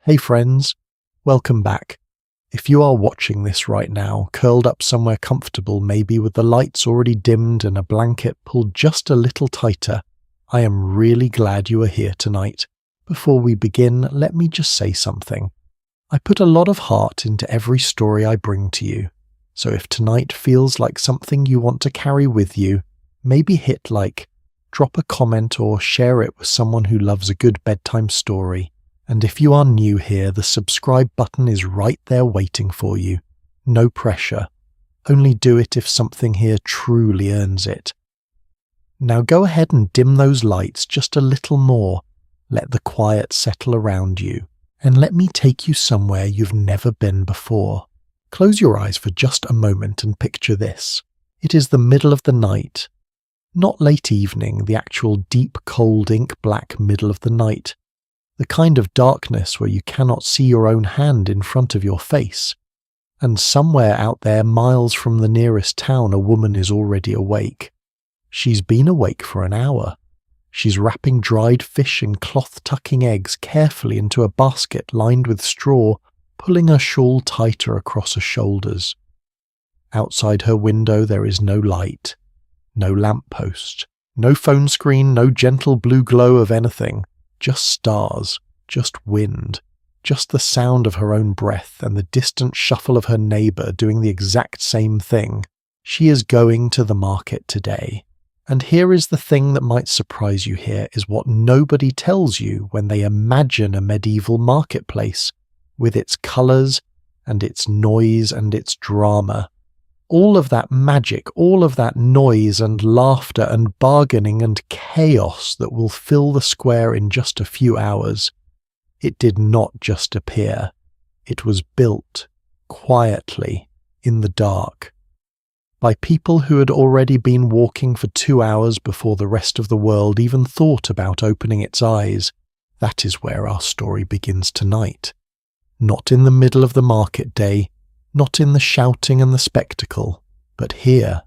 Hey friends, welcome back. If you are watching this right now, curled up somewhere comfortable, maybe with the lights already dimmed and a blanket pulled just a little tighter, I am really glad you are here tonight. Before we begin, let me just say something. I put a lot of heart into every story I bring to you, so if tonight feels like something you want to carry with you, maybe hit like, drop a comment or share it with someone who loves a good bedtime story. And if you are new here, the subscribe button is right there waiting for you. No pressure. Only do it if something here truly earns it. Now go ahead and dim those lights just a little more. Let the quiet settle around you. And let me take you somewhere you've never been before. Close your eyes for just a moment and picture this. It is the middle of the night. Not late evening, the actual deep, cold, ink-black middle of the night. The kind of darkness where you cannot see your own hand in front of your face. And somewhere out there, miles from the nearest town, a woman is already awake. She's been awake for an hour. She's wrapping dried fish and cloth-tucking eggs carefully into a basket lined with straw, pulling her shawl tighter across her shoulders. Outside her window there is no light, no lamppost, no phone screen, no gentle blue glow of anything. Just stars, just wind, just the sound of her own breath and the distant shuffle of her neighbour doing the exact same thing. She is going to the market today. And here is the thing that might surprise you here is what nobody tells you when they imagine a medieval marketplace, with its colours and its noise and its drama. All of that magic, all of that noise and laughter and bargaining and chaos that will fill the square in just a few hours. It did not just appear. It was built, quietly, in the dark, by people who had already been walking for 2 hours before the rest of the world even thought about opening its eyes. That is where our story begins tonight. Not in the middle of the market day, not in the shouting and the spectacle, but here,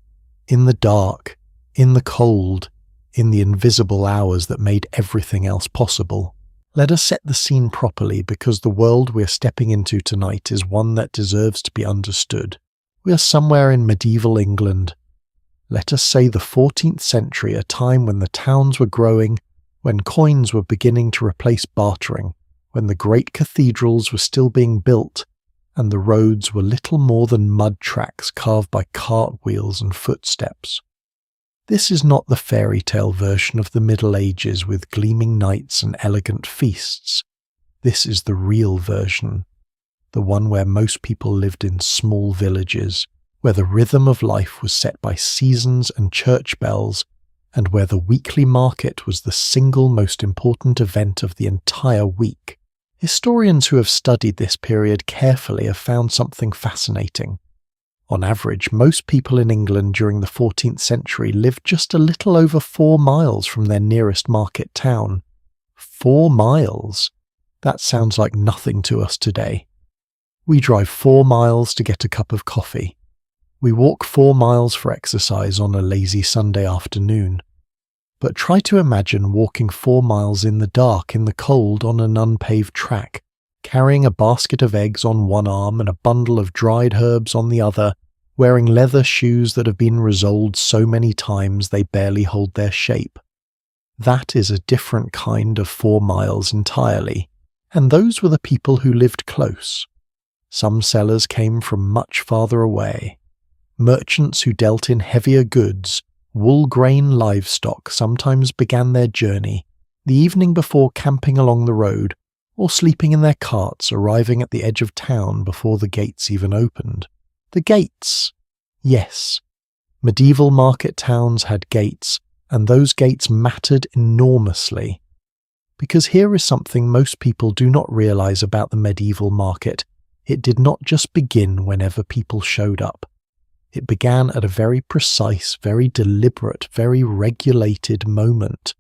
in the dark, in the cold, in the invisible hours that made everything else possible. Let us set the scene properly because the world we're stepping into tonight is one that deserves to be understood. We are somewhere in medieval England. Let us say the 14th century, a time when the towns were growing, when coins were beginning to replace bartering, when the great cathedrals were still being built, and the roads were little more than mud tracks carved by cartwheels and footsteps. This is not the fairy tale version of the Middle Ages with gleaming knights and elegant feasts. This is the real version, the one where most people lived in small villages, where the rhythm of life was set by seasons and church bells, and where the weekly market was the single most important event of the entire week. Historians who have studied this period carefully have found something fascinating. On average, most people in England during the 14th century lived just a little over 4 miles from their nearest market town. 4 miles? That sounds like nothing to us today. We drive 4 miles to get a cup of coffee. We walk 4 miles for exercise on a lazy Sunday afternoon. But try to imagine walking 4 miles in the dark, in the cold, on an unpaved track, carrying a basket of eggs on one arm and a bundle of dried herbs on the other, wearing leather shoes that have been resoled so many times they barely hold their shape. That is a different kind of 4 miles entirely, and those were the people who lived close. Some sellers came from much farther away. Merchants who dealt in heavier goods, wool-grain livestock, sometimes began their journey, the evening before camping along the road, or sleeping in their carts, arriving at the edge of town before the gates even opened. The gates! Yes, medieval market towns had gates, and those gates mattered enormously. Because here is something most people do not realize about the medieval market. It did not just begin whenever people showed up. It began at a very precise, very deliberate, very regulated moment.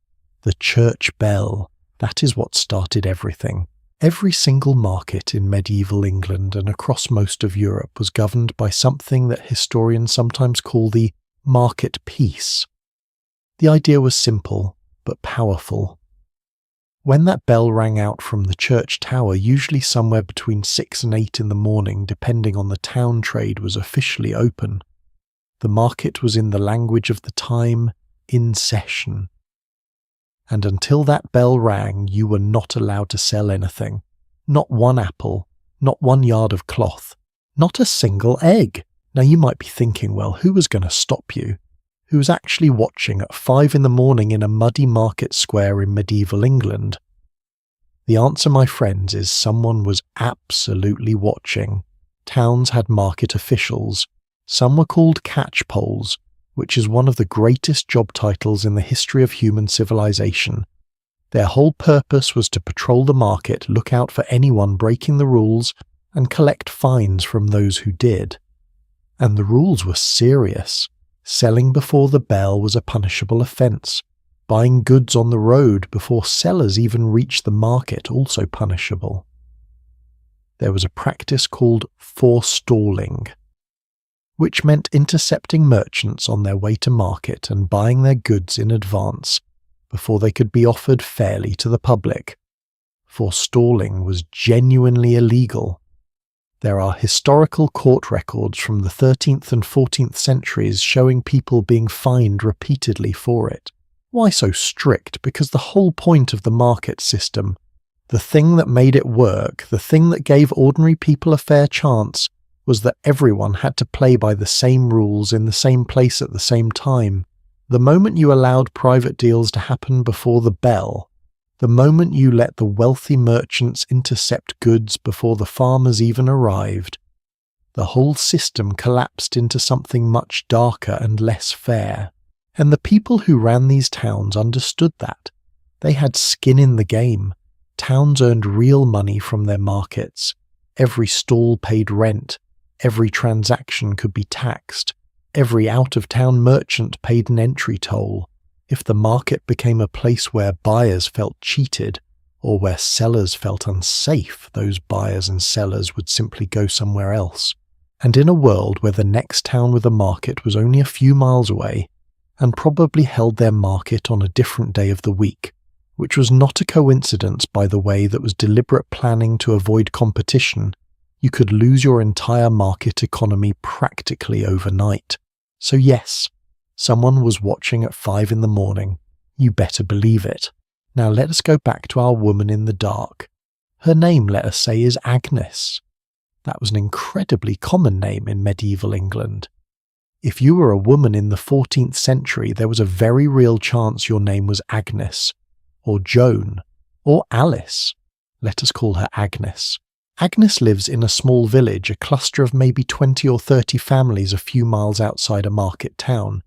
The church bell. That is what started everything. Every single market in medieval England and across most of Europe was governed by something that historians sometimes call the market peace. The idea was simple, but powerful. When that bell rang out from the church tower, usually somewhere between 6 and 8 in the morning, depending on the town trade was officially open, the market was, in the language of the time, in session. And until that bell rang, you were not allowed to sell anything. Not one apple, not one yard of cloth, not a single egg. Now you might be thinking, well, who was going to stop you? Who was actually watching at 5 in the morning in a muddy market square in medieval England? The answer, my friends, is someone was absolutely watching. Towns had market officials. Some were called catchpoles, which is one of the greatest job titles in the history of human civilization. Their whole purpose was to patrol the market, look out for anyone breaking the rules, and collect fines from those who did. And the rules were serious. Selling before the bell was a punishable offence. Buying goods on the road before sellers even reached the market, also punishable. There was a practice called forestalling, which meant intercepting merchants on their way to market and buying their goods in advance before they could be offered fairly to the public. Forestalling was genuinely illegal. There are historical court records from the 13th and 14th centuries showing people being fined repeatedly for it. Why so strict? Because the whole point of the market system, the thing that made it work, the thing that gave ordinary people a fair chance, was that everyone had to play by the same rules in the same place at the same time. The moment you allowed private deals to happen before the bell, the moment you let the wealthy merchants intercept goods before the farmers even arrived, the whole system collapsed into something much darker and less fair. And the people who ran these towns understood that. They had skin in the game. Towns earned real money from their markets. Every stall paid rent. Every transaction could be taxed. Every out-of-town merchant paid an entry toll. If the market became a place where buyers felt cheated, or where sellers felt unsafe, those buyers and sellers would simply go somewhere else. And in a world where the next town with a market was only a few miles away, and probably held their market on a different day of the week, which was not a coincidence, by the way, that was deliberate planning to avoid competition, you could lose your entire market economy practically overnight. So yes, someone was watching at 5 in the morning. You better believe it. Now let us go back to our woman in the dark. Her name, let us say, is Agnes. That was an incredibly common name in medieval England. If you were a woman in the 14th century, there was a very real chance your name was Agnes, or Joan, or Alice. Let us call her Agnes. Agnes lives in a small village, a cluster of maybe 20 or 30 families a few miles outside a market town.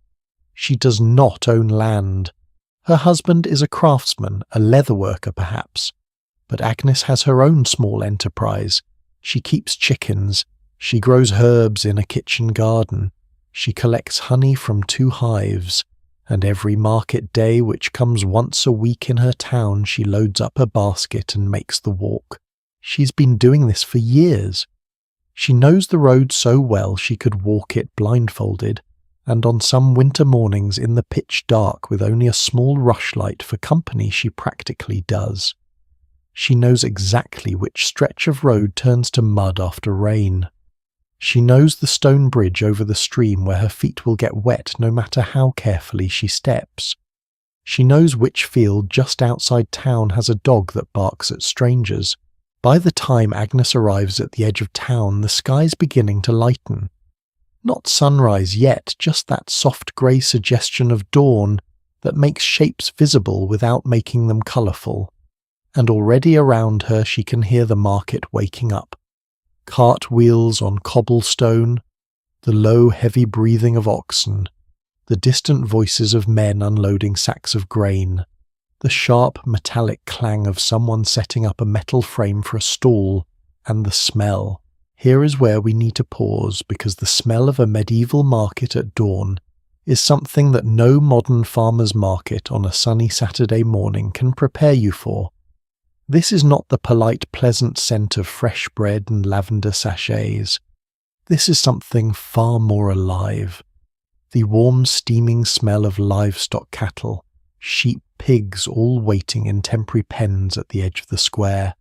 She does not own land. Her husband is a craftsman, a leather worker perhaps. But Agnes has her own small enterprise. She keeps chickens. She grows herbs in a kitchen garden. She collects honey from 2 hives, and every market day, which comes once a week in her town, she loads up her basket and makes the walk. She's been doing this for years. She knows the road so well she could walk it blindfolded, and on some winter mornings in the pitch dark with only a small rushlight for company she practically does. She knows exactly which stretch of road turns to mud after rain. She knows the stone bridge over the stream where her feet will get wet no matter how carefully she steps. She knows which field just outside town has a dog that barks at strangers. By the time Agnes arrives at the edge of town, the sky's beginning to lighten. Not sunrise yet, just that soft grey suggestion of dawn that makes shapes visible without making them colourful. And already around her she can hear the market waking up. Cartwheels on cobblestone, the low, heavy breathing of oxen, the distant voices of men unloading sacks of grain, the sharp, metallic clang of someone setting up a metal frame for a stall, and the smell. Here is where we need to pause, because the smell of a medieval market at dawn is something that no modern farmer's market on a sunny Saturday morning can prepare you for. This is not the polite, pleasant scent of fresh bread and lavender sachets. This is something far more alive. The warm, steaming smell of livestock cattle, sheep pigs all waiting in temporary pens at the edge of the square,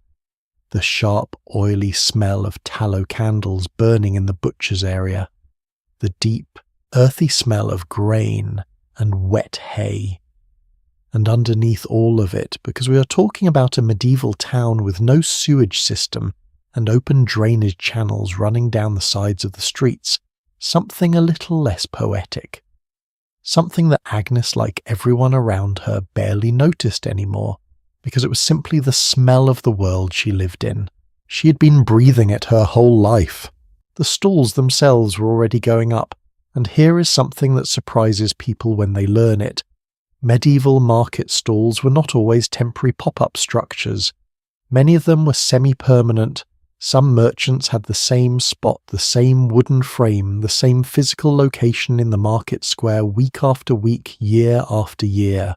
the sharp, oily smell of tallow candles burning in the butcher's area, the deep, earthy smell of grain and wet hay. And underneath all of it, because we are talking about a medieval town with no sewage system and open drainage channels running down the sides of the streets, something a little less poetic. Something that Agnes, like everyone around her, barely noticed anymore, because it was simply the smell of the world she lived in. She had been breathing it her whole life. The stalls themselves were already going up, and here is something that surprises people when they learn it. Medieval market stalls were not always temporary pop-up structures. Many of them were semi-permanent. Some merchants had the same spot, the same wooden frame, the same physical location in the market square week after week, year after year.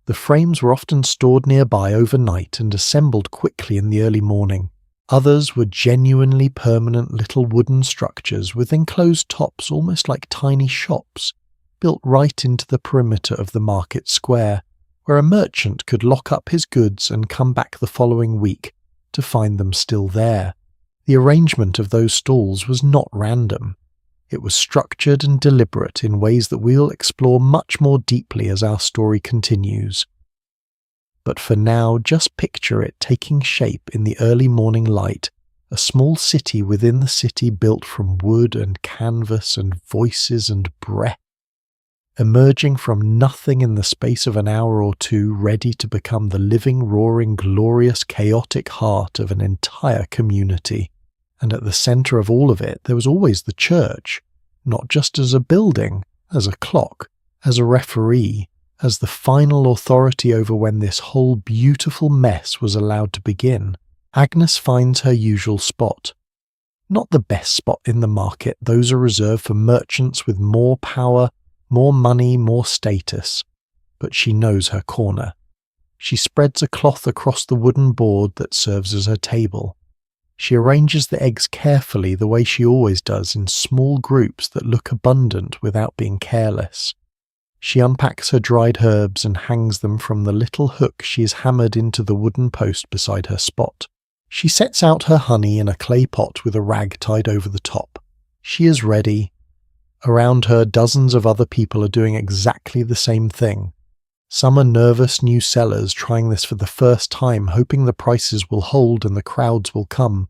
The frames were often stored nearby overnight and assembled quickly in the early morning. Others were genuinely permanent little wooden structures with enclosed tops almost like tiny shops, built right into the perimeter of the market square, where a merchant could lock up his goods and come back the following week to find them still there. The arrangement of those stalls was not random. It was structured and deliberate in ways that we'll explore much more deeply as our story continues. But for now, just picture it taking shape in the early morning light, a small city within the city built from wood and canvas and voices and breath, emerging from nothing in the space of an hour or two, ready to become the living, roaring, glorious, chaotic heart of an entire community. And at the centre of all of it, there was always the church, not just as a building, as a clock, as a referee, as the final authority over when this whole beautiful mess was allowed to begin. Agnes finds her usual spot. Not the best spot in the market, those are reserved for merchants with more power, more money, more status. But she knows her corner. She spreads a cloth across the wooden board that serves as her table. She arranges the eggs carefully the way she always does, in small groups that look abundant without being careless. She unpacks her dried herbs and hangs them from the little hook she has hammered into the wooden post beside her spot. She sets out her honey in a clay pot with a rag tied over the top. She is ready. Around her, dozens of other people are doing exactly the same thing. Some are nervous new sellers trying this for the first time, hoping the prices will hold and the crowds will come.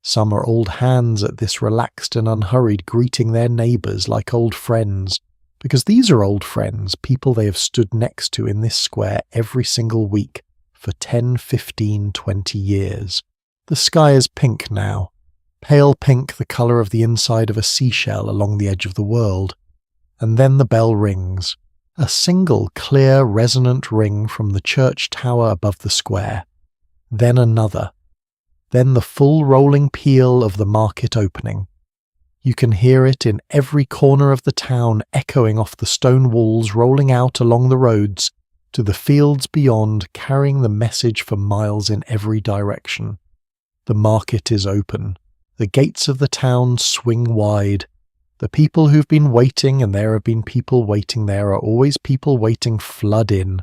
Some are old hands at this, relaxed and unhurried, greeting their neighbours like old friends. Because these are old friends, people they have stood next to in this square every single week for 10, 15, 20 years. The sky is pink now. Pale pink, the colour of the inside of a seashell along the edge of the world. And then the bell rings. A single, clear, resonant ring from the church tower above the square. Then another. Then the full rolling peal of the market opening. You can hear it in every corner of the town, echoing off the stone walls, rolling out along the roads, to the fields beyond, carrying the message for miles in every direction. The market is open. The gates of the town swing wide. The people who've been waiting, and there have been people waiting there, are always people waiting, flood in.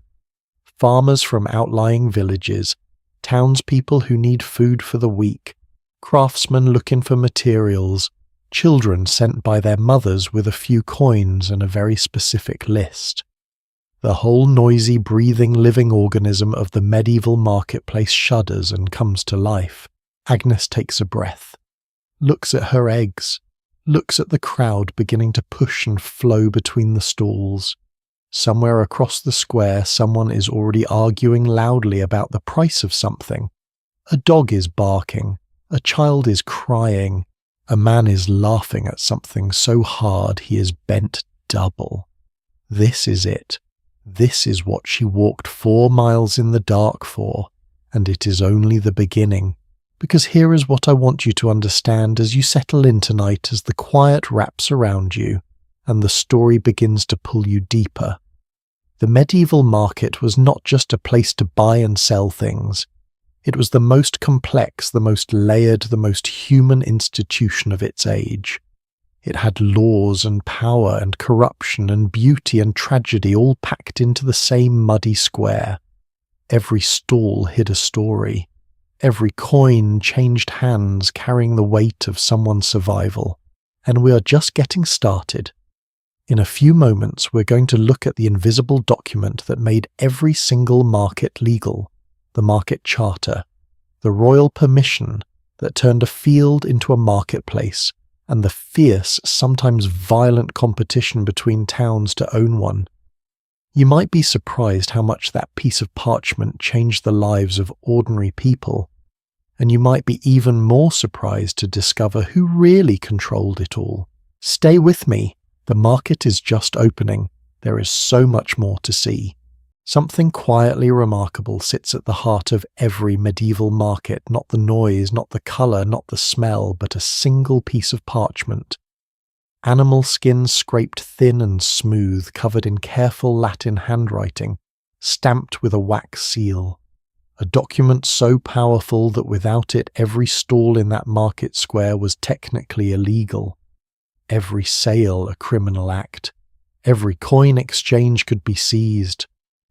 Farmers from outlying villages, townspeople who need food for the week, craftsmen looking for materials, children sent by their mothers with a few coins and a very specific list. The whole noisy, breathing, living organism of the medieval marketplace shudders and comes to life. Agnes takes a breath, looks at her eggs, looks at the crowd beginning to push and flow between the stalls. Somewhere across the square, someone is already arguing loudly about the price of something. A dog is barking, a child is crying, a man is laughing at something so hard he is bent double. This is it. This is what she walked 4 miles in the dark for, and it is only the beginning. Because here is what I want you to understand as you settle in tonight, as the quiet wraps around you and the story begins to pull you deeper. The medieval market was not just a place to buy and sell things. It was the most complex, the most layered, the most human institution of its age. It had laws and power and corruption and beauty and tragedy all packed into the same muddy square. Every stall hid a story. Every coin changed hands, carrying the weight of someone's survival. And we are just getting started. In a few moments, we're going to look at the invisible document that made every single market legal, the market charter, the royal permission that turned a field into a marketplace, and the fierce, sometimes violent competition between towns to own one. You might be surprised how much that piece of parchment changed the lives of ordinary people, and you might be even more surprised to discover who really controlled it all. Stay with me. The market is just opening. There is so much more to see. Something quietly remarkable sits at the heart of every medieval market, not the noise, not the colour, not the smell, but a single piece of parchment. Animal skin scraped thin and smooth, covered in careful Latin handwriting, stamped with a wax seal. A document so powerful that without it every stall in that market square was technically illegal. Every sale a criminal act. Every coin exchange could be seized.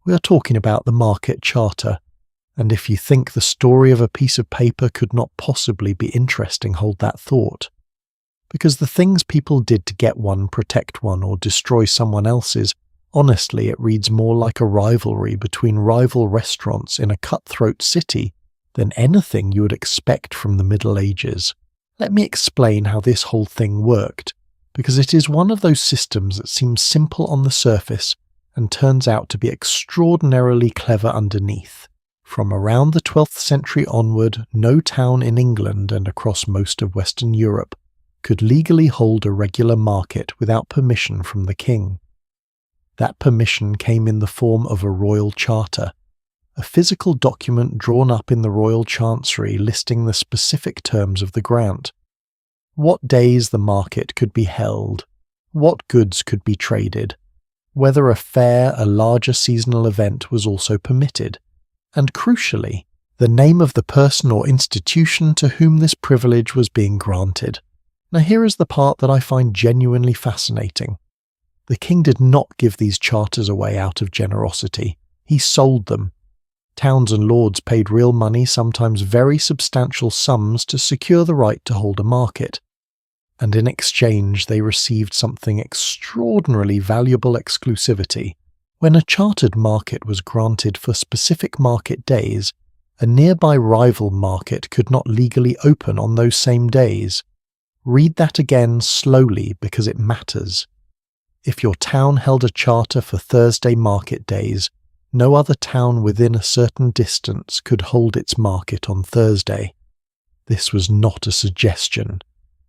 We are talking about the market charter, and if you think the story of a piece of paper could not possibly be interesting, hold that thought. Because the things people did to get one, protect one, or destroy someone else's, honestly it reads more like a rivalry between rival restaurants in a cutthroat city than anything you would expect from the Middle Ages. Let me explain how this whole thing worked, because it is one of those systems that seems simple on the surface and turns out to be extraordinarily clever underneath. From around the 12th century onward, no town in England and across most of Western Europe could legally hold a regular market without permission from the king. That permission came in the form of a royal charter, a physical document drawn up in the royal chancery listing the specific terms of the grant. What days the market could be held, what goods could be traded, whether a fair, a larger seasonal event was also permitted, and crucially, the name of the person or institution to whom this privilege was being granted. Now here is the part that I find genuinely fascinating. The king did not give these charters away out of generosity. He sold them. Towns and lords paid real money, sometimes very substantial sums, to secure the right to hold a market. And in exchange they received something extraordinarily valuable: exclusivity. When a chartered market was granted for specific market days, a nearby rival market could not legally open on those same days. Read that again slowly because it matters. If your town held a charter for Thursday market days, no other town within a certain distance could hold its market on Thursday. This was not a suggestion.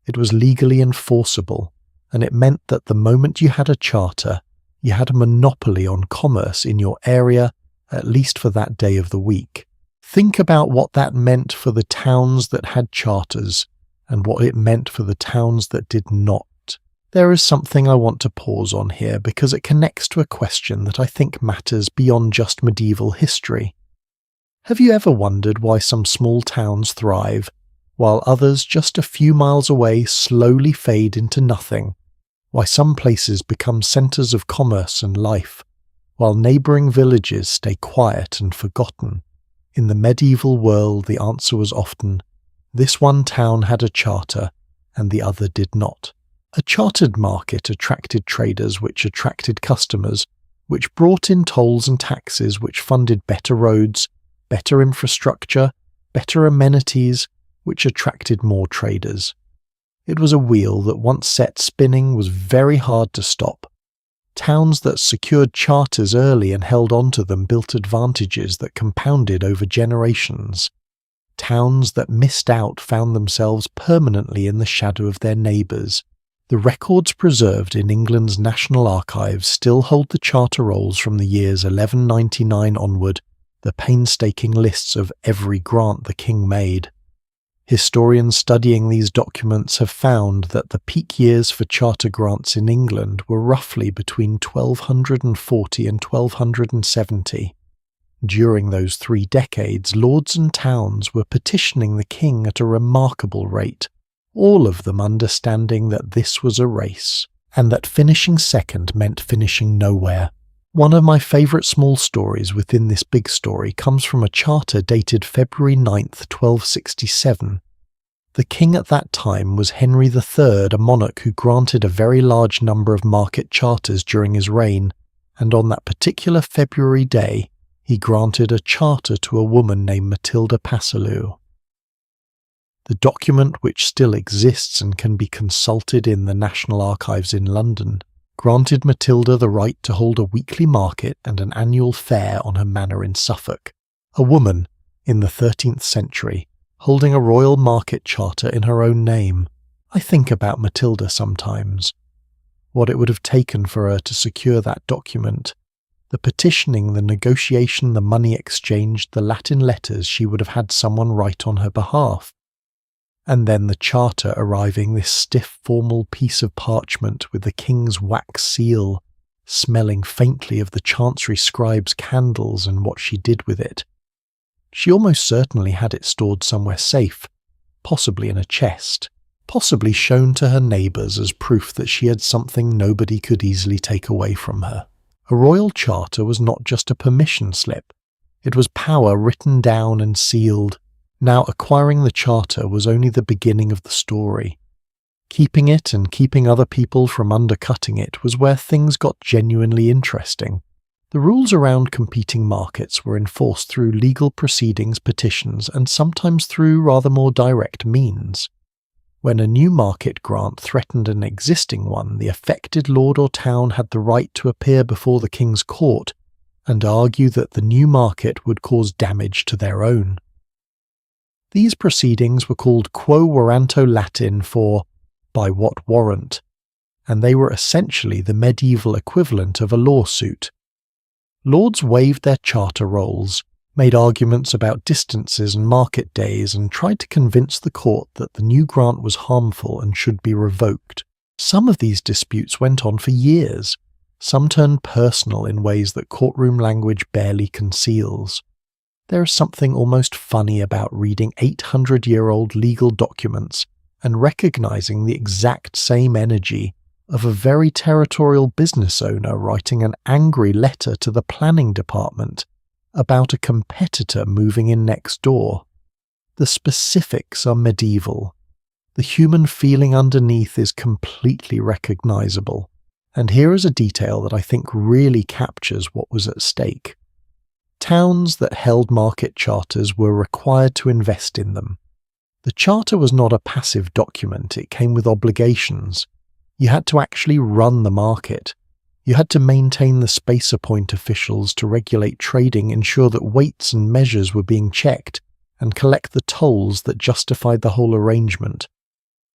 It was legally enforceable, and it meant that the moment you had a charter, you had a monopoly on commerce in your area, at least for that day of the week. Think about what that meant for the towns that had charters, and what it meant for the towns that did not. There is something I want to pause on here because it connects to a question that I think matters beyond just medieval history. Have you ever wondered why some small towns thrive, while others just a few miles away slowly fade into nothing? Why some places become centres of commerce and life, while neighbouring villages stay quiet and forgotten? In the medieval world, the answer was often, this one town had a charter, and the other did not. A chartered market attracted traders, which attracted customers, which brought in tolls and taxes, which funded better roads, better infrastructure, better amenities, which attracted more traders. It was a wheel that once set spinning was very hard to stop. Towns that secured charters early and held on to them built advantages that compounded over generations. Towns that missed out found themselves permanently in the shadow of their neighbours. The records preserved in England's National Archives still hold the charter rolls from the years 1199 onward, the painstaking lists of every grant the king made. Historians studying these documents have found that the peak years for charter grants in England were roughly between 1240 and 1270. During those 3 decades, lords and towns were petitioning the king at a remarkable rate, all of them understanding that this was a race, and that finishing second meant finishing nowhere. One of my favourite small stories within this big story comes from a charter dated February 9th, 1267. The king at that time was Henry III, a monarch who granted a very large number of market charters during his reign, and on that particular February day, he granted a charter to a woman named Matilda Passaleu. The document, which still exists and can be consulted in the National Archives in London, granted Matilda the right to hold a weekly market and an annual fair on her manor in Suffolk. A woman, in the 13th century, holding a royal market charter in her own name. I think about Matilda sometimes. What it would have taken for her to secure that document. The petitioning, the negotiation, the money exchange, the Latin letters she would have had someone write on her behalf. And then the charter arriving, this stiff formal piece of parchment with the king's wax seal, smelling faintly of the chancery scribe's candles and what she did with it. She almost certainly had it stored somewhere safe, possibly in a chest, possibly shown to her neighbours as proof that she had something nobody could easily take away from her. A royal charter was not just a permission slip, it was power written down and sealed. Now, acquiring the charter was only the beginning of the story. Keeping it and keeping other people from undercutting it was where things got genuinely interesting. The rules around competing markets were enforced through legal proceedings, petitions, and sometimes through rather more direct means. When a new market grant threatened an existing one, the affected lord or town had the right to appear before the king's court and argue that the new market would cause damage to their own. These proceedings were called quo warranto Latin for by what warrant, and they were essentially the medieval equivalent of a lawsuit. Lords waived their charter roles, made arguments about distances and market days, and tried to convince the court that the new grant was harmful and should be revoked. Some of these disputes went on for years. Some turned personal in ways that courtroom language barely conceals. There is something almost funny about reading 800-year-old legal documents and recognizing the exact same energy of a very territorial business owner writing an angry letter to the planning department about a competitor moving in next door. The specifics are medieval. The human feeling underneath is completely recognizable. And here is a detail that I think really captures what was at stake. Towns that held market charters were required to invest in them. The charter was not a passive document, it came with obligations. You had to actually run the market. You had to maintain the spacer point officials to regulate trading, ensure that weights and measures were being checked, and collect the tolls that justified the whole arrangement.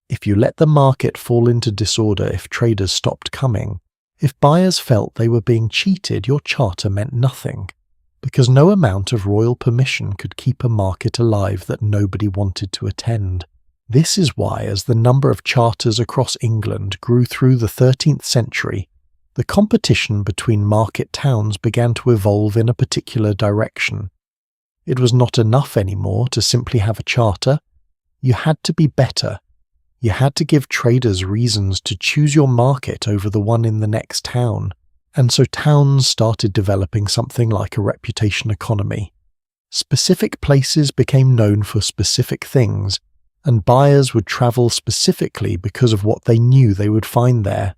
If you let the market fall into disorder, if traders stopped coming, if buyers felt they were being cheated, your charter meant nothing. Because no amount of royal permission could keep a market alive that nobody wanted to attend. This is why, as the number of charters across England grew through the 13th century, the competition between market towns began to evolve in a particular direction. It was not enough anymore to simply have a charter. You had to be better. You had to give traders reasons to choose your market over the one in the next town. And so towns started developing something like a reputation economy. Specific places became known for specific things, and buyers would travel specifically because of what they knew they would find there.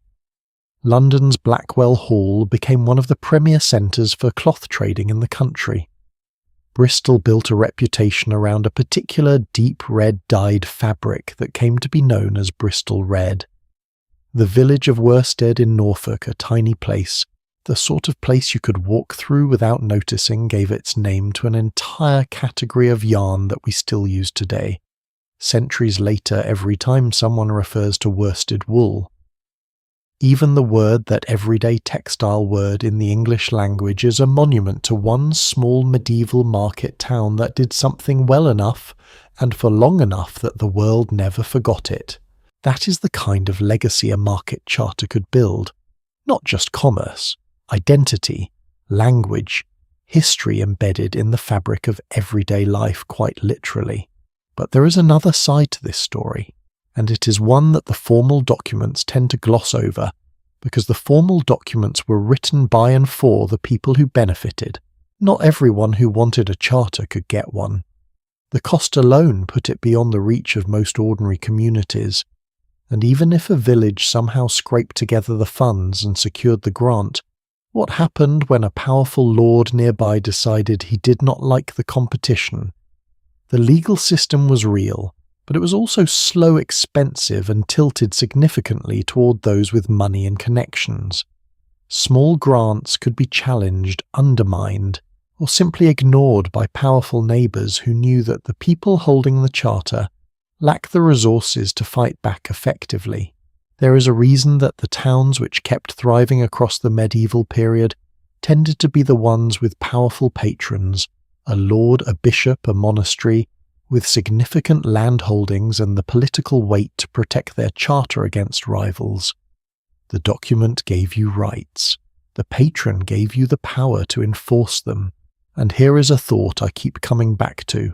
London's Blackwell Hall became one of the premier centres for cloth trading in the country. Bristol built a reputation around a particular deep red dyed fabric that came to be known as Bristol Red. The village of Worsted in Norfolk, a tiny place, the sort of place you could walk through without noticing, gave its name to an entire category of yarn that we still use today. Centuries later, every time someone refers to worsted wool. Even the word, that everyday textile word in the English language, is a monument to one small medieval market town that did something well enough and for long enough that the world never forgot it. That is the kind of legacy a market charter could build. Not just commerce, identity, language, history embedded in the fabric of everyday life, quite literally. But there is another side to this story, and it is one that the formal documents tend to gloss over, because the formal documents were written by and for the people who benefited. Not everyone who wanted a charter could get one. The cost alone put it beyond the reach of most ordinary communities, and even if a village somehow scraped together the funds and secured the grant, what happened when a powerful lord nearby decided he did not like the competition? The legal system was real, but it was also slow, expensive, and tilted significantly toward those with money and connections. Small grants could be challenged, undermined, or simply ignored by powerful neighbours who knew that the people holding the charter lacked the resources to fight back effectively. There is a reason that the towns which kept thriving across the medieval period tended to be the ones with powerful patrons, a lord, a bishop, a monastery, with significant land holdings and the political weight to protect their charter against rivals. The document gave you rights. The patron gave you the power to enforce them. And here is a thought I keep coming back to.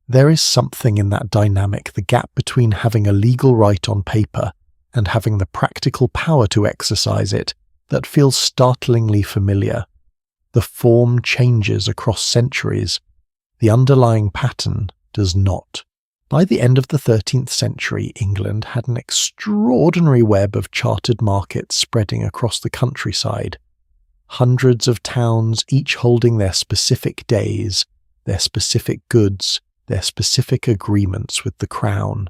There is something in that dynamic, the gap between having a legal right on paper and having the practical power to exercise it, that feels startlingly familiar. The form changes across centuries. The underlying pattern does not. By the end of the 13th century, England had an extraordinary web of chartered markets spreading across the countryside. Hundreds of towns, each holding their specific days, their specific goods, their specific agreements with the crown.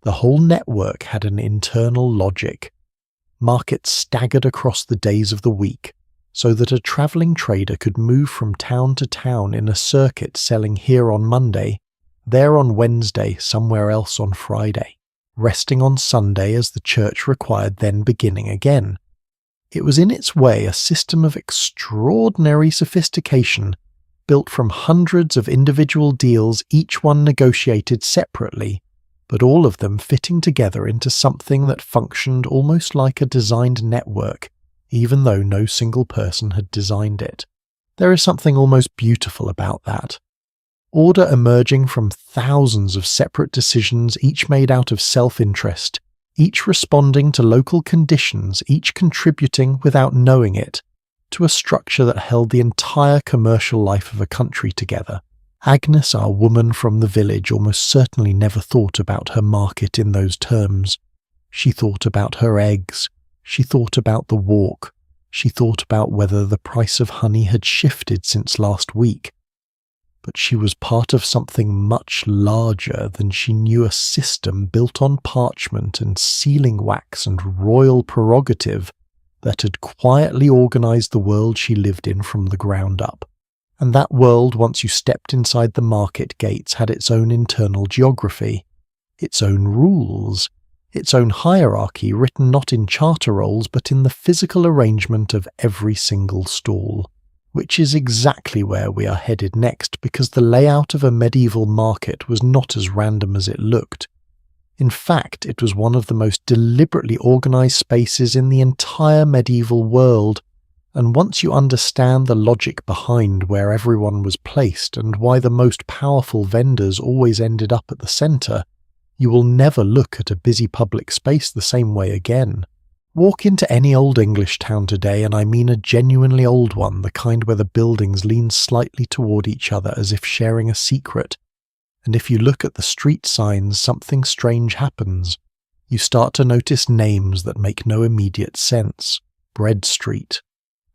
The whole network had an internal logic. Markets staggered across the days of the week, so that a travelling trader could move from town to town in a circuit selling here on Monday, there on Wednesday, somewhere else on Friday, resting on Sunday as the church required, then beginning again. It was in its way a system of extraordinary sophistication, built from hundreds of individual deals, each one negotiated separately, but all of them fitting together into something that functioned almost like a designed network, even though no single person had designed it. There is something almost beautiful about that. Order emerging from thousands of separate decisions, each made out of self-interest, each responding to local conditions, each contributing without knowing it, to a structure that held the entire commercial life of a country together. Agnes, our woman from the village, almost certainly never thought about her market in those terms. She thought about her eggs. She thought about the walk. She thought about whether the price of honey had shifted since last week. But she was part of something much larger than she knew, a system built on parchment and sealing wax and royal prerogative that had quietly organized the world she lived in from the ground up. And that world, once you stepped inside the market gates, had its own internal geography, its own rules, its own hierarchy written not in charter rolls but in the physical arrangement of every single stall. Which is exactly where we are headed next, because the layout of a medieval market was not as random as it looked. In fact, it was one of the most deliberately organized spaces in the entire medieval world, and once you understand the logic behind where everyone was placed and why the most powerful vendors always ended up at the center, you will never look at a busy public space the same way again. Walk into any old English town today, and I mean a genuinely old one, the kind where the buildings lean slightly toward each other as if sharing a secret. And if you look at the street signs, something strange happens. You start to notice names that make no immediate sense. Bread Street,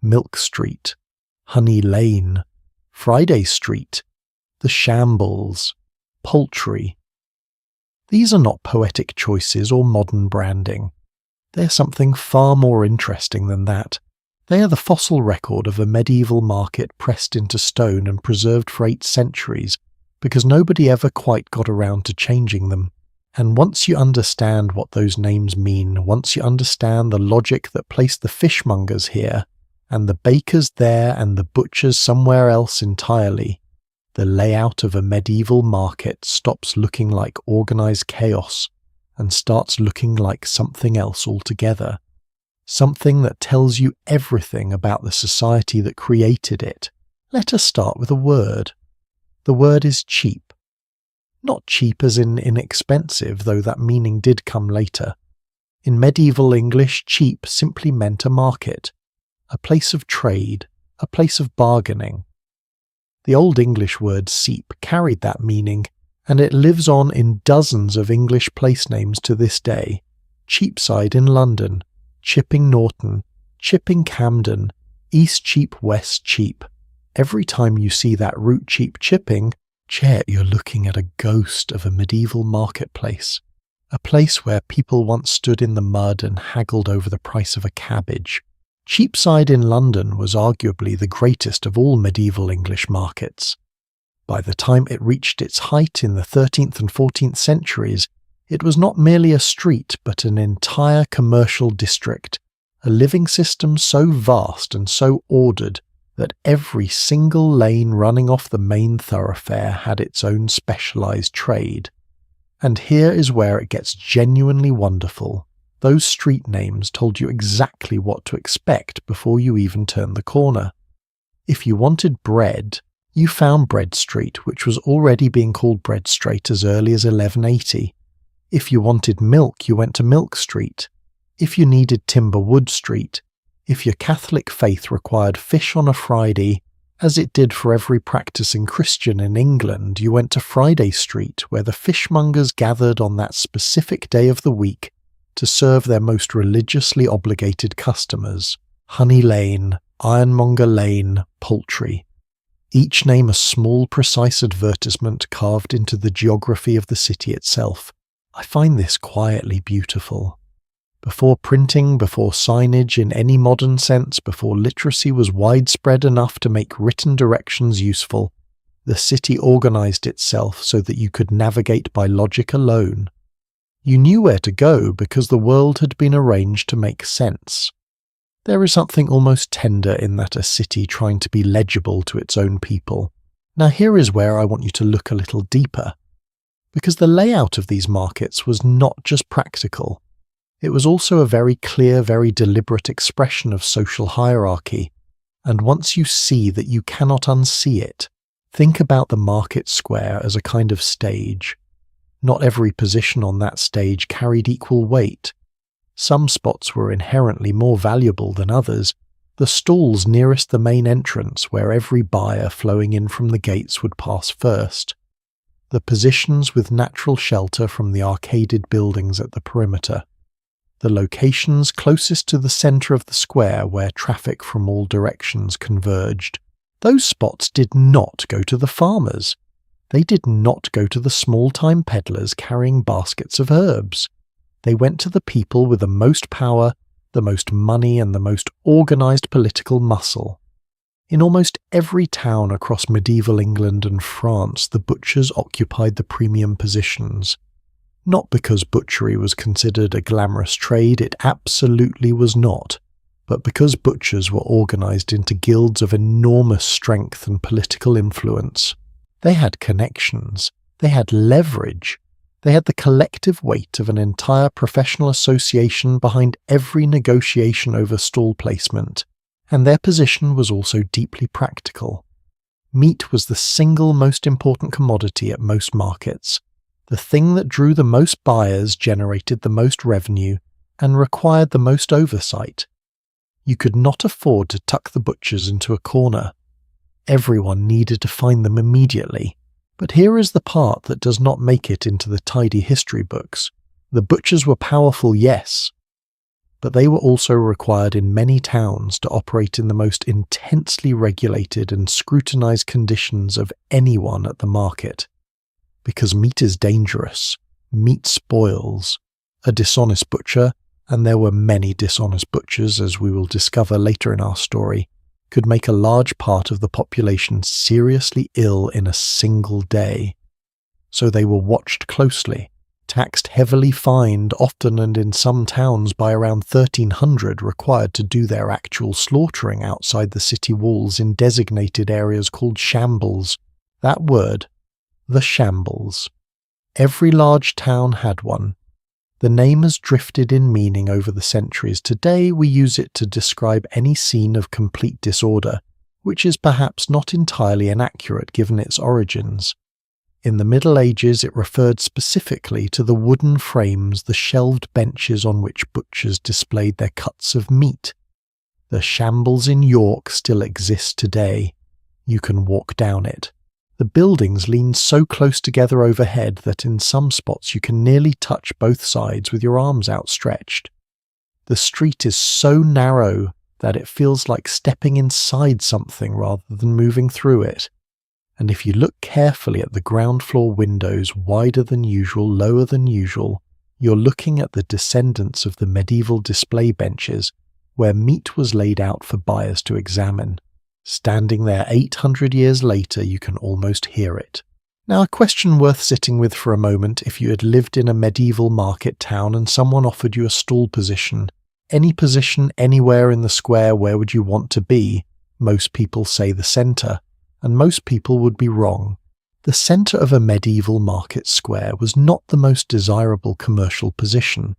Milk Street, Honey Lane, Friday Street, The Shambles, Poultry. These are not poetic choices or modern branding. They're something far more interesting than that. They are the fossil record of a medieval market pressed into stone and preserved for 8 centuries, because nobody ever quite got around to changing them. And once you understand what those names mean, once you understand the logic that placed the fishmongers here, and the bakers there, and the butchers somewhere else entirely, the layout of a medieval market stops looking like organized chaos and starts looking like something else altogether. Something that tells you everything about the society that created it. Let us start with a word. The word is cheap. Not cheap as in inexpensive, though that meaning did come later. In medieval English, cheap simply meant a market, a place of trade, a place of bargaining. The Old English word seep carried that meaning, and it lives on in dozens of English place names to this day. Cheapside in London, Chipping Norton, Chipping Camden, East Cheap, West Cheap. Every time you see that route Cheap Chipping, Chet, you're looking at a ghost of a medieval marketplace, a place where people once stood in the mud and haggled over the price of a cabbage. Cheapside in London was arguably the greatest of all medieval English markets. By the time it reached its height in the 13th and 14th centuries, it was not merely a street but an entire commercial district, a living system so vast and so ordered that every single lane running off the main thoroughfare had its own specialised trade. And here is where it gets genuinely wonderful. Those street names told you exactly what to expect before you even turned the corner. If you wanted bread, you found Bread Street, which was already being called Bread Street as early as 1180. If you wanted milk, you went to Milk Street. If you needed timber, Wood Street. If your Catholic faith required fish on a Friday, as it did for every practicing Christian in England, you went to Friday Street, where the fishmongers gathered on that specific day of the week to serve their most religiously obligated customers. Honey Lane, Ironmonger Lane, Poultry. Each name a small, precise advertisement carved into the geography of the city itself. I find this quietly beautiful. Before printing, before signage in any modern sense, before literacy was widespread enough to make written directions useful, the city organised itself so that you could navigate by logic alone. You knew where to go because the world had been arranged to make sense. There is something almost tender in that, a city trying to be legible to its own people. Now here is where I want you to look a little deeper, because the layout of these markets was not just practical. It was also a very clear, very deliberate expression of social hierarchy, and once you see that you cannot unsee it, think about the market square as a kind of stage. Not every position on that stage carried equal weight. Some spots were inherently more valuable than others. The stalls nearest the main entrance, where every buyer flowing in from the gates would pass first. The positions with natural shelter from the arcaded buildings at the perimeter. The locations closest to the centre of the square where traffic from all directions converged. Those spots did not go to the farmers. They did not go to the small-time peddlers carrying baskets of herbs. They went to the people with the most power, the most money, and the most organised political muscle. In almost every town across medieval England and France, the butchers occupied the premium positions. Not because butchery was considered a glamorous trade, it absolutely was not, but because butchers were organised into guilds of enormous strength and political influence. They had connections, they had leverage, they had the collective weight of an entire professional association behind every negotiation over stall placement, and their position was also deeply practical. Meat was the single most important commodity at most markets. The thing that drew the most buyers generated the most revenue and required the most oversight. You could not afford to tuck the butchers into a corner. Everyone needed to find them immediately. But here is the part that does not make it into the tidy history books. The butchers were powerful, yes, but they were also required in many towns to operate in the most intensely regulated and scrutinized conditions of anyone at the market. Because meat is dangerous, meat spoils. A dishonest butcher, and there were many dishonest butchers as we will discover later in our story, could make a large part of the population seriously ill in a single day. So they were watched closely, taxed heavily, fined, often and in some towns by around 1300, required to do their actual slaughtering outside the city walls in designated areas called shambles. That word, the shambles. Every large town had one. The name has drifted in meaning over the centuries. Today we use it to describe any scene of complete disorder, which is perhaps not entirely inaccurate given its origins. In the Middle Ages, it referred specifically to the wooden frames, the shelved benches on which butchers displayed their cuts of meat. The Shambles in York still exists today. You can walk down it. The buildings lean so close together overhead that in some spots you can nearly touch both sides with your arms outstretched. The street is so narrow that it feels like stepping inside something rather than moving through it. And if you look carefully at the ground floor windows, wider than usual, lower than usual, you're looking at the descendants of the medieval display benches where meat was laid out for buyers to examine. Standing there 800 years later, you can almost hear it. Now, a question worth sitting with for a moment: if you had lived in a medieval market town and someone offered you a stall position, any position anywhere in the square, where would you want to be? Most people say the centre. And most people would be wrong. The centre of a medieval market square was not the most desirable commercial position.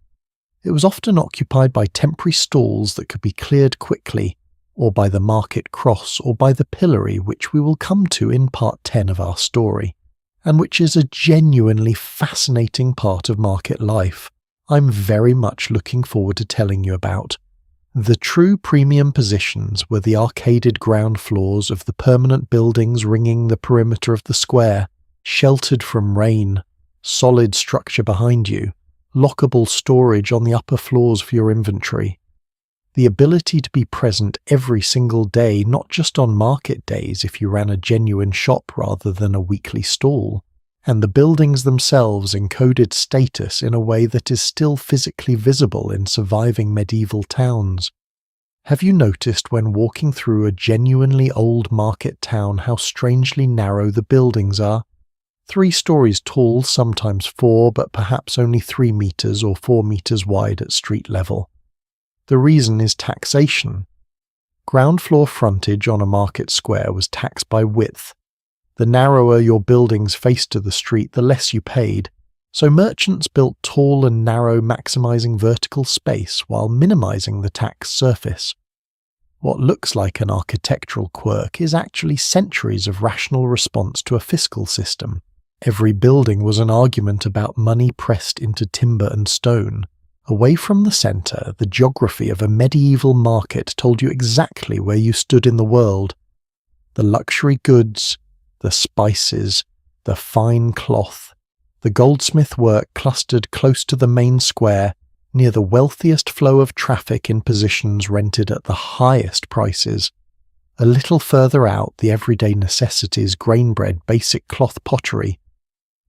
It was often occupied by temporary stalls that could be cleared quickly, or by the market cross, or by the pillory, which we will come to in part 10 of our story, and which is a genuinely fascinating part of market life I'm very much looking forward to telling you about. The true premium positions were the arcaded ground floors of the permanent buildings ringing the perimeter of the square, sheltered from rain, solid structure behind you, lockable storage on the upper floors for your inventory. The ability to be present every single day, not just on market days if you ran a genuine shop rather than a weekly stall. And the buildings themselves encoded status in a way that is still physically visible in surviving medieval towns. Have you noticed when walking through a genuinely old market town how strangely narrow the buildings are? 3 stories tall, sometimes 4, but perhaps only 3 meters or 4 meters wide at street level. The reason is taxation. Ground floor frontage on a market square was taxed by width. The narrower your buildings faced to the street, the less you paid, so merchants built tall and narrow, maximizing vertical space while minimizing the tax surface. What looks like an architectural quirk is actually centuries of rational response to a fiscal system. Every building was an argument about money pressed into timber and stone. Away from the centre, the geography of a medieval market told you exactly where you stood in the world. The luxury goods, the spices, the fine cloth, the goldsmith work clustered close to the main square, near the wealthiest flow of traffic in positions rented at the highest prices. A little further out, the everyday necessities, grain bread, basic cloth pottery.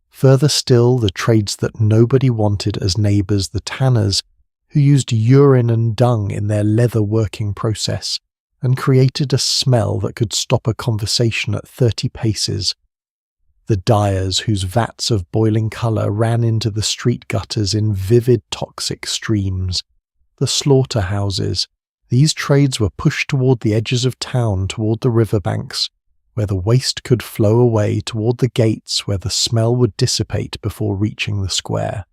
Further still, the trades that nobody wanted as neighbours, the tanners, who used urine and dung in their leather working process, and created a smell that could stop a conversation at 30 paces. The dyers, whose vats of boiling colour ran into the street gutters in vivid toxic streams. The slaughterhouses. These trades were pushed toward the edges of town, toward the riverbanks, where the waste could flow away, toward the gates where the smell would dissipate before reaching the square.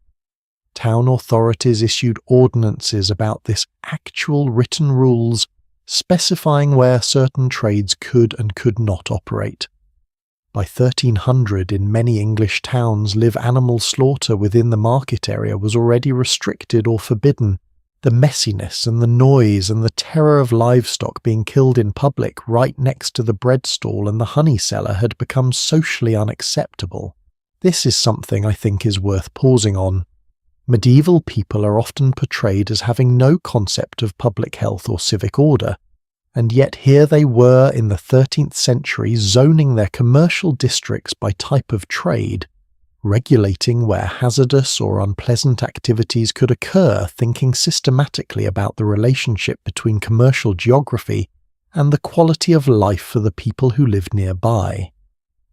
Town authorities issued ordinances about this, actual written rules specifying where certain trades could and could not operate. By 1300, in many English towns, live animal slaughter within the market area was already restricted or forbidden. The messiness and the noise and the terror of livestock being killed in public right next to the bread stall and the honey cellar had become socially unacceptable. This is something I think is worth pausing on. Medieval people are often portrayed as having no concept of public health or civic order, and yet here they were in the 13th century zoning their commercial districts by type of trade, regulating where hazardous or unpleasant activities could occur, thinking systematically about the relationship between commercial geography and the quality of life for the people who lived nearby.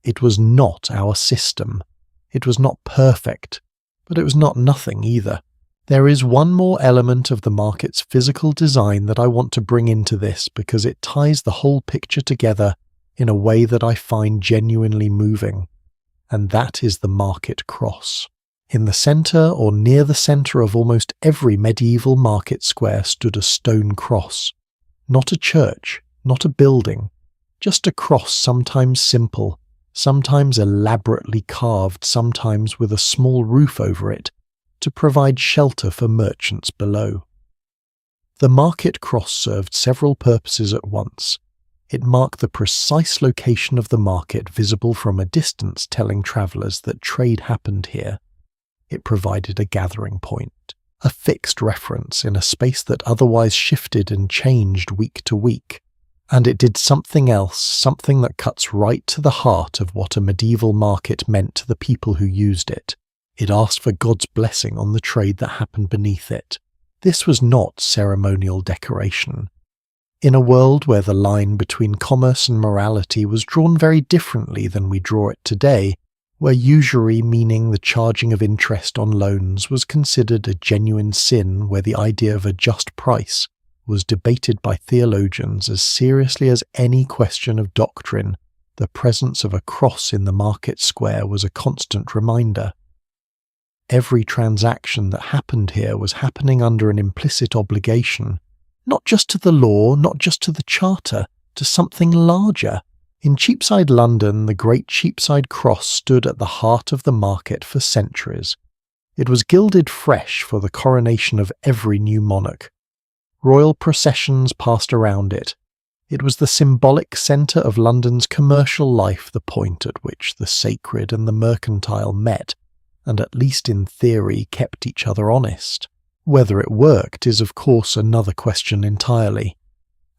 It was not our system. It was not perfect. But it was not nothing either. There is one more element of the market's physical design that I want to bring into this because it ties the whole picture together in a way that I find genuinely moving, and that is the market cross. In the centre or near the centre of almost every medieval market square stood a stone cross. Not a church, not a building, just a cross, sometimes simple, sometimes elaborately carved, sometimes with a small roof over it, to provide shelter for merchants below. The market cross served several purposes at once. It marked the precise location of the market visible from a distance, telling travellers that trade happened here. It provided a gathering point, a fixed reference in a space that otherwise shifted and changed week to week. And it did something else, something that cuts right to the heart of what a medieval market meant to the people who used it. It asked for God's blessing on the trade that happened beneath it. This was not ceremonial decoration. In a world where the line between commerce and morality was drawn very differently than we draw it today, where usury, meaning the charging of interest on loans, was considered a genuine sin, where the idea of a just price was debated by theologians as seriously as any question of doctrine, the presence of a cross in the market square was a constant reminder. Every transaction that happened here was happening under an implicit obligation, not just to the law, not just to the charter, to something larger. In Cheapside, London, the great Cheapside Cross stood at the heart of the market for centuries. It was gilded fresh for the coronation of every new monarch. Royal processions passed around it. It was the symbolic centre of London's commercial life, the point at which the sacred and the mercantile met, and at least in theory kept each other honest. Whether it worked is of course another question entirely.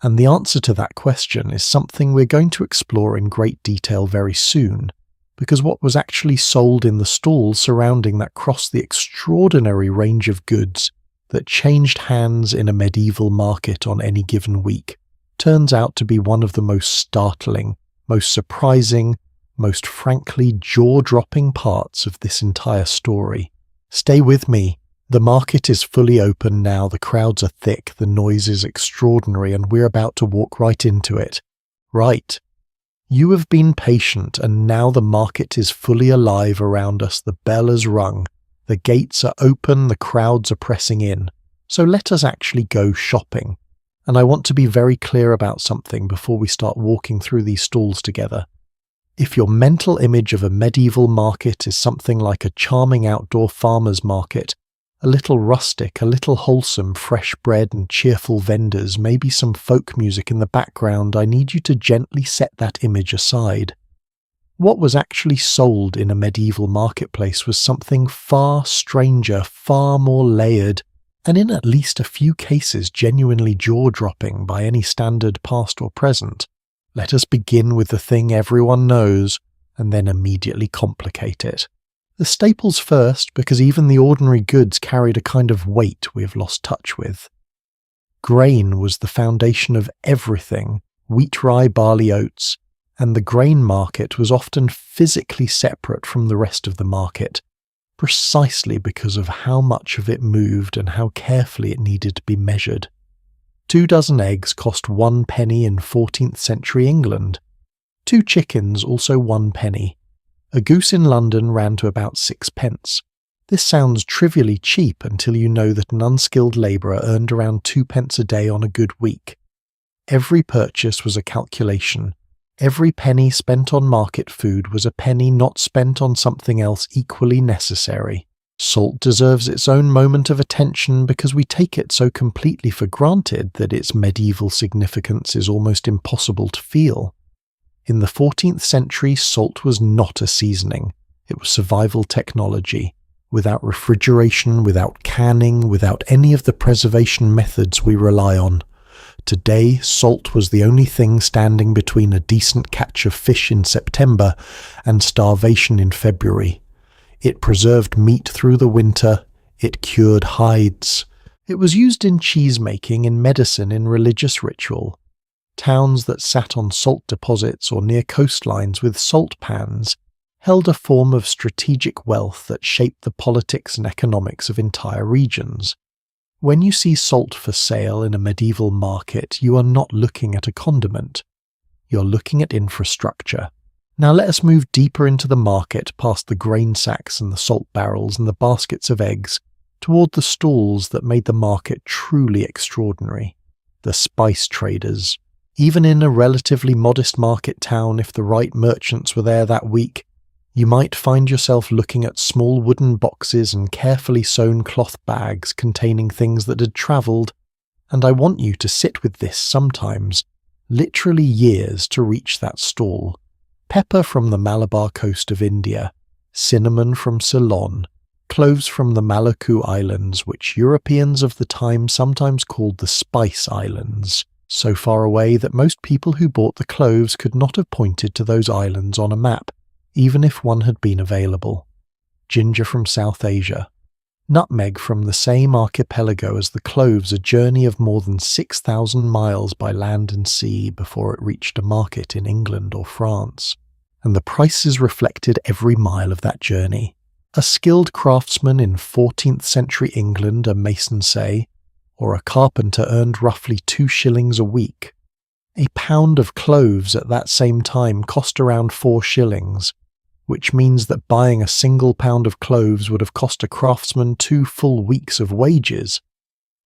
And the answer to that question is something we're going to explore in great detail very soon, because what was actually sold in the stalls surrounding that crossed the extraordinary range of goods that changed hands in a medieval market on any given week turns out to be one of the most startling, most surprising, most frankly jaw-dropping parts of this entire story. Stay with me. The market is fully open now, the crowds are thick, the noise is extraordinary, and we're about to walk right into it. Right. You have been patient, and now the market is fully alive around us. The bell has rung, the gates are open, the crowds are pressing in. So let us actually go shopping. And I want to be very clear about something before we start walking through these stalls together. If your mental image of a medieval market is something like a charming outdoor farmer's market, a little rustic, a little wholesome, fresh bread and cheerful vendors, maybe some folk music in the background, I need you to gently set that image aside. What was actually sold in a medieval marketplace was something far stranger, far more layered, and in at least a few cases genuinely jaw-dropping by any standard past or present. Let us begin with the thing everyone knows, and then immediately complicate it. The staples first, because even the ordinary goods carried a kind of weight we have lost touch with. Grain was the foundation of everything, wheat, rye, barley, oats, and the grain market was often physically separate from the rest of the market, precisely because of how much of it moved and how carefully it needed to be measured. 2 dozen eggs cost 1 penny in 14th century England. 2 chickens also 1 penny. A goose in London ran to about 6 pence. This sounds trivially cheap until you know that an unskilled labourer earned around 2 pence a day on a good week. Every purchase was a calculation. Every penny spent on market food was a penny not spent on something else equally necessary. Salt deserves its own moment of attention because we take it so completely for granted that its medieval significance is almost impossible to feel. In the 14th century, salt was not a seasoning. It was survival technology. Without refrigeration, without canning, without any of the preservation methods we rely on. Today, salt was the only thing standing between a decent catch of fish in September and starvation in February. It preserved meat through the winter. It cured hides. It was used in cheese-making, in medicine, in religious ritual. Towns that sat on salt deposits or near coastlines with salt pans held a form of strategic wealth that shaped the politics and economics of entire regions. When you see salt for sale in a medieval market, you are not looking at a condiment. You're looking at infrastructure. Now let us move deeper into the market, past the grain sacks and the salt barrels and the baskets of eggs, toward the stalls that made the market truly extraordinary. The spice traders. Even in a relatively modest market town, if the right merchants were there that week, you might find yourself looking at small wooden boxes and carefully sewn cloth bags containing things that had travelled, and I want you to sit with this sometimes, literally years to reach that stall. Pepper from the Malabar coast of India, cinnamon from Ceylon, cloves from the Maluku Islands, which Europeans of the time sometimes called the Spice Islands, so far away that most people who bought the cloves could not have pointed to those islands on a map, even if one had been available. Ginger from South Asia, nutmeg from the same archipelago as the cloves, a journey of more than 6,000 miles by land and sea before it reached a market in England or France, and the prices reflected every mile of that journey. A skilled craftsman in 14th century England, a mason say, or a carpenter earned roughly 2 shillings a week. A pound of cloves at that same time cost around 4 shillings, which means that buying a single pound of cloves would have cost a craftsman 2 full weeks of wages.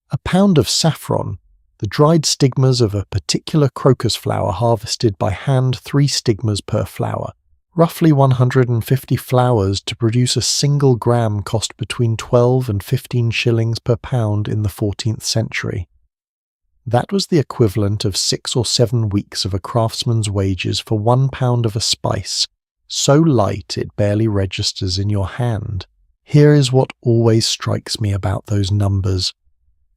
A pound of saffron, the dried stigmas of a particular crocus flower harvested by hand, 3 stigmas per flower. Roughly 150 flowers to produce a single gram cost between 12 and 15 shillings per pound in the 14th century. That was the equivalent of 6 or 7 weeks of a craftsman's wages for 1 pound of a spice, so light it barely registers in your hand. Here is what always strikes me about those numbers.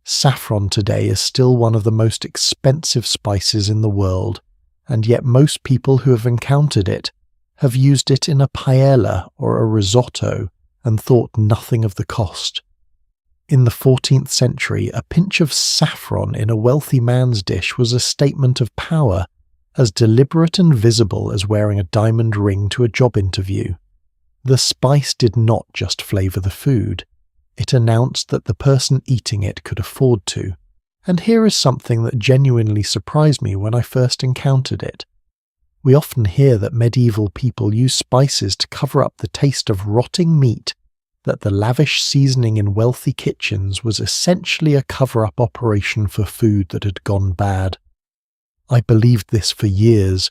Saffron today is still one of the most expensive spices in the world, and yet most people who have encountered it have used it in a paella or a risotto and thought nothing of the cost. In the 14th century, a pinch of saffron in a wealthy man's dish was a statement of power, as deliberate and visible as wearing a diamond ring to a job interview. The spice did not just flavour the food, it announced that the person eating it could afford to. And here is something that genuinely surprised me when I first encountered it. We often hear that medieval people used spices to cover up the taste of rotting meat, that the lavish seasoning in wealthy kitchens was essentially a cover-up operation for food that had gone bad. I believed this for years.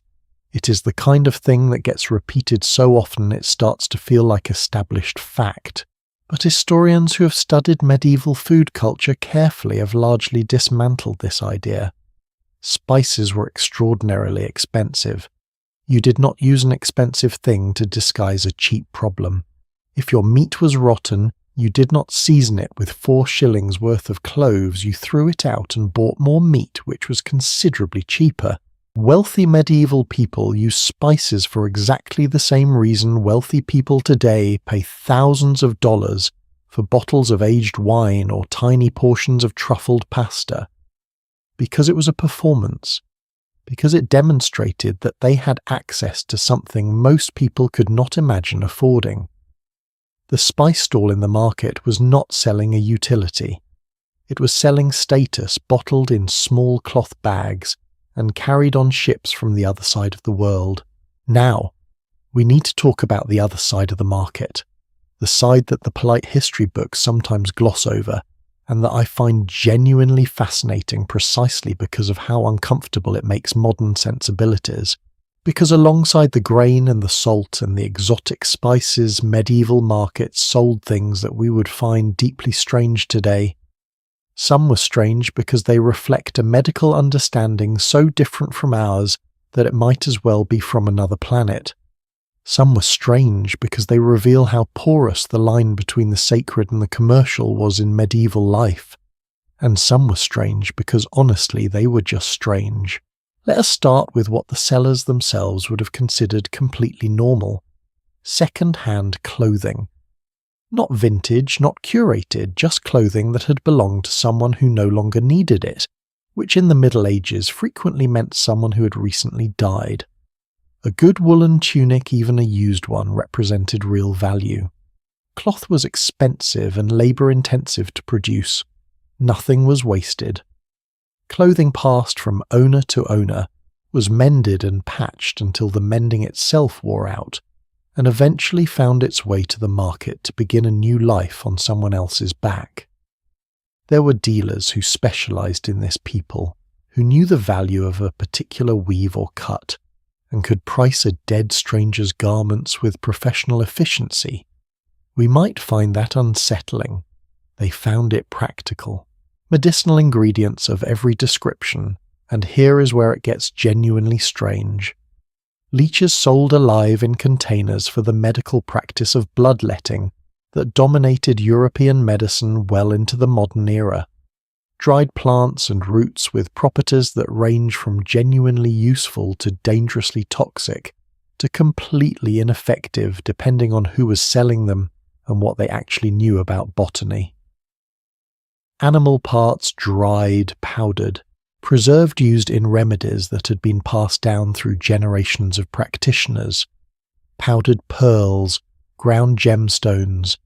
It is the kind of thing that gets repeated so often it starts to feel like established fact. But historians who have studied medieval food culture carefully have largely dismantled this idea. Spices were extraordinarily expensive. You did not use an expensive thing to disguise a cheap problem. If your meat was rotten, you did not season it with 4 shillings worth of cloves, you threw it out and bought more meat, which was considerably cheaper. Wealthy medieval people use spices for exactly the same reason wealthy people today pay thousands of dollars for bottles of aged wine or tiny portions of truffled pasta. Because it was a performance. Because it demonstrated that they had access to something most people could not imagine affording. The spice stall in the market was not selling a utility. It was selling status bottled in small cloth bags and carried on ships from the other side of the world. Now, we need to talk about the other side of the market, the side that the polite history books sometimes gloss over, and that I find genuinely fascinating precisely because of how uncomfortable it makes modern sensibilities. Because alongside the grain and the salt and the exotic spices, medieval markets sold things that we would find deeply strange today. Some were strange because they reflect a medical understanding so different from ours that it might as well be from another planet. Some were strange because they reveal how porous the line between the sacred and the commercial was in medieval life. And some were strange because honestly they were just strange. Let us start with what the sellers themselves would have considered completely normal. Second-hand clothing. Not vintage, not curated, just clothing that had belonged to someone who no longer needed it, which in the Middle Ages frequently meant someone who had recently died. A good woolen tunic, even a used one, represented real value. Cloth was expensive and labour-intensive to produce. Nothing was wasted. Clothing passed from owner to owner, was mended and patched until the mending itself wore out, and eventually found its way to the market to begin a new life on someone else's back. There were dealers who specialised in this people, who knew the value of a particular weave or cut, and could price a dead stranger's garments with professional efficiency. We might find that unsettling. They found it practical. Medicinal ingredients of every description, and here is where it gets genuinely strange. Leeches sold alive in containers for the medical practice of bloodletting that dominated European medicine well into the modern era. Dried plants and roots with properties that range from genuinely useful to dangerously toxic, to completely ineffective depending on who was selling them and what they actually knew about botany. Animal parts dried, powdered, preserved used in remedies that had been passed down through generations of practitioners. Powdered pearls, ground gemstones.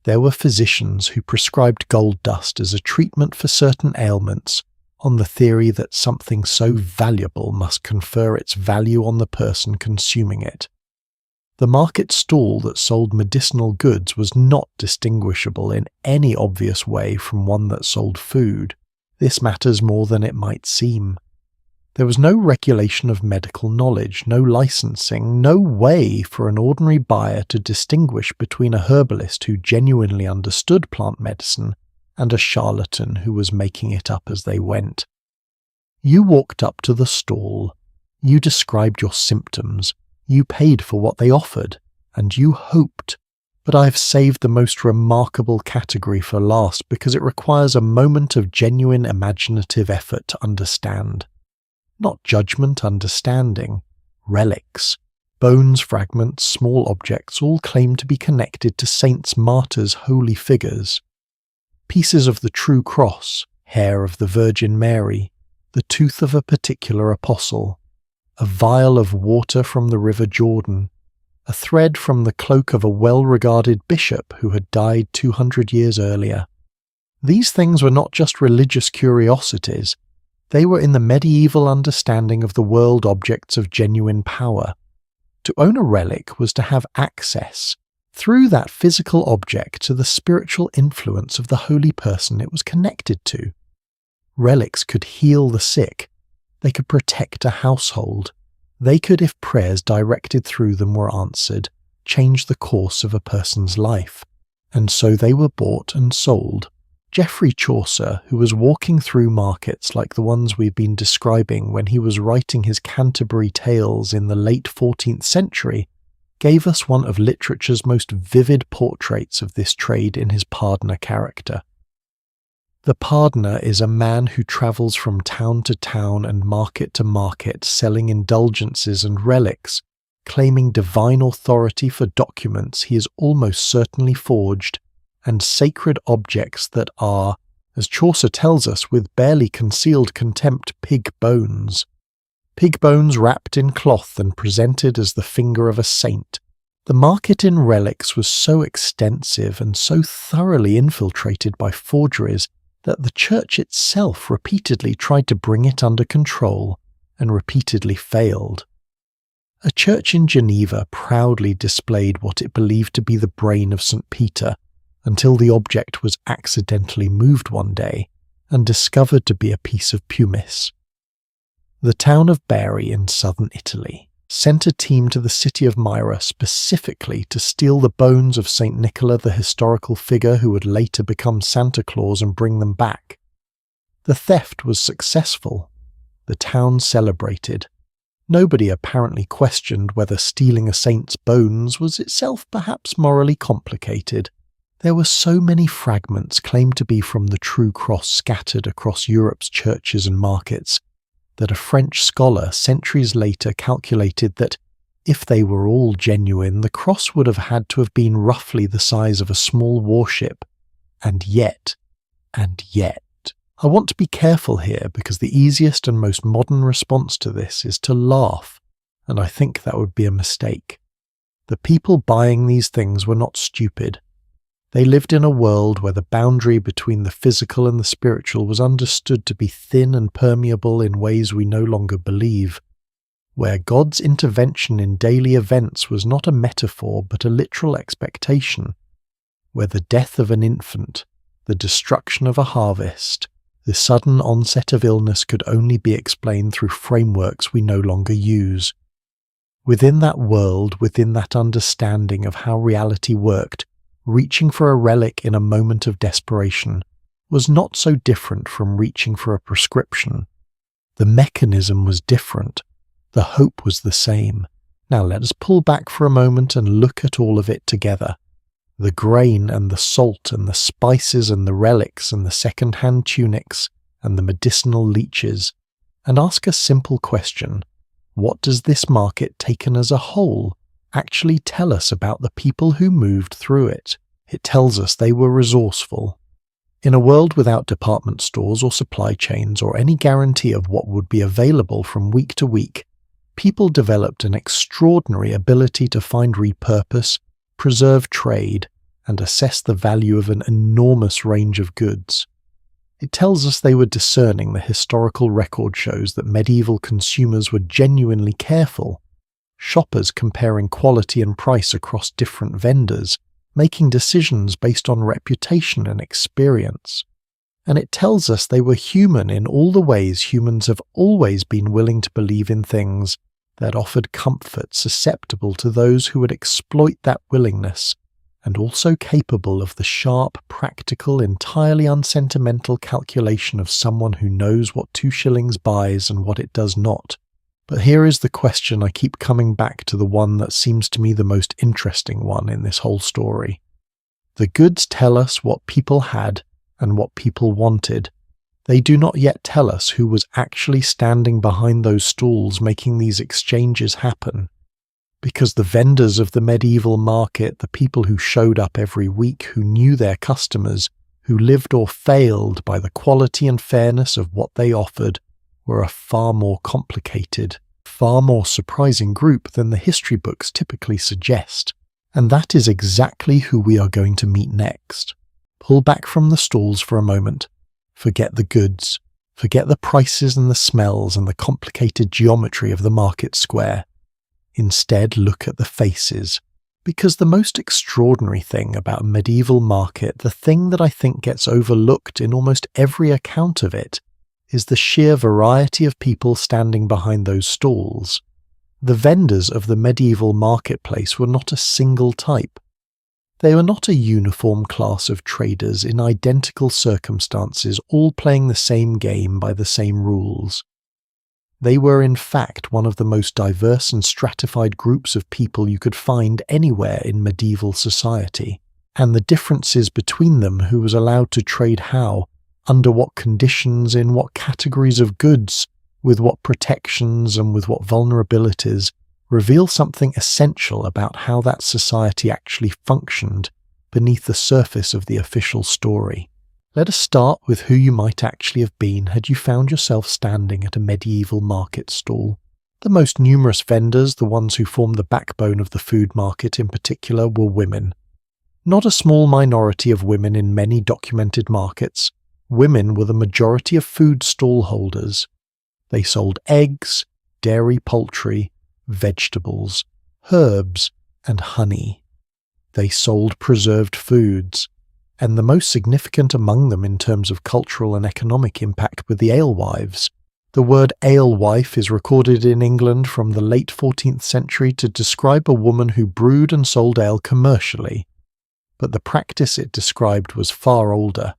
There were physicians who prescribed gold dust as a treatment for certain ailments on the theory that something so valuable must confer its value on the person consuming it. The market stall that sold medicinal goods was not distinguishable in any obvious way from one that sold food. This matters more than it might seem. There was no regulation of medical knowledge, no licensing, no way for an ordinary buyer to distinguish between a herbalist who genuinely understood plant medicine and a charlatan who was making it up as they went. You walked up to the stall, you described your symptoms, you paid for what they offered, and you hoped. But I have saved the most remarkable category for last because it requires a moment of genuine imaginative effort to understand. Not judgment, understanding. Relics. Bones, fragments, small objects all claim to be connected to saints, martyrs, holy figures. Pieces of the true cross, hair of the Virgin Mary, the tooth of a particular apostle, a vial of water from the River Jordan, a thread from the cloak of a well-regarded bishop who had died 200 years earlier. These things were not just religious curiosities, they were in the medieval understanding of the world objects of genuine power. To own a relic was to have access, through that physical object, to the spiritual influence of the holy person it was connected to. Relics could heal the sick. They could protect a household. They could, if prayers directed through them were answered, change the course of a person's life. And so they were bought and sold. Geoffrey Chaucer, who was walking through markets like the ones we've been describing when he was writing his Canterbury Tales in the late 14th century, gave us one of literature's most vivid portraits of this trade in his pardoner character. The pardoner is a man who travels from town to town and market to market selling indulgences and relics, claiming divine authority for documents he has almost certainly forged, and sacred objects that are, as Chaucer tells us with barely concealed contempt, pig bones. Pig bones wrapped in cloth and presented as the finger of a saint. The market in relics was so extensive and so thoroughly infiltrated by forgeries that the church itself repeatedly tried to bring it under control and repeatedly failed. A church in Geneva proudly displayed what it believed to be the brain of St. Peter until the object was accidentally moved one day and discovered to be a piece of pumice. The town of Bari in southern Italy sent a team to the city of Myra specifically to steal the bones of St. Nicola, the historical figure who would later become Santa Claus, and bring them back. The theft was successful. The town celebrated. Nobody apparently questioned whether stealing a saint's bones was itself perhaps morally complicated. There were so many fragments claimed to be from the true cross scattered across Europe's churches and markets that a French scholar centuries later calculated that, if they were all genuine, the cross would have had to have been roughly the size of a small warship. And yet, I want to be careful here because the easiest and most modern response to this is to laugh, and I think that would be a mistake. The people buying these things were not stupid. They lived in a world where the boundary between the physical and the spiritual was understood to be thin and permeable in ways we no longer believe, where God's intervention in daily events was not a metaphor but a literal expectation, where the death of an infant, the destruction of a harvest, The sudden onset of illness could only be explained through frameworks we no longer use. Within that world, within that understanding of how reality worked, reaching for a relic in a moment of desperation was not so different from reaching for a prescription. The mechanism was different. The hope was the same. Now let us pull back for a moment and look at all of it together. The grain and the salt and the spices and the relics and the second-hand tunics and the medicinal leeches, and ask a simple question. What does this market, taken as a whole, actually tell us about the people who moved through it? It tells us they were resourceful. In a world without department stores or supply chains or any guarantee of what would be available from week to week, people developed an extraordinary ability to find repurpose, preserve trade, and assess the value of an enormous range of goods. It tells us they were discerning. The historical record shows that medieval consumers were genuinely careful, shoppers comparing quality and price across different vendors, making decisions based on reputation and experience. And it tells us they were human in all the ways humans have always been willing to believe in things that offered comfort susceptible to those who would exploit that willingness, and also capable of the sharp, practical, entirely unsentimental calculation of someone who knows what 2 shillings buys and what it does not. But here is the question. I keep coming back to the one that seems to me the most interesting one in this whole story. The goods tell us what people had and what people wanted. They do not yet tell us who was actually standing behind those stalls making these exchanges happen. Because the vendors of the medieval market, the people who showed up every week, who knew their customers, who lived or failed by the quality and fairness of what they offered, were a far more complicated, far more surprising group than the history books typically suggest. And that is exactly who we are going to meet next. Pull back from the stalls for a moment. Forget the goods. Forget the prices and the smells and the complicated geometry of the market square. Instead, look at the faces. Because the most extraordinary thing about a medieval market, the thing that I think gets overlooked in almost every account of it, is the sheer variety of people standing behind those stalls. The vendors of the medieval marketplace were not a single type. They were not a uniform class of traders in identical circumstances, all playing the same game by the same rules. They were in fact one of the most diverse and stratified groups of people you could find anywhere in medieval society, and the differences between them, who was allowed to trade how, under what conditions, in what categories of goods, with what protections and with what vulnerabilities, reveal something essential about how that society actually functioned beneath the surface of the official story. Let us start with who you might actually have been had you found yourself standing at a medieval market stall. The most numerous vendors, the ones who formed the backbone of the food market in particular, were women. Not a small minority of women in many documented markets, women were the majority of food stall holders. They sold eggs, dairy poultry, vegetables, herbs, and honey. They sold preserved foods, and the most significant among them in terms of cultural and economic impact were the alewives. The word alewife is recorded in England from the late 14th century to describe a woman who brewed and sold ale commercially, but the practice it described was far older.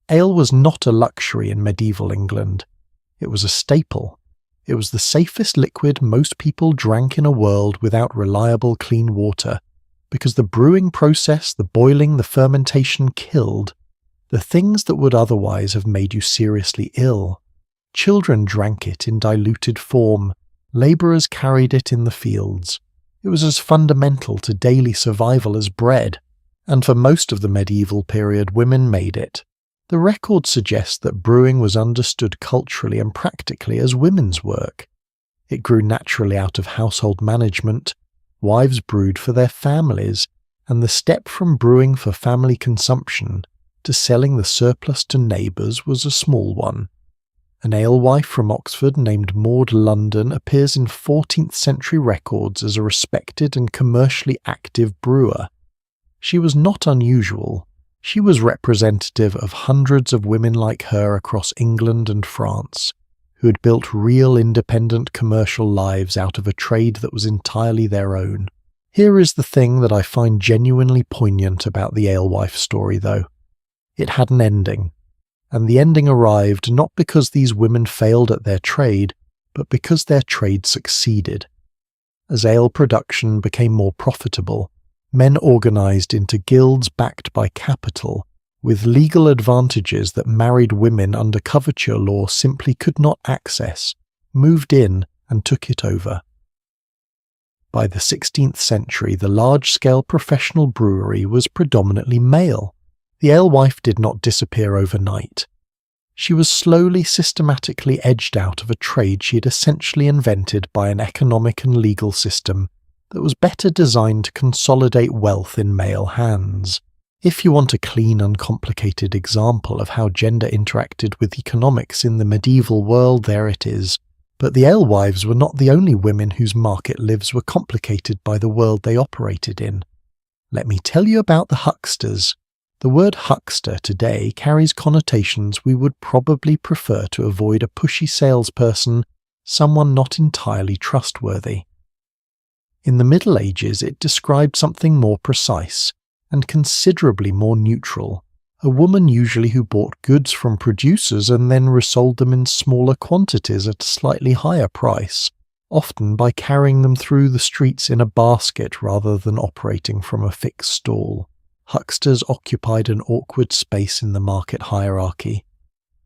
Ale was not a luxury in medieval England. It was a staple. It was the safest liquid most people drank in a world without reliable clean water, because the brewing process, the boiling, the fermentation killed the things that would otherwise have made you seriously ill. Children drank it in diluted form. Labourers carried it in the fields. It was as fundamental to daily survival as bread, and for most of the medieval period women made it. The record suggests that brewing was understood culturally and practically as women's work. It grew naturally out of household management. Wives brewed for their families, and the step from brewing for family consumption to selling the surplus to neighbours was a small one. An alewife from Oxford named Maud London appears in 14th century records as a respected and commercially active brewer. She was not unusual, She was representative of hundreds of women like her across England and France, who had built real independent commercial lives out of a trade that was entirely their own. Here is the thing that I find genuinely poignant about the alewife story, though. It had an ending, and the ending arrived not because these women failed at their trade, but because their trade succeeded. As ale production became more profitable, men organised into guilds backed by capital, with legal advantages that married women under coverture law simply could not access, moved in and took it over. By the 16th century, the large-scale professional brewery was predominantly male. The alewife did not disappear overnight. She was slowly, systematically edged out of a trade she had essentially invented by an economic and legal system that was better designed to consolidate wealth in male hands. If you want a clean, uncomplicated example of how gender interacted with economics in the medieval world, there it is. But the alewives were not the only women whose market lives were complicated by the world they operated in. Let me tell you about the hucksters. The word huckster today carries connotations we would probably prefer to avoid: a pushy salesperson, someone not entirely trustworthy. In the Middle Ages, it described something more precise and considerably more neutral: a woman usually who bought goods from producers and then resold them in smaller quantities at a slightly higher price, often by carrying them through the streets in a basket rather than operating from a fixed stall. Hucksters occupied an awkward space in the market hierarchy.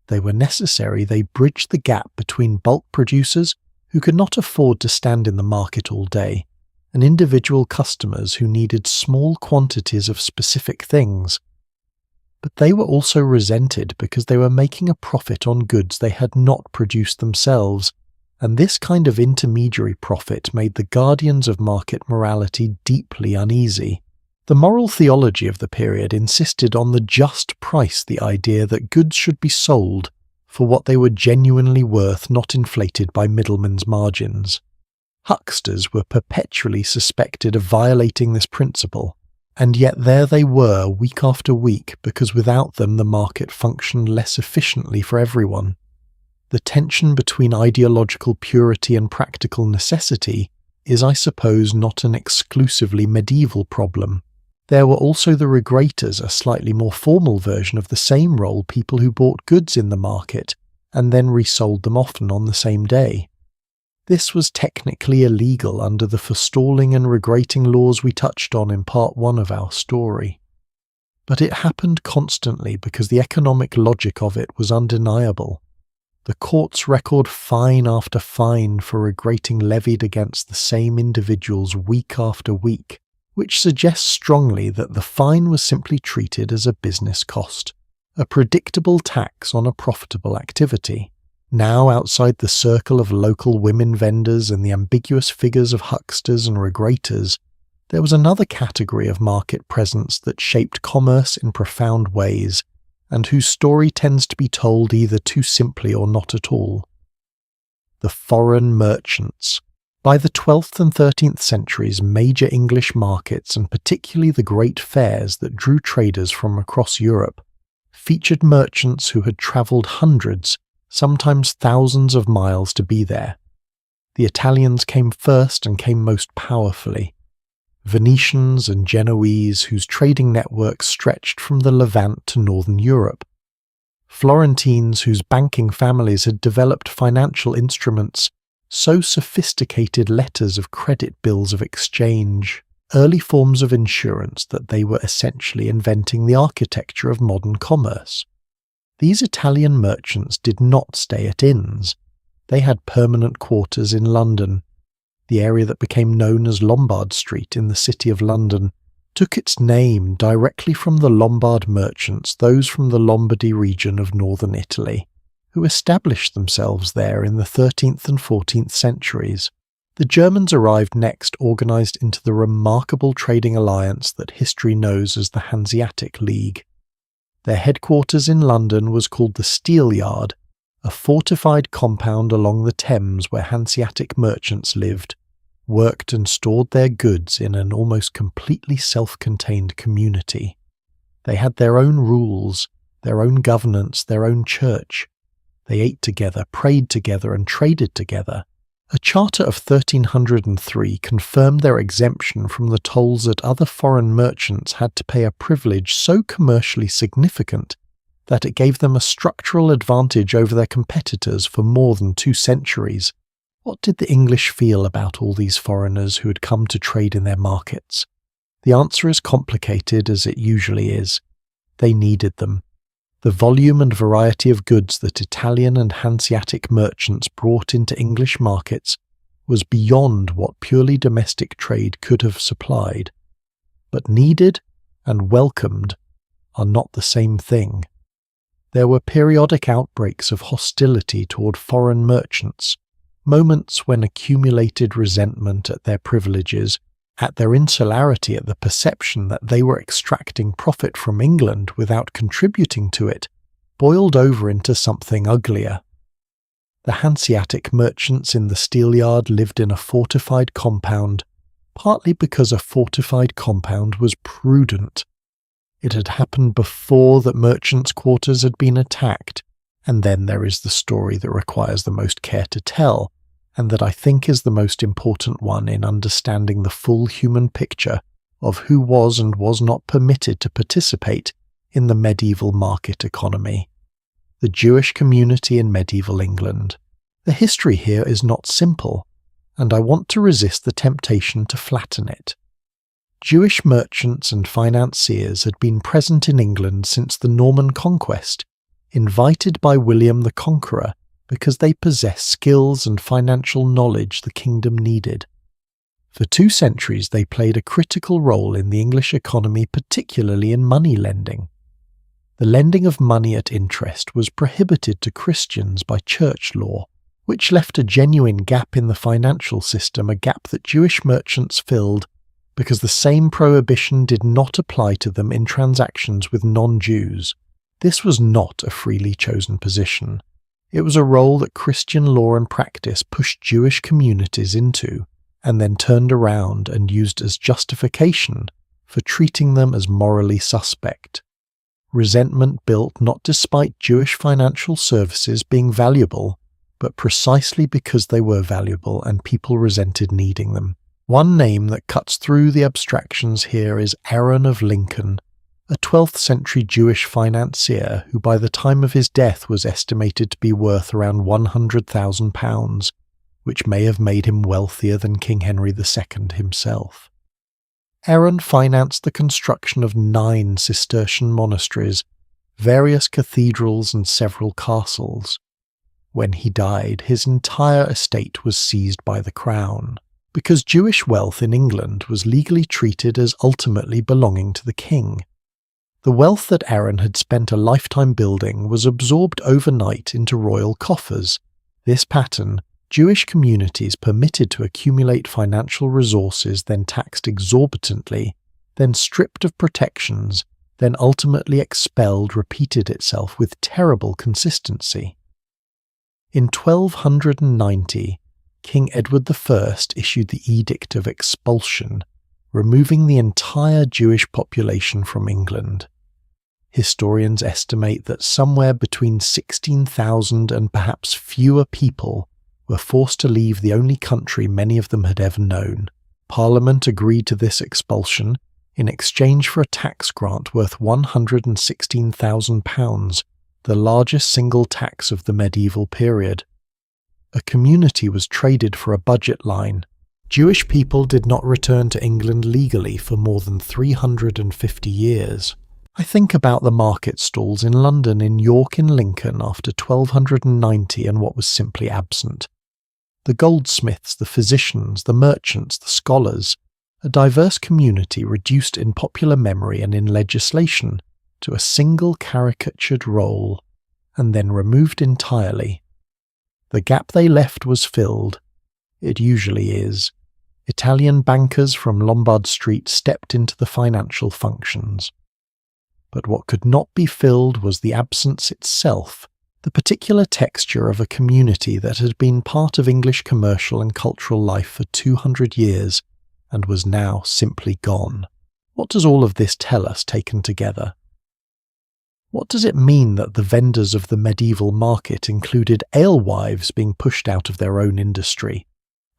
They were necessary. They bridged the gap between bulk producers, who could not afford to stand in the market all day, and individual customers who needed small quantities of specific things. But they were also resented because they were making a profit on goods they had not produced themselves, and this kind of intermediary profit made the guardians of market morality deeply uneasy. The moral theology of the period insisted on the just price, the idea that goods should be sold for what they were genuinely worth, not inflated by middlemen's margins. Hucksters were perpetually suspected of violating this principle, and yet there they were week after week, because without them the market functioned less efficiently for everyone. The tension between ideological purity and practical necessity is, I suppose, not an exclusively medieval problem. There were also the regrators, a slightly more formal version of the same role, people who bought goods in the market and then resold them often on the same day. This was technically illegal under the forestalling and regrating laws we touched on in part 1 of our story. But it happened constantly because the economic logic of it was undeniable. The courts record fine after fine for regrating levied against the same individuals week after week, which suggests strongly that the fine was simply treated as a business cost, a predictable tax on a profitable activity. Now, outside the circle of local women vendors and the ambiguous figures of hucksters and regrators, there was another category of market presence that shaped commerce in profound ways, and whose story tends to be told either too simply or not at all. The foreign merchants. By the 12th and 13th centuries, major English markets, and particularly the great fairs that drew traders from across Europe, featured merchants who had travelled hundreds, sometimes thousands of miles to be there. The Italians came first and came most powerfully. Venetians and Genoese, whose trading networks stretched from the Levant to northern Europe. Florentines, whose banking families had developed financial instruments, so sophisticated letters of credit, bills of exchange, early forms of insurance that they were essentially inventing the architecture of modern commerce. These Italian merchants did not stay at inns. They had permanent quarters in London. The area that became known as Lombard Street in the city of London took its name directly from the Lombard merchants, those from the Lombardy region of northern Italy, who established themselves there in the 13th and 14th centuries. The Germans arrived next, organised into the remarkable trading alliance that history knows as the Hanseatic League. Their headquarters in London was called the Steelyard, a fortified compound along the Thames where Hanseatic merchants lived, worked and stored their goods in an almost completely self-contained community. They had their own rules, their own governance, their own church. They ate together, prayed together, and traded together. A charter of 1303 confirmed their exemption from the tolls that other foreign merchants had to pay, a privilege so commercially significant that it gave them a structural advantage over their competitors for more than 2 centuries. What did the English feel about all these foreigners who had come to trade in their markets? The answer is complicated, as it usually is. They needed them. The volume and variety of goods that Italian and Hanseatic merchants brought into English markets was beyond what purely domestic trade could have supplied. But needed and welcomed are not the same thing. There were periodic outbreaks of hostility toward foreign merchants, moments when accumulated resentment at their privileges, at their insularity, at the perception that they were extracting profit from England without contributing to it, boiled over into something uglier. The Hanseatic merchants in the Steelyard lived in a fortified compound, partly because a fortified compound was prudent. It had happened before that merchants' quarters had been attacked, and then there is the story that requires the most care to tell, and that I think is the most important one in understanding the full human picture of who was and was not permitted to participate in the medieval market economy. The Jewish community in medieval England. The history here is not simple, and I want to resist the temptation to flatten it. Jewish merchants and financiers had been present in England since the Norman conquest, invited by William the Conqueror because they possessed skills and financial knowledge the kingdom needed. For 2 centuries they played a critical role in the English economy, particularly in money lending. The lending of money at interest was prohibited to Christians by church law, which left a genuine gap in the financial system, a gap that Jewish merchants filled because the same prohibition did not apply to them in transactions with non-Jews. This was not a freely chosen position. It was a role that Christian law and practice pushed Jewish communities into, and then turned around and used as justification for treating them as morally suspect. Resentment built not despite Jewish financial services being valuable, but precisely because they were valuable and people resented needing them. One name that cuts through the abstractions here is Aaron of Lincoln, a 12th century Jewish financier who by the time of his death was estimated to be worth around £100,000, which may have made him wealthier than King Henry II himself. Aaron financed the construction of 9 Cistercian monasteries, various cathedrals and several castles. When he died, his entire estate was seized by the crown, because Jewish wealth in England was legally treated as ultimately belonging to the king. The wealth that Aaron had spent a lifetime building was absorbed overnight into royal coffers. This pattern, Jewish communities permitted to accumulate financial resources, then taxed exorbitantly, then stripped of protections, then ultimately expelled, repeated itself with terrible consistency. In 1290, King Edward I issued the Edict of Expulsion, removing the entire Jewish population from England. Historians estimate that somewhere between 16,000 and perhaps fewer people were forced to leave the only country many of them had ever known. Parliament agreed to this expulsion in exchange for a tax grant worth £116,000, the largest single tax of the medieval period. A community was traded for a budget line. Jewish people did not return to England legally for more than 350 years. I think about the market stalls in London, in York, in Lincoln after 1290 and what was simply absent. The goldsmiths, the physicians, the merchants, the scholars, a diverse community reduced in popular memory and in legislation to a single caricatured role, and then removed entirely. The gap they left was filled. It usually is. Italian bankers from Lombard Street stepped into the financial functions. But what could not be filled was the absence itself, the particular texture of a community that had been part of English commercial and cultural life for 200 years and was now simply gone. What does all of this tell us taken together? What does it mean that the vendors of the medieval market included alewives being pushed out of their own industry,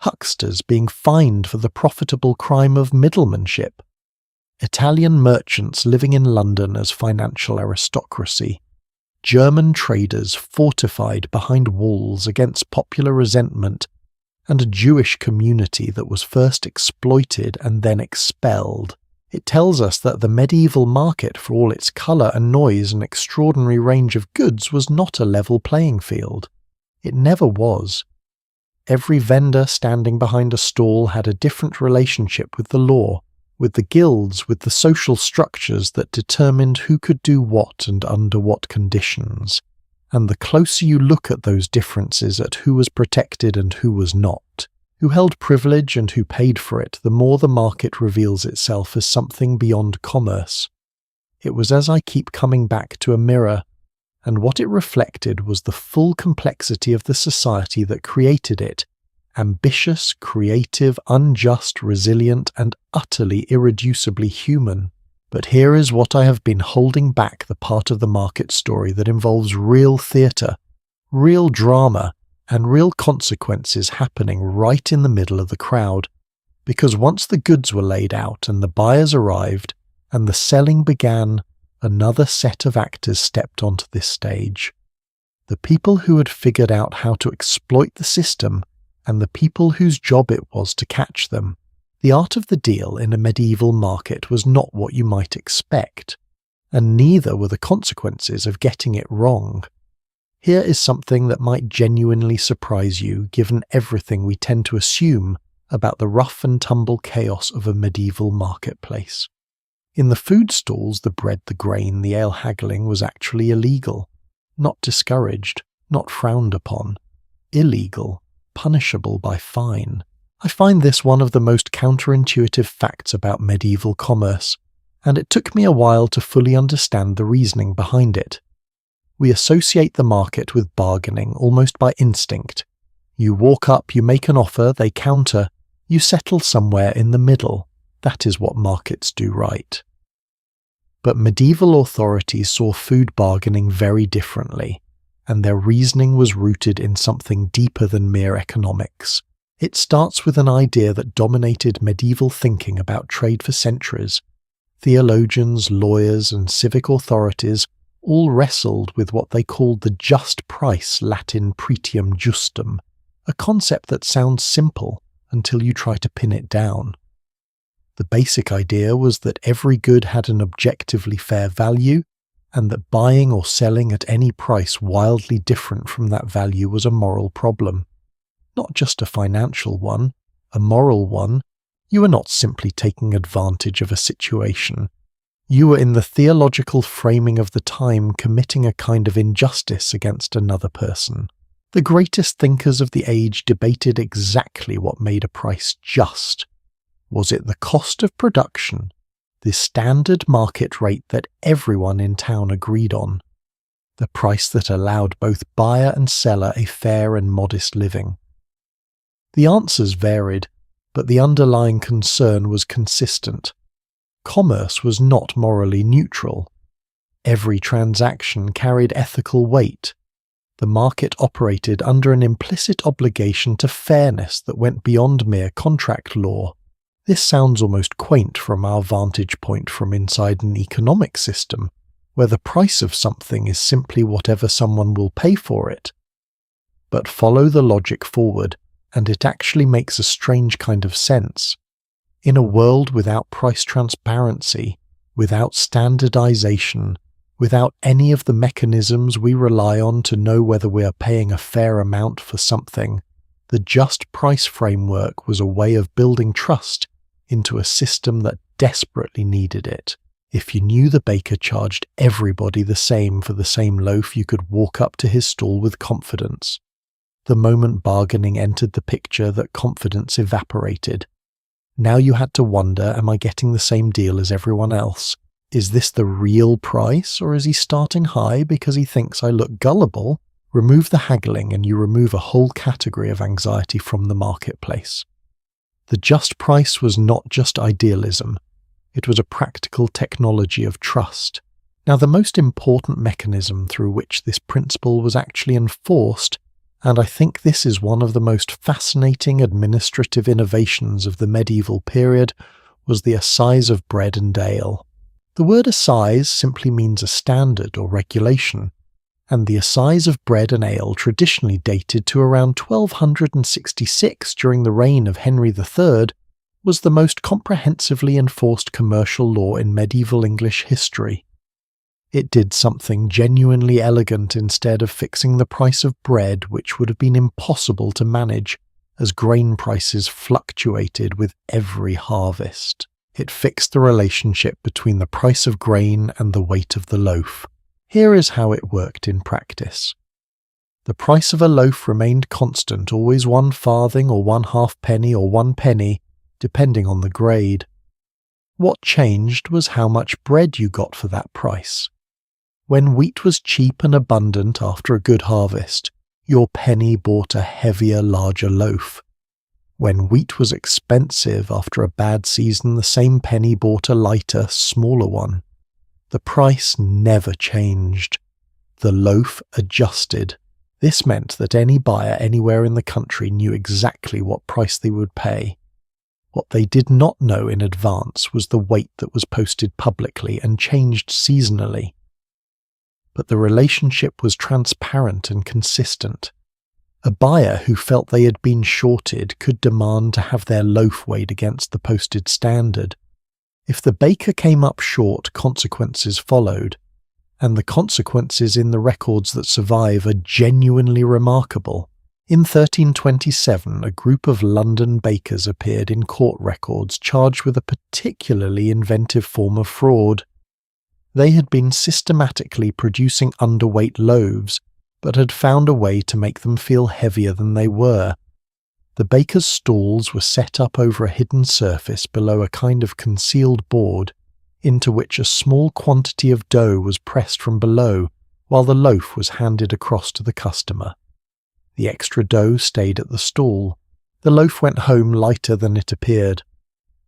hucksters being fined for the profitable crime of middlemanship, Italian merchants living in London as financial aristocracy, German traders fortified behind walls against popular resentment, and a Jewish community that was first exploited and then expelled? It tells us that the medieval market, for all its colour and noise and extraordinary range of goods, was not a level playing field. It never was. Every vendor standing behind a stall had a different relationship with the law, with the guilds, with the social structures that determined who could do what and under what conditions. And the closer you look at those differences, at who was protected and who was not, who held privilege and who paid for it, the more the market reveals itself as something beyond commerce. It was as I keep coming back to a mirror, and what it reflected was the full complexity of the society that created it, ambitious, creative, unjust, resilient, and utterly irreducibly human. But here is what I have been holding back, the part of the market story that involves real theatre, real drama, and real consequences happening right in the middle of the crowd. Because once the goods were laid out and the buyers arrived and the selling began, another set of actors stepped onto this stage. The people who had figured out how to exploit the system and the people whose job it was to catch them. The art of the deal in a medieval market was not what you might expect, and neither were the consequences of getting it wrong. Here is something that might genuinely surprise you, given everything we tend to assume about the rough and tumble chaos of a medieval marketplace. In the food stalls, the bread, the grain, the ale haggling was actually illegal, not discouraged, not frowned upon, illegal, punishable by fine. I find this one of the most counterintuitive facts about medieval commerce, and it took me a while to fully understand the reasoning behind it. We associate the market with bargaining almost by instinct. You walk up, you make an offer, they counter, you settle somewhere in the middle. That is what markets do right. But medieval authorities saw food bargaining very differently, and their reasoning was rooted in something deeper than mere economics. It starts with an idea that dominated medieval thinking about trade for centuries. Theologians, lawyers, and civic authorities all wrestled with what they called the just price, Latin pretium justum, a concept that sounds simple until you try to pin it down. The basic idea was that every good had an objectively fair value, and that buying or selling at any price wildly different from that value was a moral problem. Not just a financial one, a moral one. You were not simply taking advantage of a situation. You were in the theological framing of the time committing a kind of injustice against another person. The greatest thinkers of the age debated exactly what made a price just. Was it the cost of production, the standard market rate that everyone in town agreed on, the price that allowed both buyer and seller a fair and modest living? The answers varied, but the underlying concern was consistent. Commerce was not morally neutral. Every transaction carried ethical weight. The market operated under an implicit obligation to fairness that went beyond mere contract law. This sounds almost quaint from our vantage point from inside an economic system, where the price of something is simply whatever someone will pay for it. But follow the logic forward, and it actually makes a strange kind of sense. In a world without price transparency, without standardization, without any of the mechanisms we rely on to know whether we are paying a fair amount for something, the just price framework was a way of building trust into a system that desperately needed it. If you knew the baker charged everybody the same for the same loaf, you could walk up to his stall with confidence. The moment bargaining entered the picture, that confidence evaporated. Now you had to wonder, am I getting the same deal as everyone else? Is this the real price, or is he starting high because he thinks I look gullible? Remove the haggling and you remove a whole category of anxiety from the marketplace. The just price was not just idealism. It was a practical technology of trust. Now, the most important mechanism through which this principle was actually enforced, and I think this is one of the most fascinating administrative innovations of the medieval period, was the assize of bread and ale. The word assize simply means a standard or regulation, and the assize of bread and ale traditionally dated to around 1266 during the reign of Henry III, was the most comprehensively enforced commercial law in medieval English history. It did something genuinely elegant instead of fixing the price of bread, which would have been impossible to manage, as grain prices fluctuated with every harvest. It fixed the relationship between the price of grain and the weight of the loaf. Here is how it worked in practice. The price of a loaf remained constant, always 1 farthing or 1/2 penny or 1 penny, depending on the grade. What changed was how much bread you got for that price. When wheat was cheap and abundant after a good harvest, your penny bought a heavier, larger loaf. When wheat was expensive after a bad season, the same penny bought a lighter, smaller one. The price never changed. The loaf adjusted. This meant that any buyer anywhere in the country knew exactly what price they would pay. What they did not know in advance was the weight that was posted publicly and changed seasonally. But the relationship was transparent and consistent. A buyer who felt they had been shorted could demand to have their loaf weighed against the posted standard. If the baker came up short, consequences followed, and the consequences in the records that survive are genuinely remarkable. In 1327, a group of London bakers appeared in court records charged with a particularly inventive form of fraud. They had been systematically producing underweight loaves, but had found a way to make them feel heavier than they were. The bakers' stalls were set up over a hidden surface below a kind of concealed board, into which a small quantity of dough was pressed from below, while the loaf was handed across to the customer. The extra dough stayed at the stall. The loaf went home lighter than it appeared.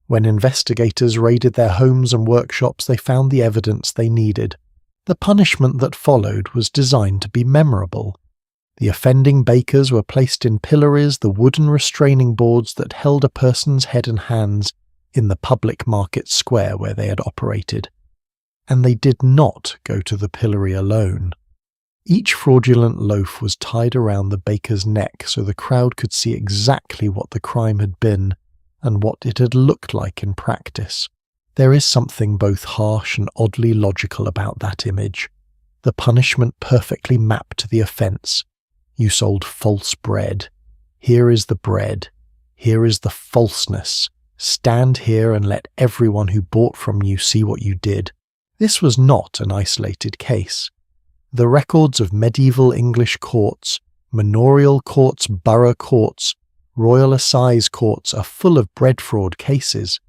When investigators raided their homes and workshops, they found the evidence they needed. The punishment that followed was designed to be memorable. The offending bakers were placed in pillories, the wooden restraining boards that held a person's head and hands, in the public market square where they had operated. And they did not go to the pillory alone. Each fraudulent loaf was tied around the baker's neck so the crowd could see exactly what the crime had been and what it had looked like in practice. There is something both harsh and oddly logical about that image. The punishment perfectly mapped to the offence. You sold false bread. Here is the bread. Here is the falseness. Stand here and let everyone who bought from you see what you did. This was not an isolated case. The records of medieval English courts, manorial courts, borough courts, royal assize courts are full of bread fraud cases.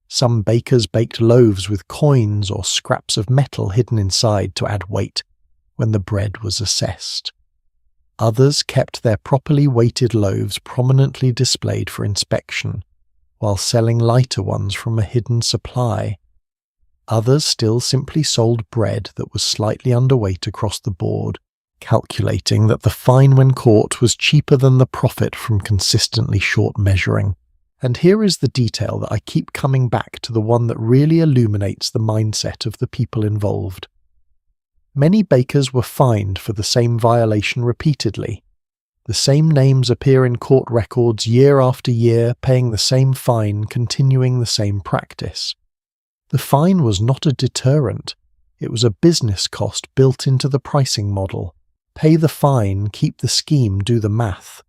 Some bakers baked loaves with coins or scraps of metal hidden inside to add weight when the bread was assessed. Others kept their properly weighted loaves prominently displayed for inspection, while selling lighter ones from a hidden supply. Others still simply sold bread that was slightly underweight across the board, calculating that the fine when caught was cheaper than the profit from consistently short measuring. And here is the detail that I keep coming back to, the one that really illuminates the mindset of the people involved. Many bakers were fined for the same violation repeatedly. The same names appear in court records year after year, paying the same fine, continuing the same practice. The fine was not a deterrent. It was a business cost built into the pricing model. Pay the fine, keep the scheme, do the math.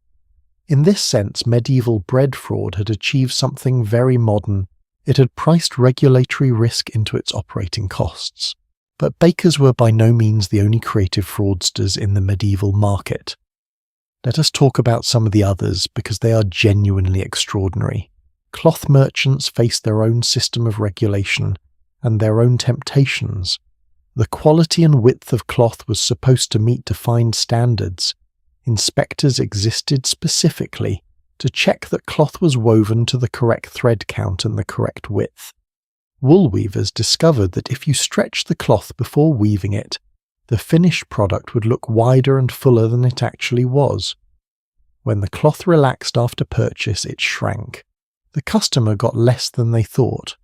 In this sense, medieval bread fraud had achieved something very modern. It had priced regulatory risk into its operating costs. But bakers were by no means the only creative fraudsters in the medieval market. Let us talk about some of the others, because they are genuinely extraordinary. Cloth merchants faced their own system of regulation and their own temptations. The quality and width of cloth was supposed to meet defined standards. Inspectors existed specifically to check that cloth was woven to the correct thread count and the correct width. Wool weavers discovered that if you stretched the cloth before weaving it, the finished product would look wider and fuller than it actually was. When the cloth relaxed after purchase, it shrank. The customer got less than they thought.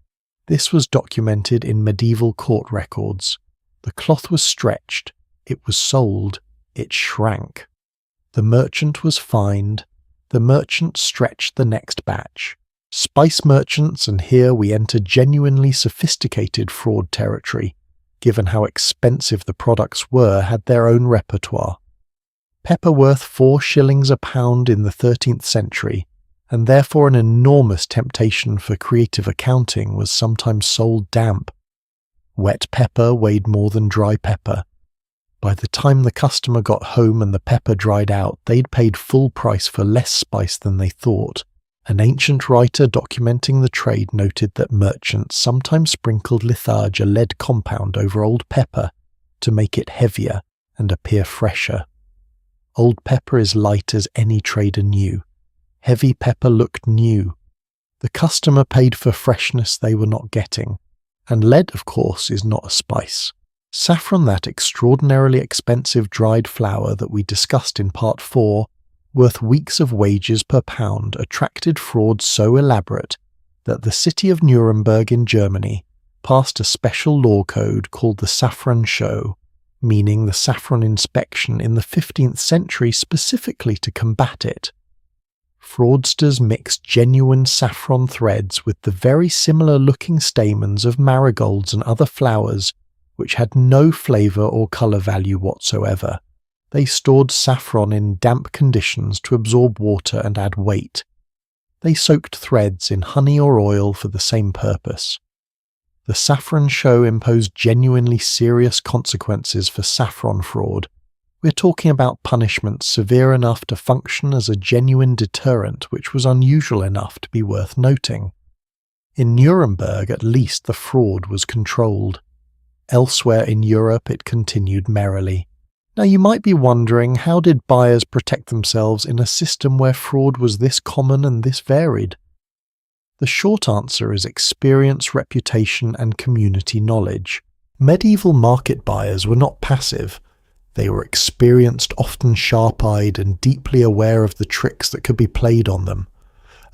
This was documented in medieval court records. The cloth was stretched, it was sold, it shrank. The merchant was fined. The merchant stretched the next batch. Spice merchants, and here we enter genuinely sophisticated fraud territory, given how expensive the products were, had their own repertoire. Pepper worth 4 shillings a pound in the 13th century, and therefore an enormous temptation for creative accounting, was sometimes sold damp. Wet pepper weighed more than dry pepper. By the time the customer got home and the pepper dried out, they'd paid full price for less spice than they thought. An ancient writer documenting the trade noted that merchants sometimes sprinkled litharge, a lead compound, over old pepper to make it heavier and appear fresher. Old pepper is light as any trader knew. Heavy pepper looked new. The customer paid for freshness they were not getting. And lead, of course, is not a spice. Saffron, that extraordinarily expensive dried flour that we discussed in Part 4, worth weeks of wages per pound, attracted fraud so elaborate that the city of Nuremberg in Germany passed a special law code called the Saffron Show, meaning the saffron inspection, in the 15th century specifically to combat it. Fraudsters mixed genuine saffron threads with the very similar-looking stamens of marigolds and other flowers, which had no flavour or colour value whatsoever. They stored saffron in damp conditions to absorb water and add weight. They soaked threads in honey or oil for the same purpose. The Saffron Show imposed genuinely serious consequences for saffron fraud. We're talking about punishments severe enough to function as a genuine deterrent, which was unusual enough to be worth noting. In Nuremberg, at least, the fraud was controlled. Elsewhere in Europe, it continued merrily. Now you might be wondering, how did buyers protect themselves in a system where fraud was this common and this varied? The short answer is experience, reputation, and community knowledge. Medieval market buyers were not passive. They were experienced, often sharp-eyed, and deeply aware of the tricks that could be played on them.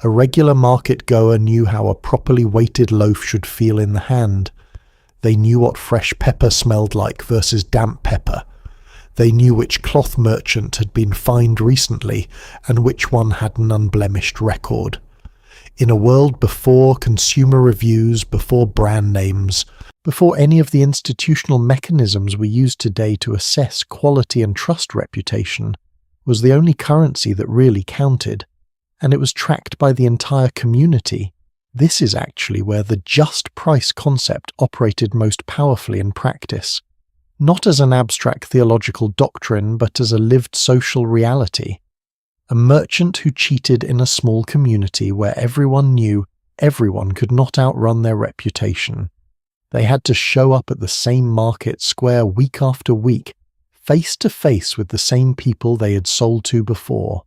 A regular market goer knew how a properly weighted loaf should feel in the hand. They knew what fresh pepper smelled like versus damp pepper. They knew which cloth merchant had been fined recently and which one had an unblemished record. In a world before consumer reviews, before brand names, before any of the institutional mechanisms we use today to assess quality and trust reputation, was the only currency that really counted, and it was tracked by the entire community. This is actually where the just price concept operated most powerfully in practice. Not as an abstract theological doctrine, but as a lived social reality. A merchant who cheated in a small community where everyone knew everyone could not outrun their reputation. They had to show up at the same market square week after week, face to face with the same people they had sold to before.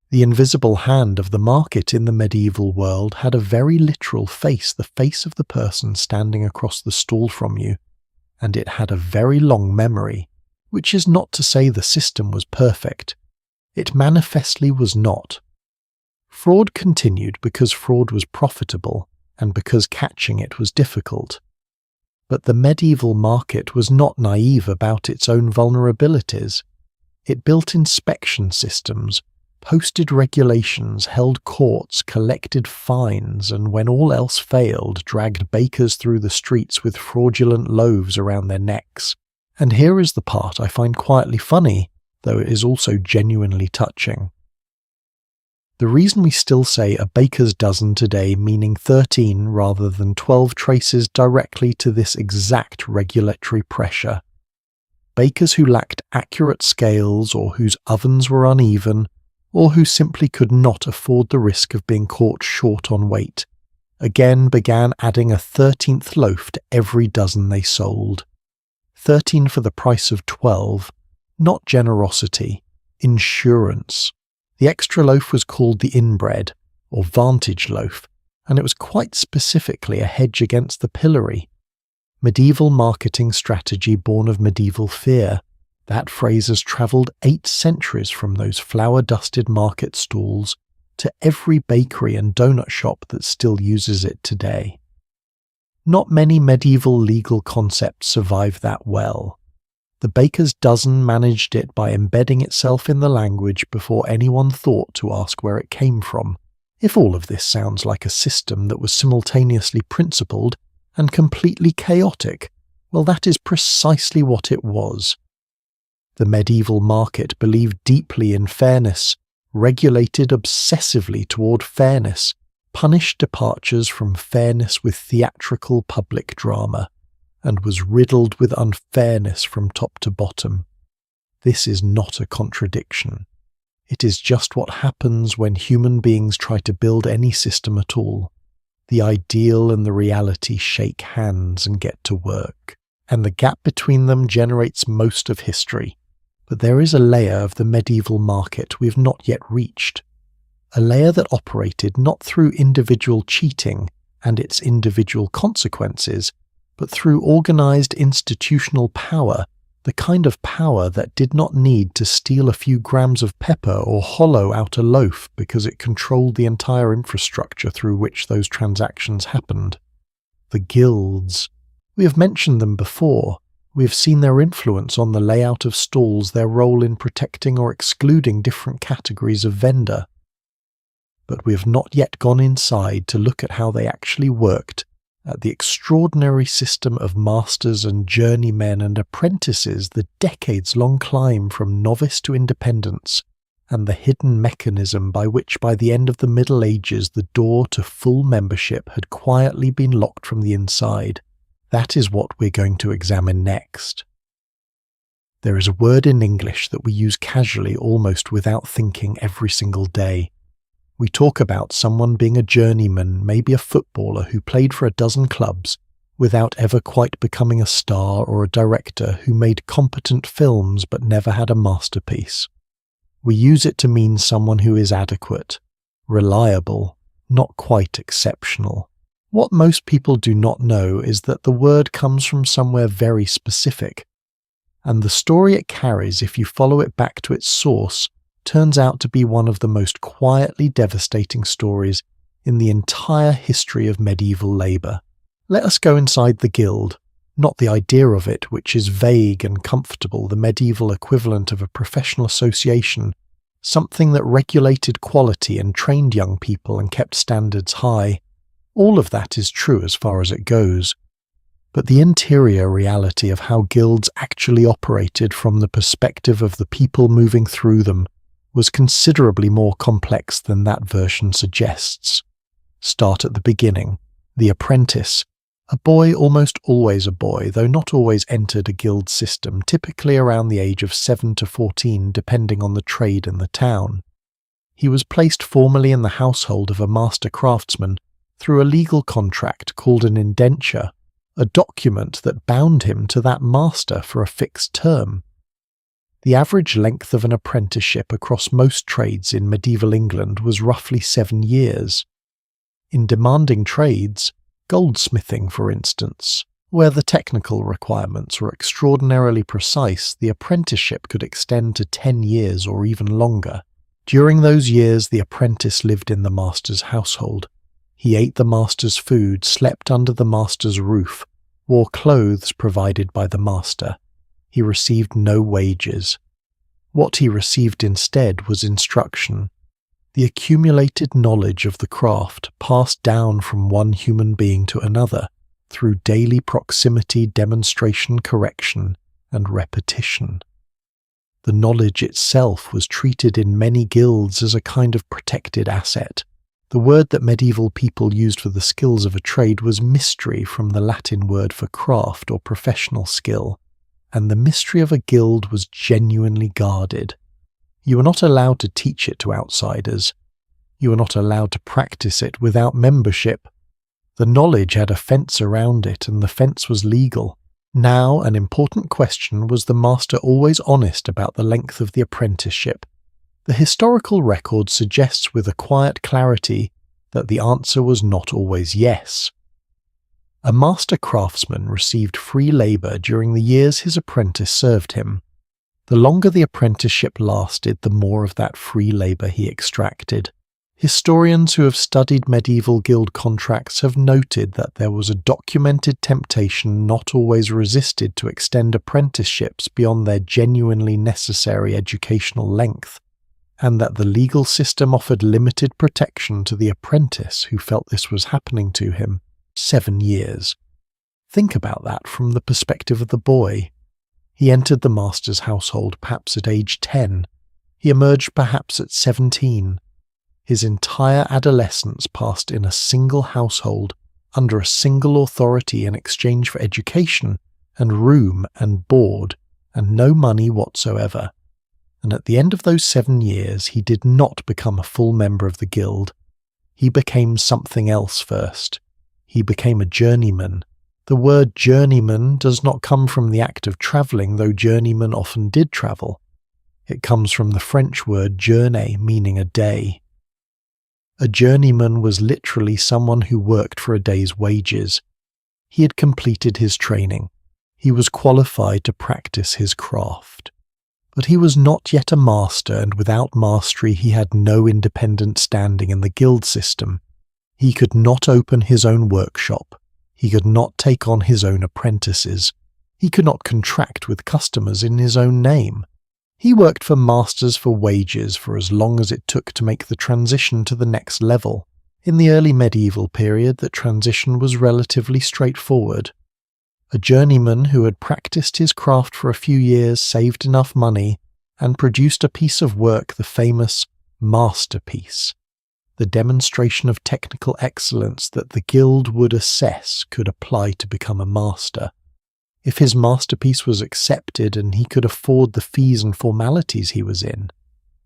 The invisible hand of the market in the medieval world had a very literal face, the face of the person standing across the stall from you. And it had a very long memory, which is not to say the system was perfect. It manifestly was not. Fraud continued because fraud was profitable and because catching it was difficult. But the medieval market was not naive about its own vulnerabilities. It built inspection systems, posted regulations, held courts, collected fines, and when all else failed, dragged bakers through the streets with fraudulent loaves around their necks. And here is the part I find quietly funny, though it is also genuinely touching. The reason we still say a baker's dozen today, meaning 13 rather than 12, traces directly to this exact regulatory pressure. Bakers who lacked accurate scales, or whose ovens were uneven, or who simply could not afford the risk of being caught short on weight, again began adding a 13th loaf to every dozen they sold. 13 for the price of 12, not generosity, insurance. The extra loaf was called the inbred, or vantage loaf, and it was quite specifically a hedge against the pillory. Medieval marketing strategy born of medieval fear. That phrase has travelled 8 centuries from those flower-dusted market stalls to every bakery and donut shop that still uses it today. Not many medieval legal concepts survive that well. The baker's dozen managed it by embedding itself in the language before anyone thought to ask where it came from. If all of this sounds like a system that was simultaneously principled and completely chaotic, well, that is precisely what it was. The medieval market believed deeply in fairness, regulated obsessively toward fairness, punished departures from fairness with theatrical public drama, and was riddled with unfairness from top to bottom. This is not a contradiction. It is just what happens when human beings try to build any system at all. The ideal and the reality shake hands and get to work, and the gap between them generates most of history. But there is a layer of the medieval market we have not yet reached. A layer that operated not through individual cheating and its individual consequences, but through organized institutional power, the kind of power that did not need to steal a few grams of pepper or hollow out a loaf because it controlled the entire infrastructure through which those transactions happened. The guilds. We have mentioned them before. We have seen their influence on the layout of stalls, their role in protecting or excluding different categories of vendor. But we have not yet gone inside to look at how they actually worked, at the extraordinary system of masters and journeymen and apprentices, the decades-long climb from novice to independence, and the hidden mechanism by which by the end of the Middle Ages the door to full membership had quietly been locked from the inside. That is what we're going to examine next. There is a word in English that we use casually, almost without thinking, every single day. We talk about someone being a journeyman, maybe a footballer who played for a dozen clubs, without ever quite becoming a star, or a director who made competent films but never had a masterpiece. We use it to mean someone who is adequate, reliable, not quite exceptional. What most people do not know is that the word comes from somewhere very specific, and the story it carries, if you follow it back to its source, turns out to be one of the most quietly devastating stories in the entire history of medieval labour. Let us go inside the guild, not the idea of it, which is vague and comfortable, the medieval equivalent of a professional association, something that regulated quality and trained young people and kept standards high. All of that is true as far as it goes. But the interior reality of how guilds actually operated from the perspective of the people moving through them was considerably more complex than that version suggests. Start at the beginning. The apprentice, a boy, almost always a boy, though not always entered a guild system, typically around the age of 7 to 14 depending on the trade and the town. He was placed formally in the household of a master craftsman through a legal contract called an indenture, a document that bound him to that master for a fixed term. The average length of an apprenticeship across most trades in medieval England was roughly 7 years. In demanding trades, goldsmithing for instance, where the technical requirements were extraordinarily precise, the apprenticeship could extend to 10 years or even longer. During those years the apprentice lived in the master's household. He ate the master's food, slept under the master's roof, wore clothes provided by the master. He received no wages. What he received instead was instruction, the accumulated knowledge of the craft passed down from one human being to another through daily proximity, demonstration, correction, and repetition. The knowledge itself was treated in many guilds as a kind of protected asset. The word that medieval people used for the skills of a trade was mystery, from the Latin word for craft or professional skill, and the mystery of a guild was genuinely guarded. You were not allowed to teach it to outsiders. You were not allowed to practice it without membership. The knowledge had a fence around it, and the fence was legal. Now, an important question: was the master always honest about the length of the apprenticeship? The historical record suggests with a quiet clarity that the answer was not always yes. A master craftsman received free labour during the years his apprentice served him. The longer the apprenticeship lasted, the more of that free labour he extracted. Historians who have studied medieval guild contracts have noted that there was a documented temptation not always resisted to extend apprenticeships beyond their genuinely necessary educational length, and that the legal system offered limited protection to the apprentice who felt this was happening to him. 7 years. Think about that from the perspective of the boy. He entered the master's household perhaps at age 10. He emerged perhaps at 17. His entire adolescence passed in a single household, under a single authority in exchange for education and room and board, and no money whatsoever. And at the end of those 7 years, he did not become a full member of the guild. He became something else first. He became a journeyman. The word journeyman does not come from the act of travelling, though journeymen often did travel. It comes from the French word journée, meaning a day. A journeyman was literally someone who worked for a day's wages. He had completed his training. He was qualified to practice his craft. But he was not yet a master, and without mastery he had no independent standing in the guild system. He could not open his own workshop. He could not take on his own apprentices. He could not contract with customers in his own name. He worked for masters for wages for as long as it took to make the transition to the next level. In the early medieval period, the transition was relatively straightforward. A journeyman who had practiced his craft for a few years saved enough money and produced a piece of work, the famous masterpiece. The demonstration of technical excellence that the guild would assess could apply to become a master. If his masterpiece was accepted and he could afford the fees and formalities he was in,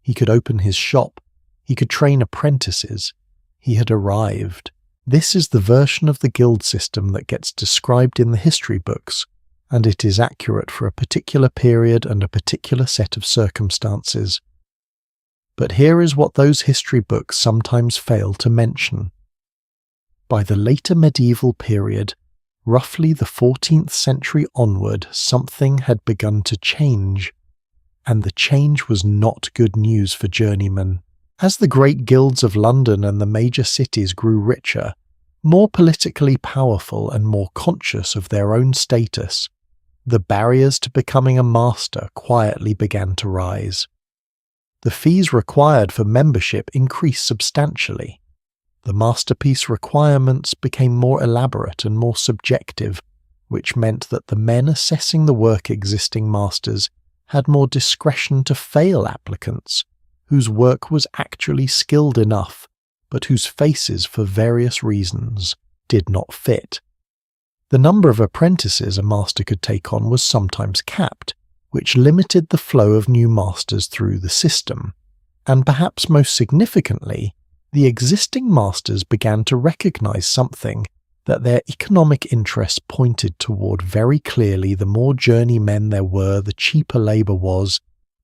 he could open his shop, he could train apprentices, he had arrived. This is the version of the guild system that gets described in the history books, and it is accurate for a particular period and a particular set of circumstances. But here is what those history books sometimes fail to mention. By the later medieval period, roughly the 14th century onward, something had begun to change, and the change was not good news for journeymen. As the great guilds of London and the major cities grew richer, more politically powerful and more conscious of their own status, the barriers to becoming a master quietly began to rise. The fees required for membership increased substantially. The masterpiece requirements became more elaborate and more subjective, which meant that the men assessing the work existing masters had more discretion to fail applicants whose work was actually skilled enough, but whose faces, for various reasons, did not fit. The number of apprentices a master could take on was sometimes capped, which limited the flow of new masters through the system, and perhaps most significantly, the existing masters began to recognize something that their economic interests pointed toward very clearly. The more journeymen there were, the cheaper labour was,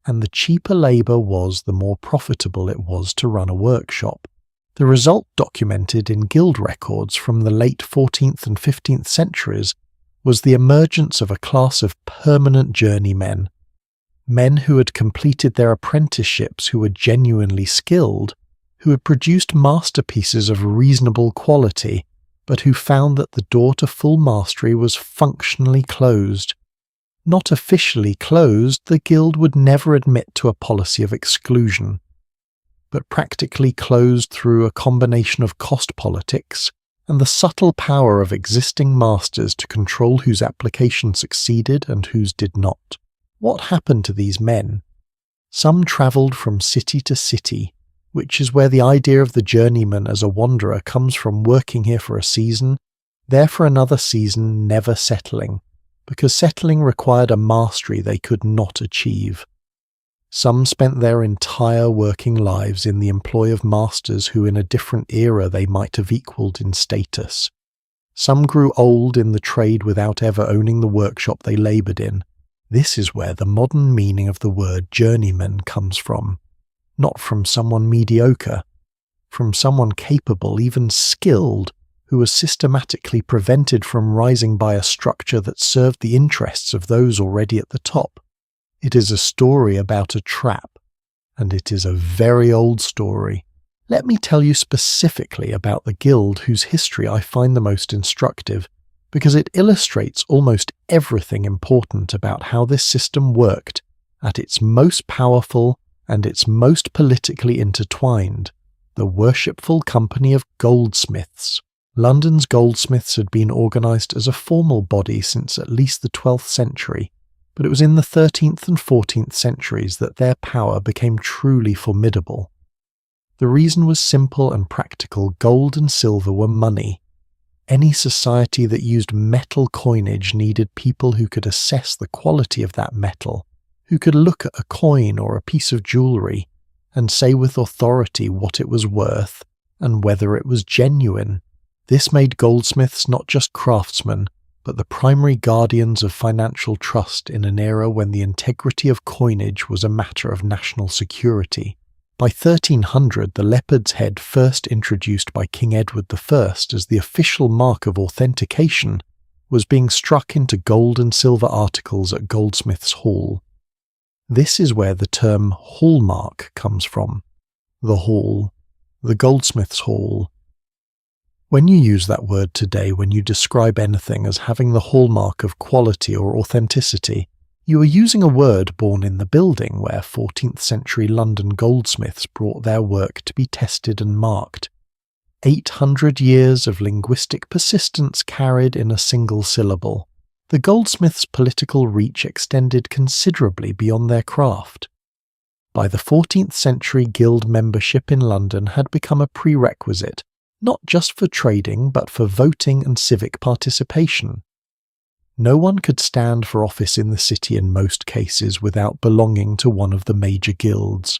and the cheaper labour was, the more profitable it was to run a workshop. The result, documented in guild records from the late 14th and 15th centuries, was the emergence of a class of permanent journeymen, men who had completed their apprenticeships, who were genuinely skilled, who had produced masterpieces of reasonable quality, but who found that the door to full mastery was functionally closed. Not officially closed, the guild would never admit to a policy of exclusion, but practically closed through a combination of cost politics and the subtle power of existing masters to control whose application succeeded and whose did not. What happened to these men? Some travelled from city to city, which is where the idea of the journeyman as a wanderer comes from, working here for a season, there for another season, never settling, because settling required a mastery they could not achieve. Some spent their entire working lives in the employ of masters who in a different era they might have equalled in status. Some grew old in the trade without ever owning the workshop they laboured in. This is where the modern meaning of the word journeyman comes from, not from someone mediocre. from someone capable, even skilled, who was systematically prevented from rising by a structure that served the interests of those already at the top. It is a story about a trap, and it is a very old story. Let me tell you specifically about the guild whose history I find the most instructive, because it illustrates almost everything important about how this system worked at its most powerful and its most politically intertwined, the Worshipful Company of Goldsmiths. London's goldsmiths had been organised as a formal body since at least the 12th century, but it was in the 13th and 14th centuries that their power became truly formidable. The reason was simple and practical. Gold and silver were money. Any society that used metal coinage needed people who could assess the quality of that metal, who could look at a coin or a piece of jewellery and say with authority what it was worth and whether it was genuine. This made goldsmiths not just craftsmen, but the primary guardians of financial trust in an era when the integrity of coinage was a matter of national security. By 1300, the leopard's head, first introduced by King Edward I as the official mark of authentication, was being struck into gold and silver articles at Goldsmiths' Hall. This is where the term hallmark comes from. The hall, the Goldsmiths' Hall. When you use that word today when you describe anything as having the hallmark of quality or authenticity, you are using a word born in the building where 14th century London goldsmiths brought their work to be tested and marked. 800 years of linguistic persistence carried in a single syllable. The goldsmiths' political reach extended considerably beyond their craft. By the 14th century, guild membership in London had become a prerequisite, not just for trading but for voting and civic participation. No one could stand for office in the city in most cases without belonging to one of the major guilds.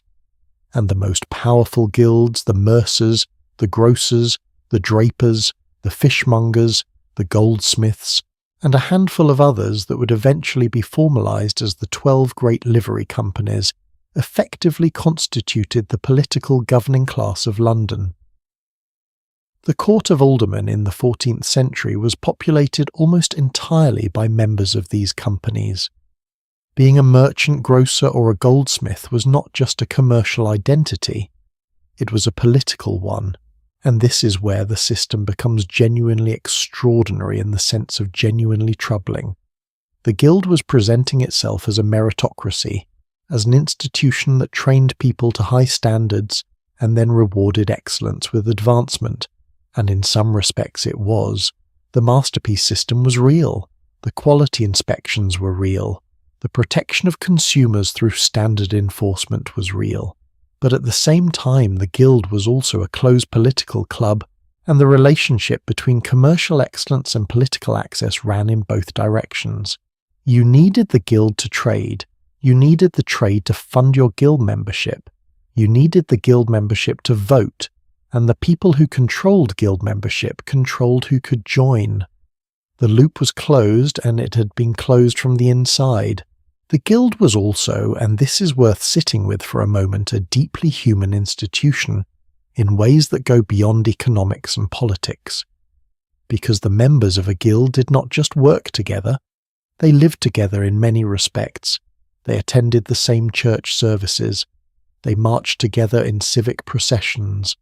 And the most powerful guilds, the mercers, the grocers, the drapers, the fishmongers, the goldsmiths, and a handful of others that would eventually be formalised as the 12 great livery companies, effectively constituted the political governing class of London. The Court of Aldermen in the 14th century was populated almost entirely by members of these companies. Being a merchant, grocer, or a goldsmith was not just a commercial identity, it was a political one, and this is where the system becomes genuinely extraordinary in the sense of genuinely troubling. The guild was presenting itself as a meritocracy, as an institution that trained people to high standards and then rewarded excellence with advancement. And in some respects it was. The masterpiece system was real. The quality inspections were real. The protection of consumers through standard enforcement was real. But at the same time, the guild was also a closed political club, and the relationship between commercial excellence and political access ran in both directions. You needed the guild to trade. You needed the trade to fund your guild membership. You needed the guild membership to vote. And the people who controlled guild membership controlled who could join. The loop was closed, and it had been closed from the inside. The guild was also, and this is worth sitting with for a moment, a deeply human institution, in ways that go beyond economics and politics. Because the members of a guild did not just work together, they lived together in many respects. They attended the same church services. They marched together in civic processions.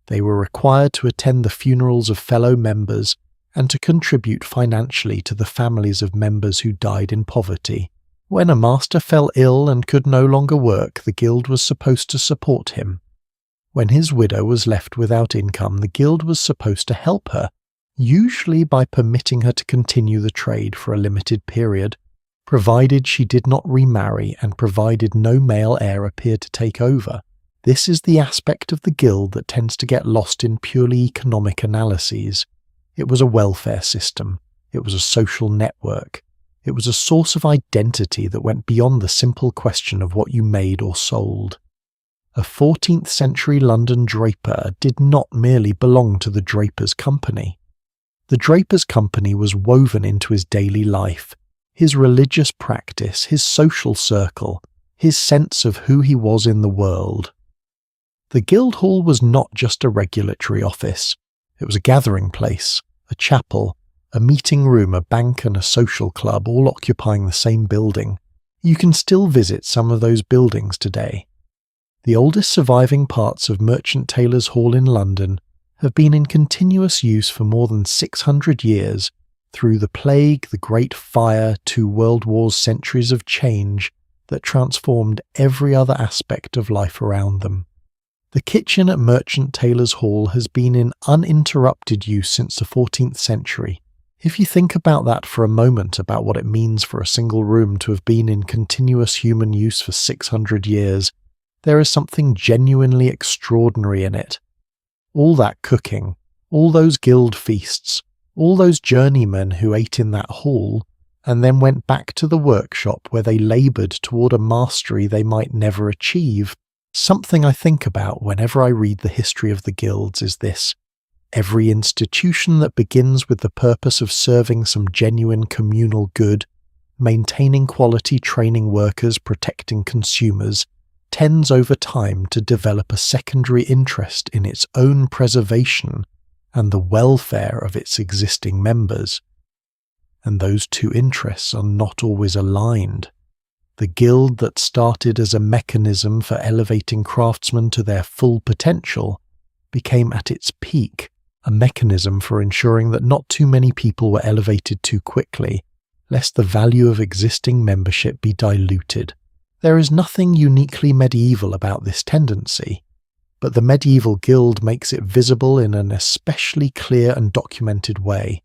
They were required to attend the funerals of fellow members and to contribute financially to the families of members who died in poverty. When a master fell ill and could no longer work, the guild was supposed to support him. When his widow was left without income, the guild was supposed to help her, usually by permitting her to continue the trade for a limited period, provided she did not remarry and provided no male heir appeared to take over. This is the aspect of the guild that tends to get lost in purely economic analyses. It was a welfare system. It was a social network. It was a source of identity that went beyond the simple question of what you made or sold. A 14th century London draper did not merely belong to the draper's company. The draper's company was woven into his daily life, his religious practice, his social circle, his sense of who he was in the world. The Guildhall was not just a regulatory office. It was a gathering place, a chapel, a meeting room, a bank and a social club, all occupying the same building. You can still visit some of those buildings today. The oldest surviving parts of Merchant Taylors' Hall in London have been in continuous use for more than 600 years, through the plague, the Great Fire, 2 world wars, centuries of change that transformed every other aspect of life around them. The kitchen at Merchant Taylors' Hall has been in uninterrupted use since the 14th century. If you think about that for a moment, about what it means for a single room to have been in continuous human use for 600 years, there is something genuinely extraordinary in it. All that cooking, all those guild feasts, all those journeymen who ate in that hall, and then went back to the workshop where they laboured toward a mastery they might never achieve. Something I think about whenever I read the history of the guilds is this: every institution that begins with the purpose of serving some genuine communal good, maintaining quality, training workers, protecting consumers, tends over time to develop a secondary interest in its own preservation and the welfare of its existing members. And those two interests are not always aligned. The guild that started as a mechanism for elevating craftsmen to their full potential became at its peak a mechanism for ensuring that not too many people were elevated too quickly, lest the value of existing membership be diluted. There is nothing uniquely medieval about this tendency, but the medieval guild makes it visible in an especially clear and documented way.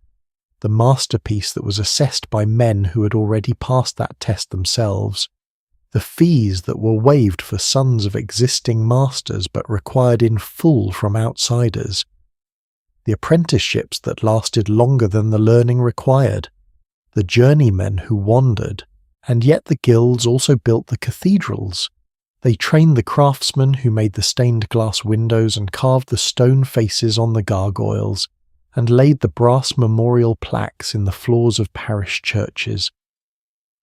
The masterpiece that was assessed by men who had already passed that test themselves. The fees that were waived for sons of existing masters but required in full from outsiders. The apprenticeships that lasted longer than the learning required. The journeymen who wandered. And yet the guilds also built the cathedrals. They trained the craftsmen who made the stained glass windows and carved the stone faces on the gargoyles, and laid the brass memorial plaques in the floors of parish churches.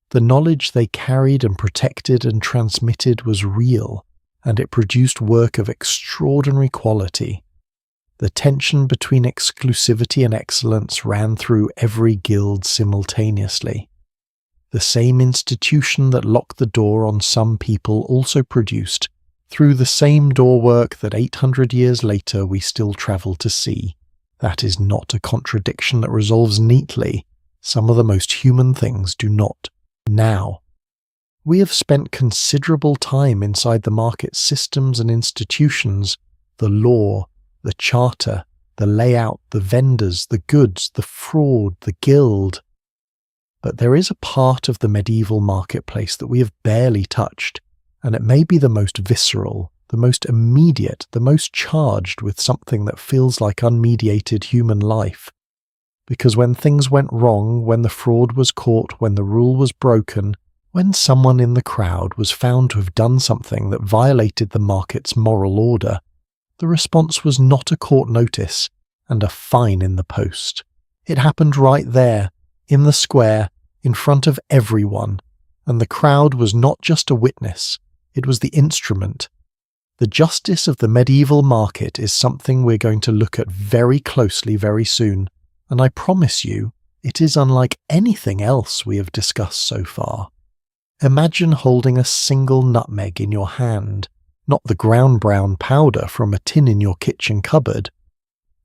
The knowledge they carried and protected and transmitted was real, and it produced work of extraordinary quality. The tension between exclusivity and excellence ran through every guild simultaneously. The same institution that locked the door on some people also produced, through the same doorwork that 800 years later we still travel to see. That is not a contradiction that resolves neatly. Some of the most human things do not. Now, we have spent considerable time inside the market systems and institutions, the law, the charter, the layout, the vendors, the goods, the fraud, the guild. But there is a part of the medieval marketplace that we have barely touched, and it may be the most visceral, the most immediate, the most charged with something that feels like unmediated human life. Because when things went wrong, when the fraud was caught, when the rule was broken, when someone in the crowd was found to have done something that violated the market's moral order, the response was not a court notice and a fine in the post. It happened right there, in the square, in front of everyone, and the crowd was not just a witness, it was the instrument. The justice of the medieval market is something we're going to look at very closely very soon, and I promise you, it is unlike anything else we have discussed so far. Imagine holding a single nutmeg in your hand, not the ground brown powder from a tin in your kitchen cupboard.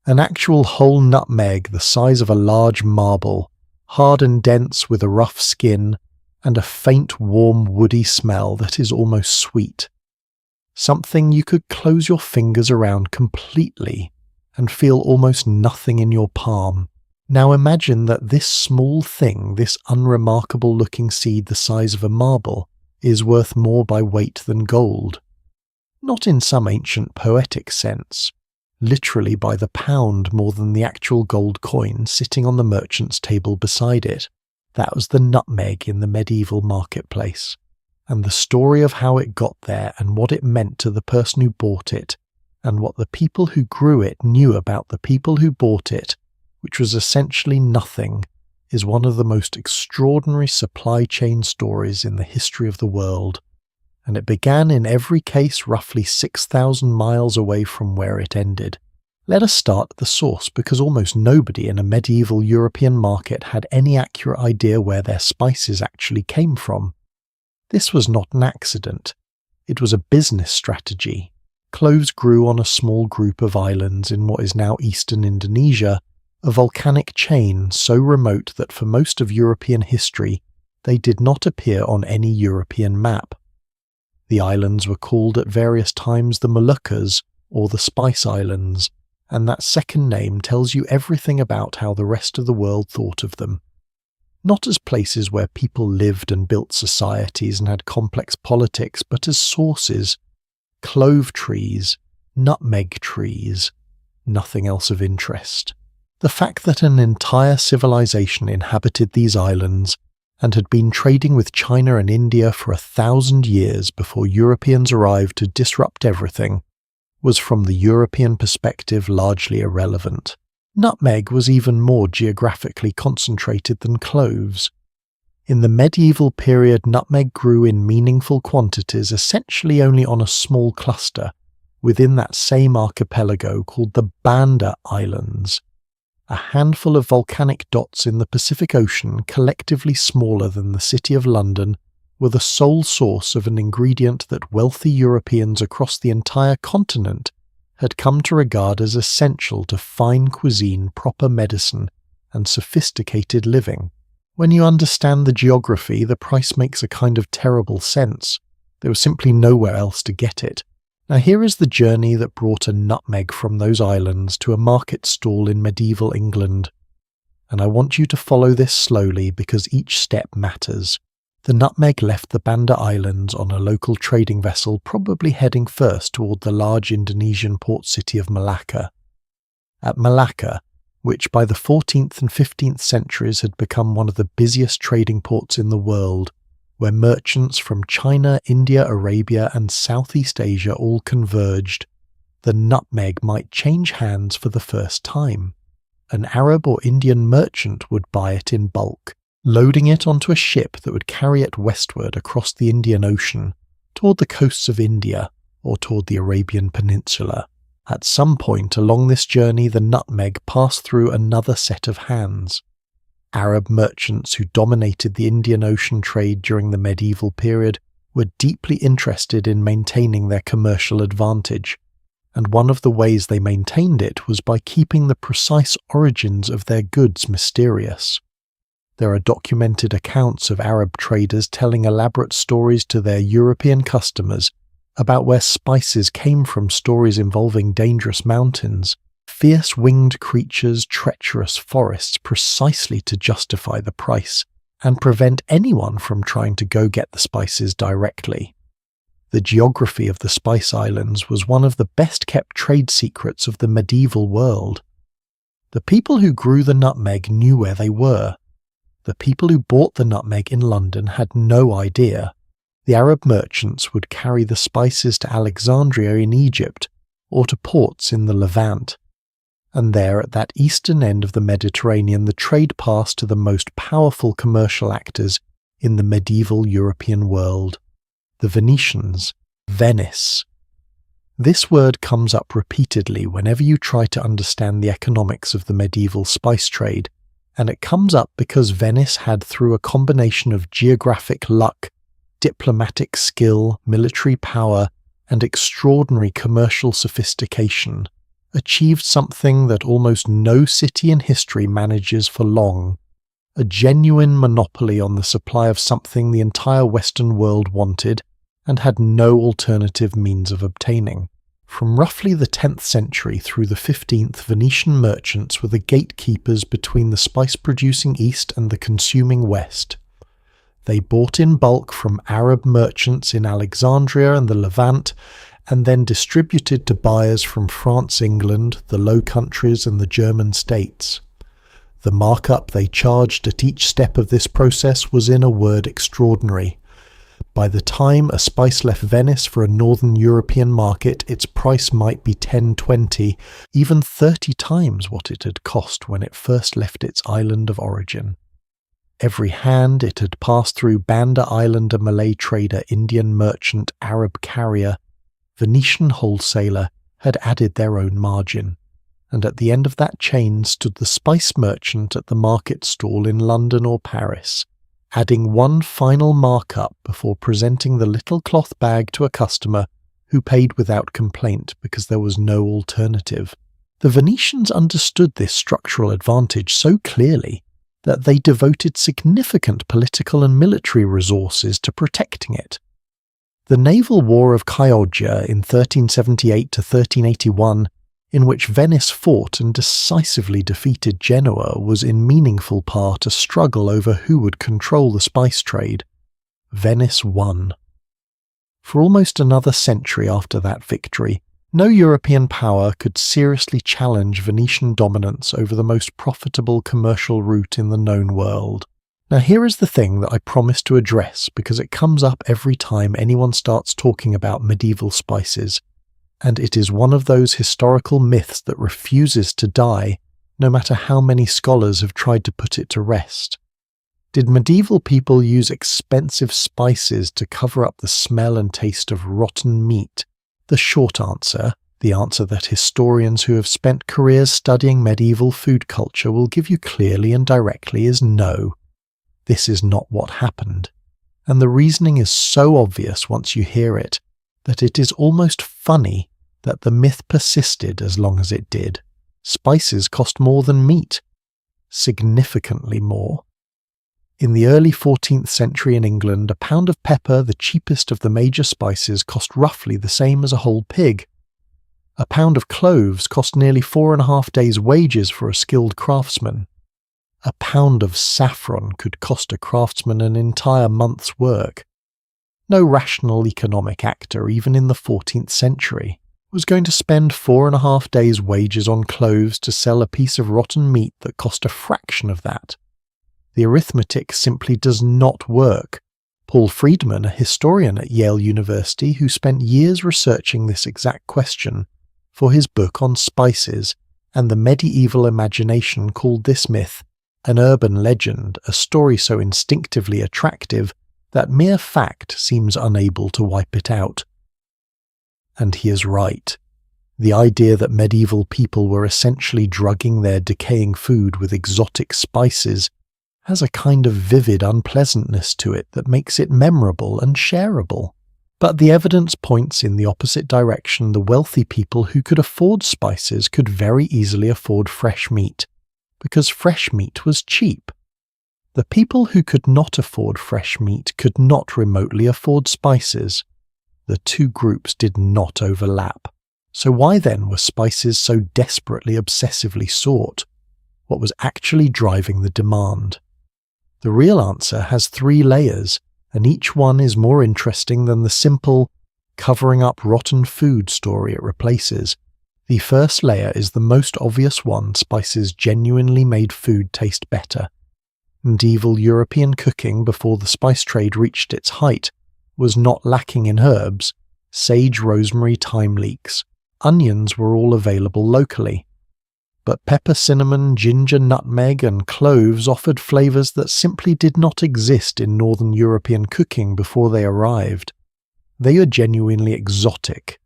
An actual whole nutmeg the size of a large marble, hard and dense with a rough skin, and a faint warm woody smell that is almost sweet. Something you could close your fingers around completely and feel almost nothing in your palm. Now imagine that this small thing, this unremarkable looking seed the size of a marble, is worth more by weight than gold. Not in some ancient poetic sense, literally by the pound more than the actual gold coin sitting on the merchant's table beside it. That was the nutmeg in the medieval marketplace, and the story of how it got there and what it meant to the person who bought it, and what the people who grew it knew about the people who bought it, which was essentially nothing, is one of the most extraordinary supply chain stories in the history of the world. and it began in every case roughly 6,000 miles away from where it ended. Let us start at the source, because almost nobody in a medieval European market had any accurate idea where their spices actually came from. This was not an accident. It was a business strategy. Cloves grew on a small group of islands in what is now eastern Indonesia, a volcanic chain so remote that for most of European history they did not appear on any European map. The islands were called at various times the Moluccas or the Spice Islands, and that second name tells you everything about how the rest of the world thought of them. Not as places where people lived and built societies and had complex politics, but as sources. Clove trees, nutmeg trees, nothing else of interest. The fact that an entire civilization inhabited these islands and had been trading with China and India for 1,000 years before Europeans arrived to disrupt everything was from the European perspective largely irrelevant. Nutmeg was even more geographically concentrated than cloves. In the medieval period, nutmeg grew in meaningful quantities essentially only on a small cluster within that same archipelago called the Banda Islands, a handful of volcanic dots in the Pacific Ocean collectively smaller than the city of London were the sole source of an ingredient that wealthy Europeans across the entire continent had come to regard as essential to fine cuisine, proper medicine, and sophisticated living. When you understand the geography, the price makes a kind of terrible sense. There was simply nowhere else to get it. Now here is the journey that brought a nutmeg from those islands to a market stall in medieval England. And I want you to follow this slowly because each step matters. The nutmeg left the Banda Islands on a local trading vessel, probably heading first toward the large Indonesian port city of Malacca. At Malacca, which by the 14th and 15th centuries had become one of the busiest trading ports in the world, where merchants from China, India, Arabia, and Southeast Asia all converged, the nutmeg might change hands for the first time. An Arab or Indian merchant would buy it in bulk, loading it onto a ship that would carry it westward across the Indian Ocean, toward the coasts of India or toward the Arabian Peninsula. At some point along this journey, the nutmeg passed through another set of hands. Arab merchants who dominated the Indian Ocean trade during the medieval period were deeply interested in maintaining their commercial advantage, and one of the ways they maintained it was by keeping the precise origins of their goods mysterious. There are documented accounts of Arab traders telling elaborate stories to their European customers about where spices came from, stories involving dangerous mountains, fierce winged creatures, treacherous forests, precisely to justify the price and prevent anyone from trying to go get the spices directly. The geography of the Spice Islands was one of the best-kept trade secrets of the medieval world. The people who grew the nutmeg knew where they were. The people who bought the nutmeg in London had no idea. The Arab merchants would carry the spices to Alexandria in Egypt or to ports in the Levant. And there, at that eastern end of the Mediterranean, the trade passed to the most powerful commercial actors in the medieval European world, the Venetians, Venice. This word comes up repeatedly whenever you try to understand the economics of the medieval spice trade, and it comes up because Venice had, through a combination of geographic luck, diplomatic skill, military power, and extraordinary commercial sophistication, achieved something that almost no city in history manages for long: a genuine monopoly on the supply of something the entire Western world wanted and had no alternative means of obtaining. From roughly the 10th century through the 15th, Venetian merchants were the gatekeepers between the spice-producing East and the consuming West. They bought in bulk from Arab merchants in Alexandria and the Levant, and then distributed to buyers from France, England, the Low Countries, and the German states. The markup they charged at each step of this process was, in a word, extraordinary. By the time a spice left Venice for a northern European market, its price might be 10, 20, even 30 times what it had cost when it first left its island of origin. Every hand it had passed through Banda Islander Malay trader, Indian merchant, Arab carrier, Venetian wholesaler had added their own margin, and at the end of that chain stood the spice merchant at the market stall in London or Paris, adding one final markup before presenting the little cloth bag to a customer who paid without complaint because there was no alternative. The Venetians understood this structural advantage so clearly that they devoted significant political and military resources to protecting it. The naval war of Chioggia in 1378 to 1381, in which Venice fought and decisively defeated Genoa, was in meaningful part a struggle over who would control the spice trade. Venice won. For almost another century after that victory, no European power could seriously challenge Venetian dominance over the most profitable commercial route in the known world. Now here is the thing that I promise to address because it comes up every time anyone starts talking about medieval spices, and it is one of those historical myths that refuses to die, no matter how many scholars have tried to put it to rest. Did medieval people use expensive spices to cover up the smell and taste of rotten meat? The short answer, the answer that historians who have spent careers studying medieval food culture will give you clearly and directly, is no. This is not what happened. And the reasoning is so obvious once you hear it, that it is almost funny that the myth persisted as long as it did. Spices cost more than meat. Significantly more. In the early 14th century in England, a pound of pepper, the cheapest of the major spices, cost roughly the same as a whole pig. A pound of cloves cost nearly 4.5 days' wages for a skilled craftsman. A pound of saffron could cost a craftsman an entire month's work. No rational economic actor, even in the 14th century, was going to spend 4.5 days' wages on cloves to sell a piece of rotten meat that cost a fraction of that. The arithmetic simply does not work. Paul Friedman, a historian at Yale University who spent years researching this exact question for his book on spices and the medieval imagination, called this myth an urban legend, a story so instinctively attractive that mere fact seems unable to wipe it out. And he is right. The idea that medieval people were essentially drugging their decaying food with exotic spices has a kind of vivid unpleasantness to it that makes it memorable and shareable. But the evidence points in the opposite direction. The wealthy people who could afford spices could very easily afford fresh meat, because fresh meat was cheap. The people who could not afford fresh meat could not remotely afford spices. The two groups did not overlap. So why then were spices so desperately obsessively sought? What was actually driving the demand? The real answer has 3 layers, and each one is more interesting than the simple covering up rotten food story it replaces. The first layer is the most obvious one. Spices genuinely made food taste better. Medieval European cooking, before the spice trade reached its height, was not lacking in herbs. Sage, rosemary, thyme, leeks. Onions were all available locally. But pepper, cinnamon, ginger, nutmeg, and cloves offered flavors that simply did not exist in Northern European cooking before they arrived. They are genuinely exotic.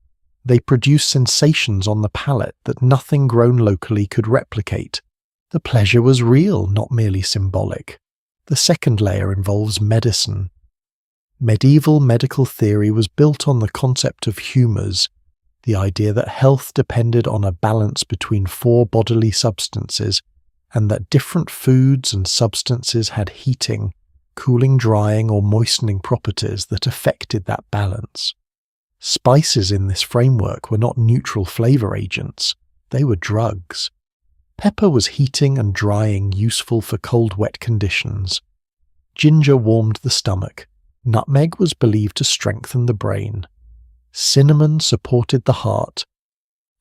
They produce sensations on the palate that nothing grown locally could replicate. The pleasure was real, not merely symbolic. The second layer involves medicine. Medieval medical theory was built on the concept of humours, the idea that health depended on a balance between 4 bodily substances, and that different foods and substances had heating, cooling, drying, or moistening properties that affected that balance. Spices in this framework were not neutral flavour agents, they were drugs. Pepper was heating and drying, useful for cold, wet conditions. Ginger warmed the stomach. Nutmeg was believed to strengthen the brain. Cinnamon supported the heart.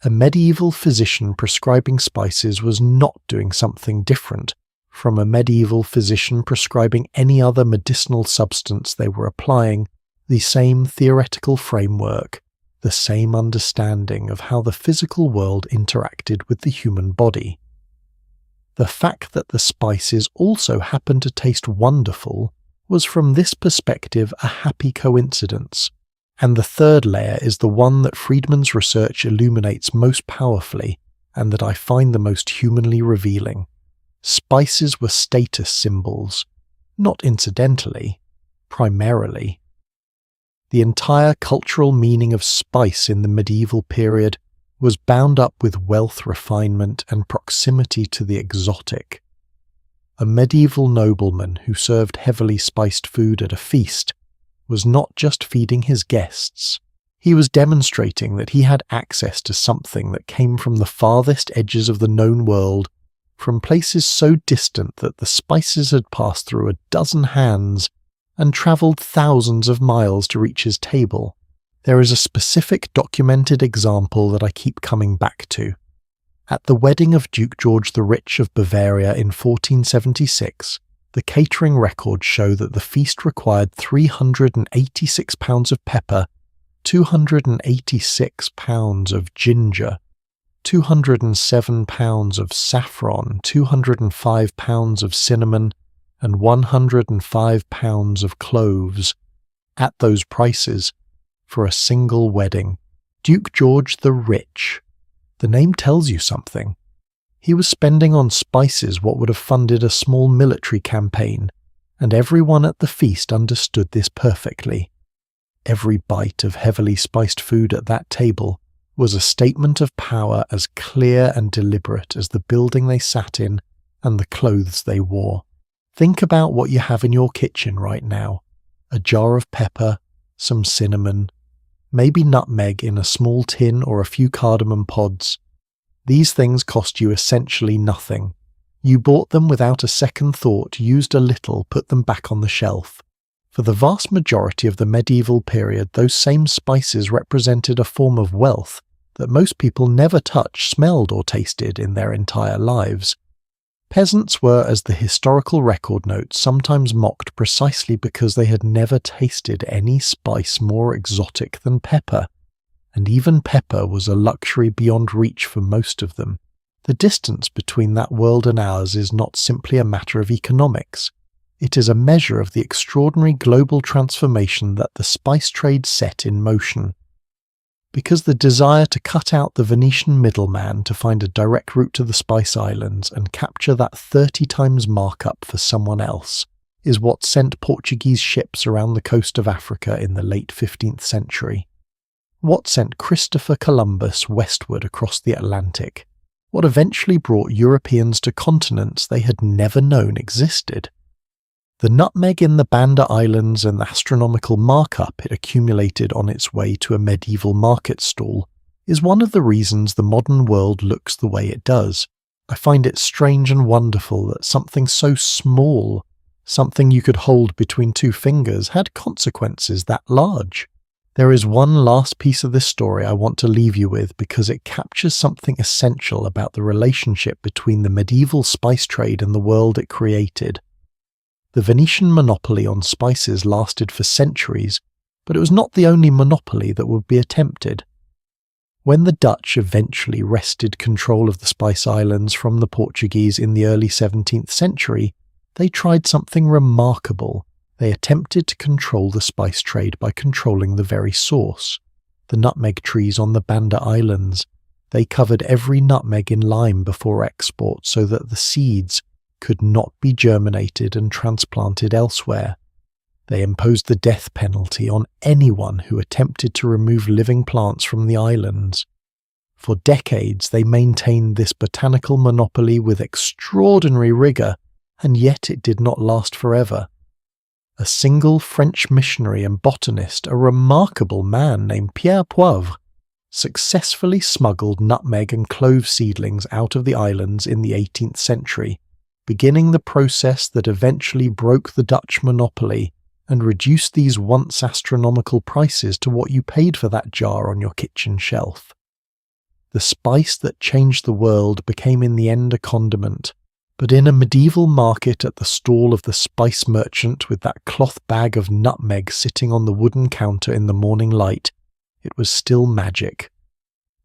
A medieval physician prescribing spices was not doing something different from a medieval physician prescribing any other medicinal substance. They were applying the same theoretical framework, the same understanding of how the physical world interacted with the human body. The fact that the spices also happened to taste wonderful was from this perspective a happy coincidence. And the third layer is the one that Friedman's research illuminates most powerfully and that I find the most humanly revealing. Spices were status symbols, not incidentally, primarily. The entire cultural meaning of spice in the medieval period was bound up with wealth, refinement, and proximity to the exotic. A medieval nobleman who served heavily spiced food at a feast was not just feeding his guests. He was demonstrating that he had access to something that came from the farthest edges of the known world, from places so distant that the spices had passed through a dozen hands and travelled thousands of miles to reach his table. There is a specific documented example that I keep coming back to. At the wedding of Duke George the Rich of Bavaria in 1476, the catering records show that the feast required 386 pounds of pepper, 286 pounds of ginger, 207 pounds of saffron, 205 pounds of cinnamon, and 105 pounds of cloves. At those prices, for a single wedding. Duke George the Rich. The name tells you something. He was spending on spices what would have funded a small military campaign, and everyone at the feast understood this perfectly. Every bite of heavily spiced food at that table was a statement of power as clear and deliberate as the building they sat in and the clothes they wore. Think about what you have in your kitchen right now. A jar of pepper, some cinnamon, maybe nutmeg in a small tin or a few cardamom pods. These things cost you essentially nothing. You bought them without a second thought, used a little, put them back on the shelf. For the vast majority of the medieval period, those same spices represented a form of wealth that most people never touched, smelled, or tasted in their entire lives. Peasants were, as the historical record notes, sometimes mocked precisely because they had never tasted any spice more exotic than pepper, and even pepper was a luxury beyond reach for most of them. The distance between that world and ours is not simply a matter of economics. It is a measure of the extraordinary global transformation that the spice trade set in motion. Because the desire to cut out the Venetian middleman to find a direct route to the Spice Islands and capture that 30 times markup for someone else is what sent Portuguese ships around the coast of Africa in the late 15th century. What sent Christopher Columbus westward across the Atlantic? What eventually brought Europeans to continents they had never known existed? The nutmeg in the Banda Islands and the astronomical markup it accumulated on its way to a medieval market stall is one of the reasons the modern world looks the way it does. I find it strange and wonderful that something so small, something you could hold between two fingers, had consequences that large. There is one last piece of this story I want to leave you with because it captures something essential about the relationship between the medieval spice trade and the world it created. The Venetian monopoly on spices lasted for centuries, but it was not the only monopoly that would be attempted. When the Dutch eventually wrested control of the Spice Islands from the Portuguese in the early 17th century, they tried something remarkable. They attempted to control the spice trade by controlling the very source, the nutmeg trees on the Banda Islands. They covered every nutmeg in lime before export so that the seeds could not be germinated and transplanted elsewhere. They imposed the death penalty on anyone who attempted to remove living plants from the islands. For decades they maintained this botanical monopoly with extraordinary rigour, and yet it did not last forever. A single French missionary and botanist, a remarkable man named Pierre Poivre, successfully smuggled nutmeg and clove seedlings out of the islands in the 18th century, beginning the process that eventually broke the Dutch monopoly and reduced these once astronomical prices to what you paid for that jar on your kitchen shelf. The spice that changed the world became in the end a condiment, but in a medieval market at the stall of the spice merchant with that cloth bag of nutmeg sitting on the wooden counter in the morning light, it was still magic.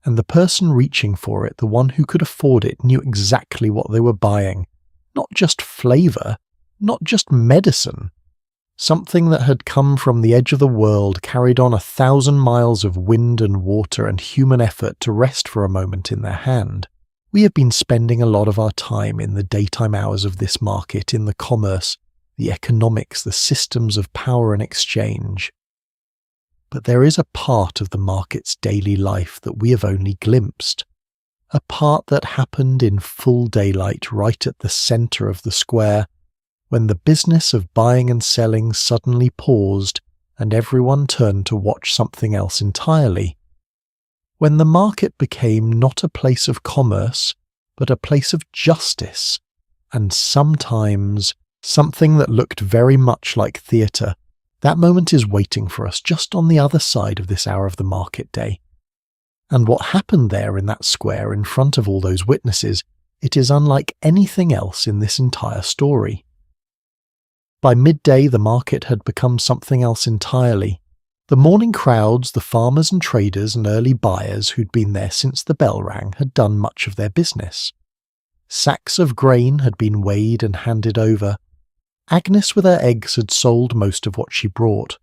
And the person reaching for it, the one who could afford it, knew exactly what they were buying. Not just flavour, not just medicine. Something that had come from the edge of the world, carried on 1,000 miles of wind and water and human effort to rest for a moment in their hand. We have been spending a lot of our time in the daytime hours of this market, in the commerce, the economics, the systems of power and exchange. But there is a part of the market's daily life that we have only glimpsed. A part that happened in full daylight right at the centre of the square, when the business of buying and selling suddenly paused and everyone turned to watch something else entirely. When the market became not a place of commerce, but a place of justice, and sometimes something that looked very much like theatre. That moment is waiting for us just on the other side of this hour of the market day. And what happened there in that square in front of all those witnesses, it is unlike anything else in this entire story. By midday, the market had become something else entirely. The morning crowds, the farmers and traders and early buyers who'd been there since the bell rang had done much of their business. Sacks of grain had been weighed and handed over. Agnes with her eggs had sold most of what she brought.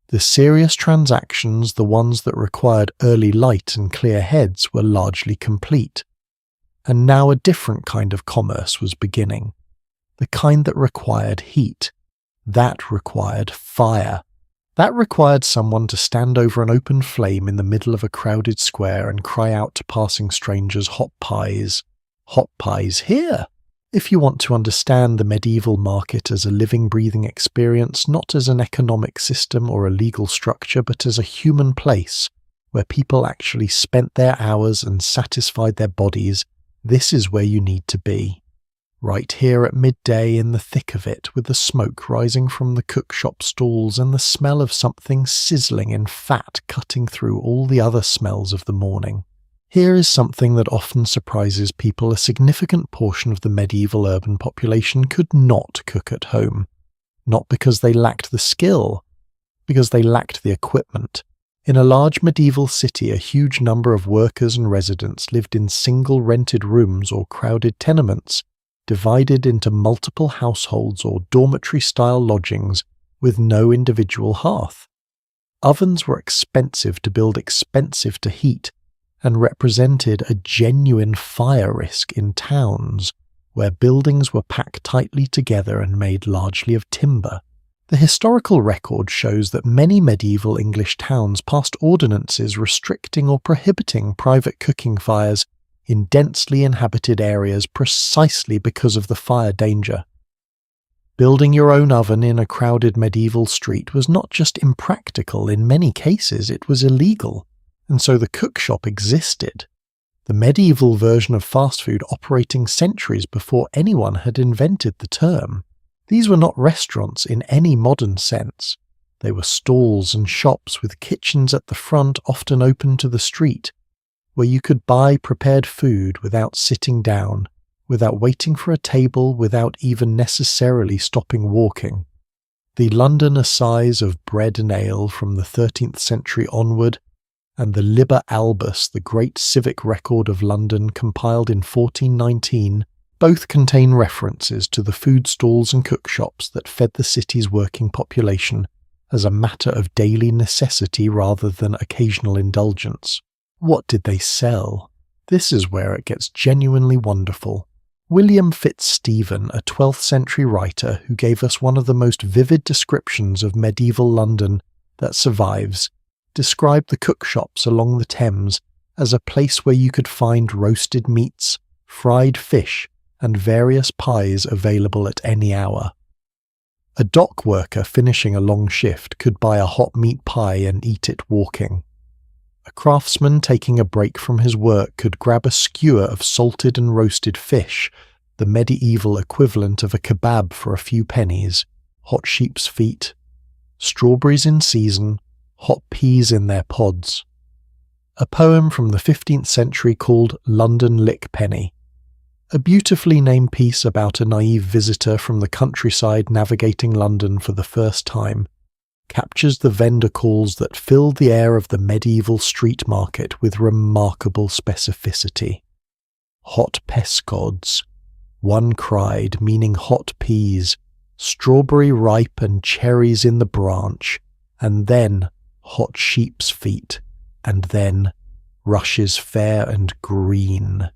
The serious transactions, the ones that required early light and clear heads, were largely complete. And now a different kind of commerce was beginning. The kind that required heat. That required fire. That required someone to stand over an open flame in the middle of a crowded square and cry out to passing strangers, "Hot pies! Hot pies here!" If you want to understand the medieval market as a living, breathing experience, not as an economic system or a legal structure, but as a human place, where people actually spent their hours and satisfied their bodies, this is where you need to be. Right here at midday, in the thick of it, with the smoke rising from the cookshop stalls and the smell of something sizzling in fat cutting through all the other smells of the morning. Here is something that often surprises people. A significant portion of the medieval urban population could not cook at home. Not because they lacked the skill, because they lacked the equipment. In a large medieval city, a huge number of workers and residents lived in single rented rooms or crowded tenements, divided into multiple households or dormitory-style lodgings with no individual hearth. Ovens were expensive to build, expensive to heat, and represented a genuine fire risk in towns where buildings were packed tightly together and made largely of timber. The historical record shows that many medieval English towns passed ordinances restricting or prohibiting private cooking fires in densely inhabited areas precisely because of the fire danger. Building your own oven in a crowded medieval street was not just impractical, in many cases it was illegal, and so the cookshop existed. The medieval version of fast food operating centuries before anyone had invented the term. These were not restaurants in any modern sense. They were stalls and shops with kitchens at the front, often open to the street, where you could buy prepared food without sitting down, without waiting for a table, without even necessarily stopping walking. The London Assize of Bread and Ale from the 13th century onward, and the Liber Albus, the great civic record of London compiled in 1419, both contain references to the food stalls and cookshops that fed the city's working population as a matter of daily necessity rather than occasional indulgence. What did they sell? This is where it gets genuinely wonderful. William Fitzstephen, a 12th century writer who gave us one of the most vivid descriptions of medieval London that survives, described the cookshops along the Thames as a place where you could find roasted meats, fried fish, and various pies available at any hour. A dock worker finishing a long shift could buy a hot meat pie and eat it walking. A craftsman taking a break from his work could grab a skewer of salted and roasted fish, the medieval equivalent of a kebab, for a few pennies, hot sheep's feet, strawberries in season, hot peas in their pods. A poem from the 15th century called London Lickpenny, a beautifully named piece about a naive visitor from the countryside navigating London for the first time, captures the vendor calls that filled the air of the medieval street market with remarkable specificity. Hot pescods. One cried, meaning hot peas, strawberry ripe and cherries in the branch, and then hot sheep's feet, and then rushes fair and green.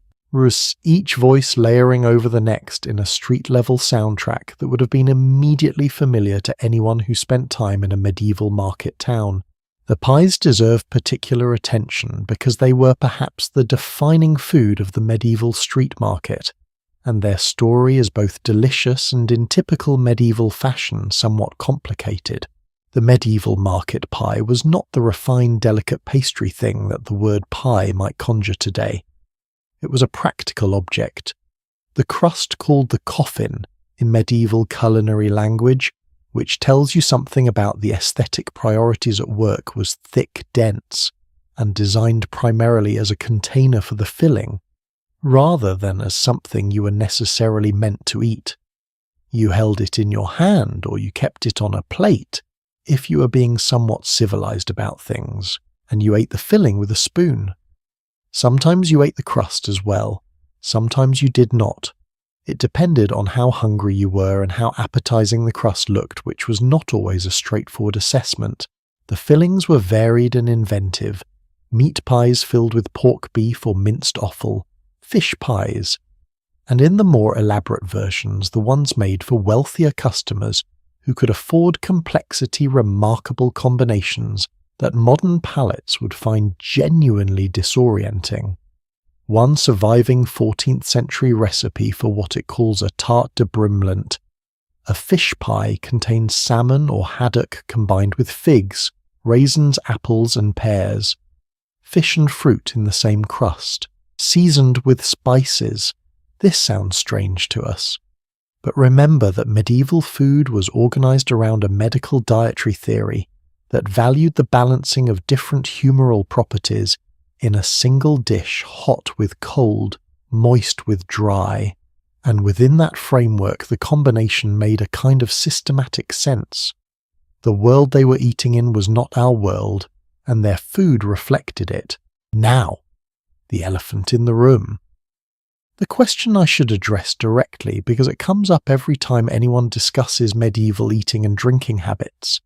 Each voice layering over the next in a street-level soundtrack that would have been immediately familiar to anyone who spent time in a medieval market town. The pies deserve particular attention because they were perhaps the defining food of the medieval street market, and their story is both delicious and in typical medieval fashion somewhat complicated. The medieval market pie was not the refined, delicate pastry thing that the word pie might conjure today. It was a practical object. The crust called the coffin in medieval culinary language, which tells you something about the aesthetic priorities at work, was thick, dense, and designed primarily as a container for the filling, rather than as something you were necessarily meant to eat. You held it in your hand or you kept it on a plate if you were being somewhat civilized about things, and you ate the filling with a spoon. Sometimes you ate the crust as well, sometimes you did not. It depended on how hungry you were and how appetizing the crust looked, which was not always a straightforward assessment. The fillings were varied and inventive. Meat pies filled with pork beef or minced offal, fish pies, and in the more elaborate versions, the ones made for wealthier customers who could afford complexity, remarkable combinations that modern palates would find genuinely disorienting. One surviving 14th century recipe for what it calls a tarte de brimlant. A fish pie contains salmon or haddock combined with figs, raisins, apples and pears. Fish and fruit in the same crust, seasoned with spices. This sounds strange to us. But remember that medieval food was organized around a medical dietary theory that valued the balancing of different humoral properties in a single dish, hot with cold, moist with dry, and within that framework the combination made a kind of systematic sense. The world they were eating in was not our world, and their food reflected it. Now, the elephant in the room. The question I should address directly, because it comes up every time anyone discusses medieval eating and drinking habits.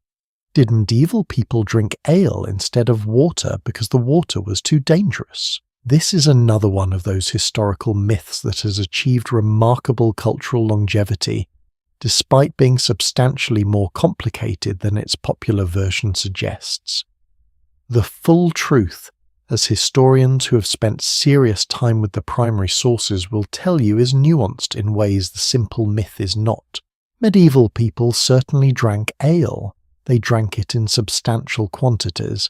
Did medieval people drink ale instead of water because the water was too dangerous? This is another one of those historical myths that has achieved remarkable cultural longevity, despite being substantially more complicated than its popular version suggests. The full truth, as historians who have spent serious time with the primary sources will tell you, is nuanced in ways the simple myth is not. Medieval people certainly drank ale. They drank it in substantial quantities.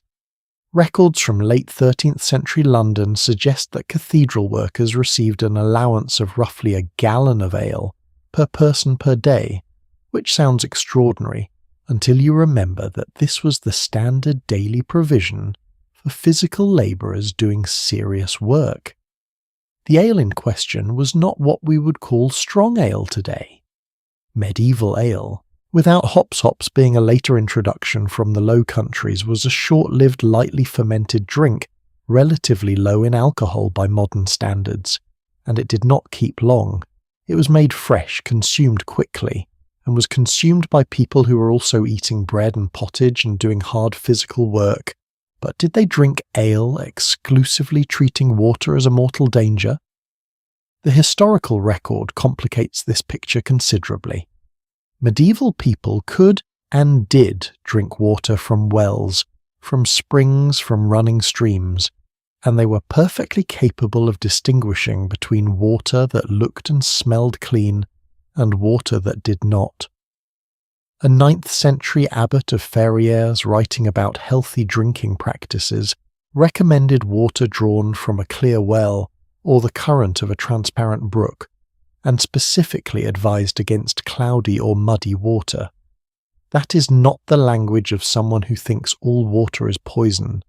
Records from late 13th century London suggest that cathedral workers received an allowance of roughly a gallon of ale per person per day, which sounds extraordinary until you remember that this was the standard daily provision for physical labourers doing serious work. The ale in question was not what we would call strong ale today. Medieval ale, without hops being a later introduction from the Low Countries, was a short-lived, lightly fermented drink, relatively low in alcohol by modern standards, and it did not keep long. It was made fresh, consumed quickly, and was consumed by people who were also eating bread and pottage and doing hard physical work. But did they drink ale exclusively treating water as a mortal danger? The historical record complicates this picture considerably. Medieval people could and did drink water from wells, from springs, from running streams, and they were perfectly capable of distinguishing between water that looked and smelled clean and water that did not. A 9th century abbot of Ferrières, writing about healthy drinking practices, recommended water drawn from a clear well or the current of a transparent brook, and specifically advised against cloudy or muddy water. That is not the language of someone who thinks all water is poison.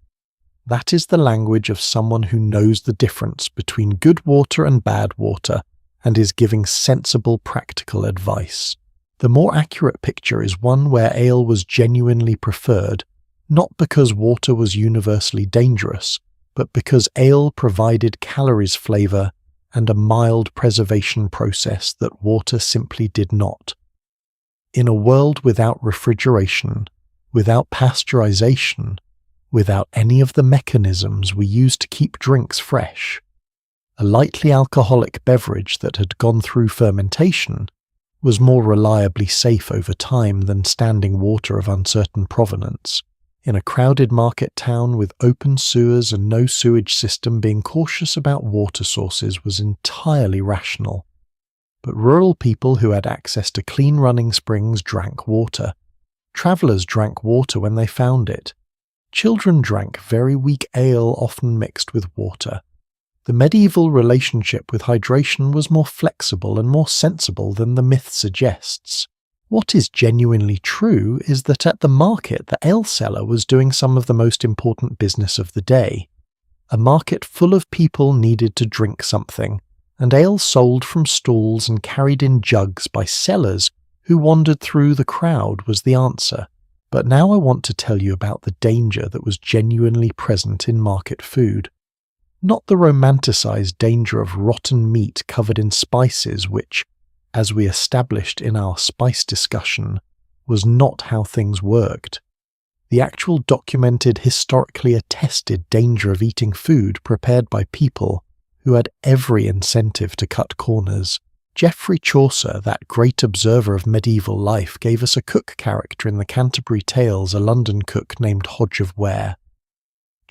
That is the language of someone who knows the difference between good water and bad water, and is giving sensible practical advice. The more accurate picture is one where ale was genuinely preferred, not because water was universally dangerous, but because ale provided calories flavour and a mild preservation process that water simply did not. In a world without refrigeration, without pasteurization, without any of the mechanisms we use to keep drinks fresh, a lightly alcoholic beverage that had gone through fermentation was more reliably safe over time than standing water of uncertain provenance. In a crowded market town with open sewers and no sewage system, being cautious about water sources was entirely rational. But rural people who had access to clean running springs drank water. Travellers drank water when they found it. Children drank very weak ale often mixed with water. The medieval relationship with hydration was more flexible and more sensible than the myth suggests. What is genuinely true is that at the market the ale seller was doing some of the most important business of the day. A market full of people needed to drink something, and ale sold from stalls and carried in jugs by sellers who wandered through the crowd was the answer. But now I want to tell you about the danger that was genuinely present in market food. Not the romanticized danger of rotten meat covered in spices which, as we established in our spice discussion, was not how things worked. The actual documented, historically attested danger of eating food prepared by people who had every incentive to cut corners. Geoffrey Chaucer, that great observer of medieval life, gave us a cook character in the Canterbury Tales, a London cook named Hodge of Ware.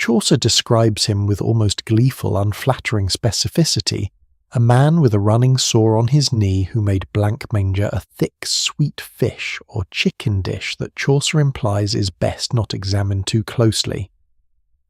Chaucer describes him with almost gleeful, unflattering specificity, a man with a running sore on his knee who made Blancmanger a thick, sweet fish or chicken dish that Chaucer implies is best not examined too closely.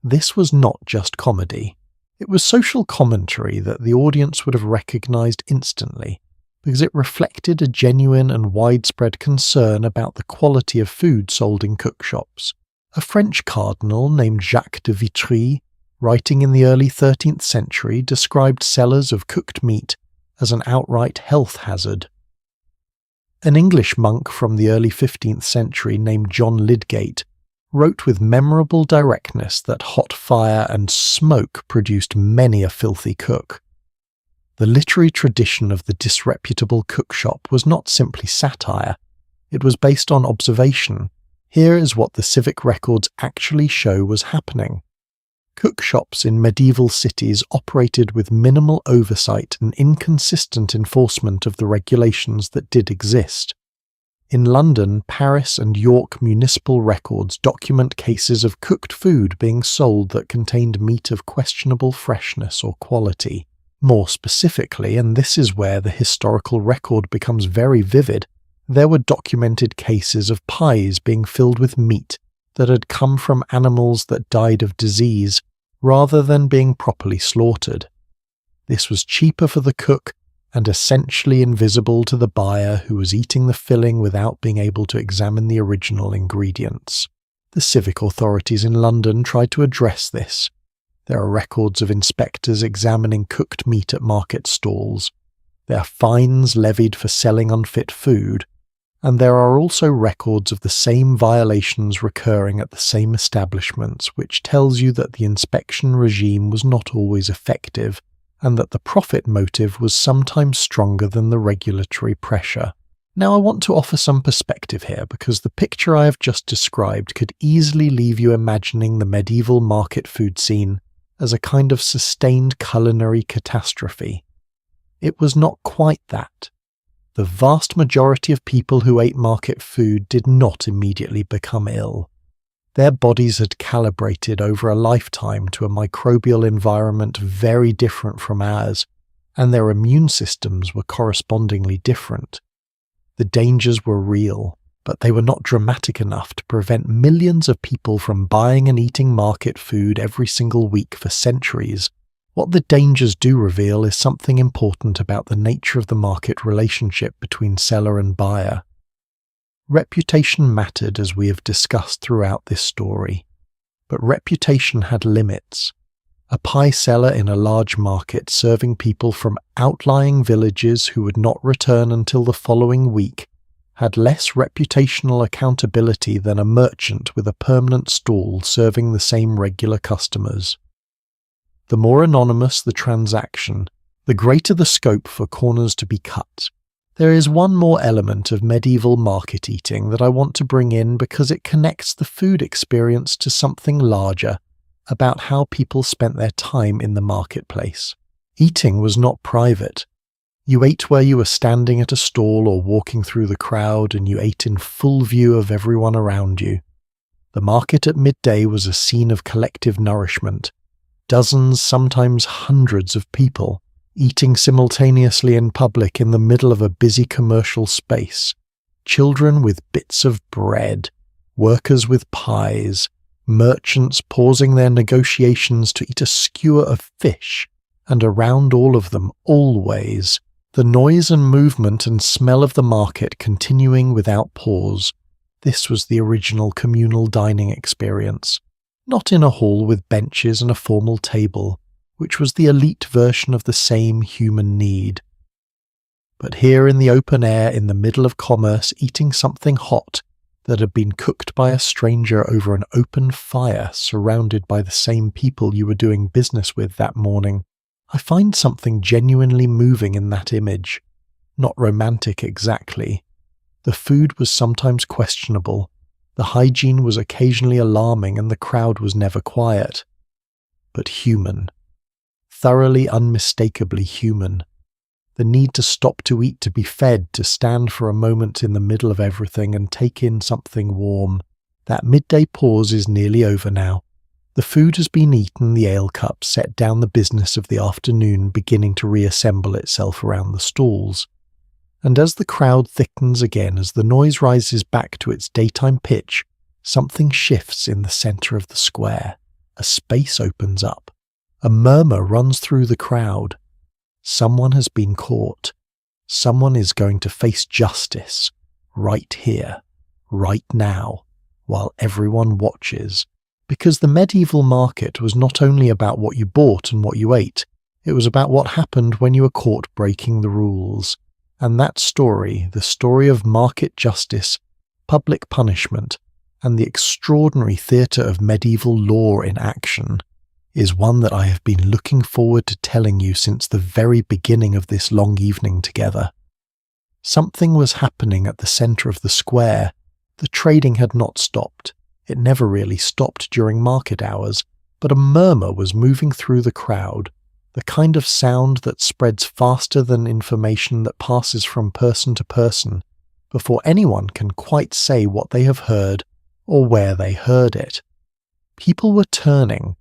This was not just comedy. It was social commentary that the audience would have recognised instantly, because it reflected a genuine and widespread concern about the quality of food sold in cookshops. A French cardinal named Jacques de Vitry, writing in the early 13th century, described sellers of cooked meat as an outright health hazard. An English monk from the early 15th century named John Lydgate wrote with memorable directness that hot fire and smoke produced many a filthy cook. The literary tradition of the disreputable cookshop was not simply satire, it was based on observation. Here is what the civic records actually show was happening. Cookshops in medieval cities operated with minimal oversight and inconsistent enforcement of the regulations that did exist. In London, Paris and York municipal records document cases of cooked food being sold that contained meat of questionable freshness or quality. More specifically, and this is where the historical record becomes very vivid, there were documented cases of pies being filled with meat that had come from animals that died of disease rather than being properly slaughtered. This was cheaper for the cook and essentially invisible to the buyer who was eating the filling without being able to examine the original ingredients. The civic authorities in London tried to address this. There are records of inspectors examining cooked meat at market stalls. There are fines levied for selling unfit food, and there are also records of the same violations recurring at the same establishments, which tells you that the inspection regime was not always effective, and that the profit motive was sometimes stronger than the regulatory pressure. Now I want to offer some perspective here, because the picture I have just described could easily leave you imagining the medieval market food scene as a kind of sustained culinary catastrophe. It was not quite that. The vast majority of people who ate market food did not immediately become ill. Their bodies had calibrated over a lifetime to a microbial environment very different from ours, and their immune systems were correspondingly different. The dangers were real, but they were not dramatic enough to prevent millions of people from buying and eating market food every single week for centuries. What the dangers do reveal is something important about the nature of the market relationship between seller and buyer. Reputation mattered, as we have discussed throughout this story, but reputation had limits. A pie seller in a large market serving people from outlying villages who would not return until the following week had less reputational accountability than a merchant with a permanent stall serving the same regular customers. The more anonymous the transaction, the greater the scope for corners to be cut. There is one more element of medieval market eating that I want to bring in because it connects the food experience to something larger about how people spent their time in the marketplace. Eating was not private. You ate where you were standing at a stall or walking through the crowd, and you ate in full view of everyone around you. The market at midday was a scene of collective nourishment. Dozens, sometimes hundreds of people, eating simultaneously in public in the middle of a busy commercial space. Children with bits of bread, workers with pies, merchants pausing their negotiations to eat a skewer of fish, and around all of them, always, the noise and movement and smell of the market continuing without pause. This was the original communal dining experience, not in a hall with benches and a formal table, which was the elite version of the same human need. But here in the open air, in the middle of commerce, eating something hot that had been cooked by a stranger over an open fire surrounded by the same people you were doing business with that morning, I find something genuinely moving in that image. Not romantic exactly. The food was sometimes questionable, the hygiene was occasionally alarming, and the crowd was never quiet. But human. Thoroughly unmistakably human. The need to stop to eat, to be fed, to stand for a moment in the middle of everything and take in something warm. That midday pause is nearly over now. The food has been eaten, the ale cup set down, the business of the afternoon beginning to reassemble itself around the stalls. And as the crowd thickens again, as the noise rises back to its daytime pitch, something shifts in the centre of the square. A space opens up. A murmur runs through the crowd. Someone has been caught. Someone is going to face justice, right here, right now, while everyone watches. Because the medieval market was not only about what you bought and what you ate, it was about what happened when you were caught breaking the rules. And that story, the story of market justice, public punishment, and the extraordinary theatre of medieval law in action, is one that I have been looking forward to telling you since the very beginning of this long evening together. Something was happening at the centre of the square. The trading had not stopped. It never really stopped during market hours, but a murmur was moving through the crowd, the kind of sound that spreads faster than information that passes from person to person, before anyone can quite say what they have heard or where they heard it. People were turning.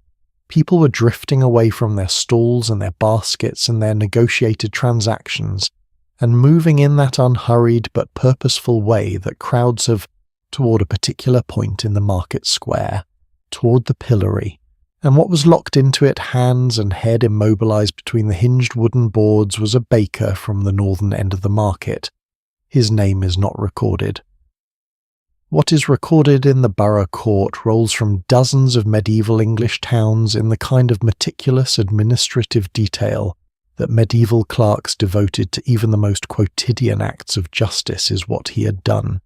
People were drifting away from their stalls and their baskets and their negotiated transactions, and moving in that unhurried but purposeful way that crowds have toward a particular point in the market square, toward the pillory, and what was locked into it, hands and head immobilized between the hinged wooden boards, was a baker from the northern end of the market. His name is not recorded. What is recorded in the borough court rolls from dozens of medieval English towns in the kind of meticulous administrative detail that medieval clerks devoted to even the most quotidian acts of justice is what he had done.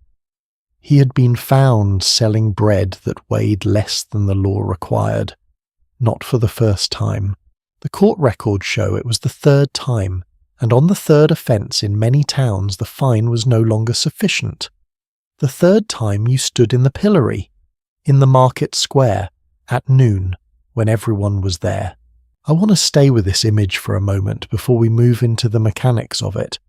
He had been found selling bread that weighed less than the law required. Not for the first time. The court records show it was the third time, and on the third offence in many towns the fine was no longer sufficient. The third time you stood in the pillory, in the market square, at noon, when everyone was there. I want to stay with this image for a moment before we move into the mechanics of it,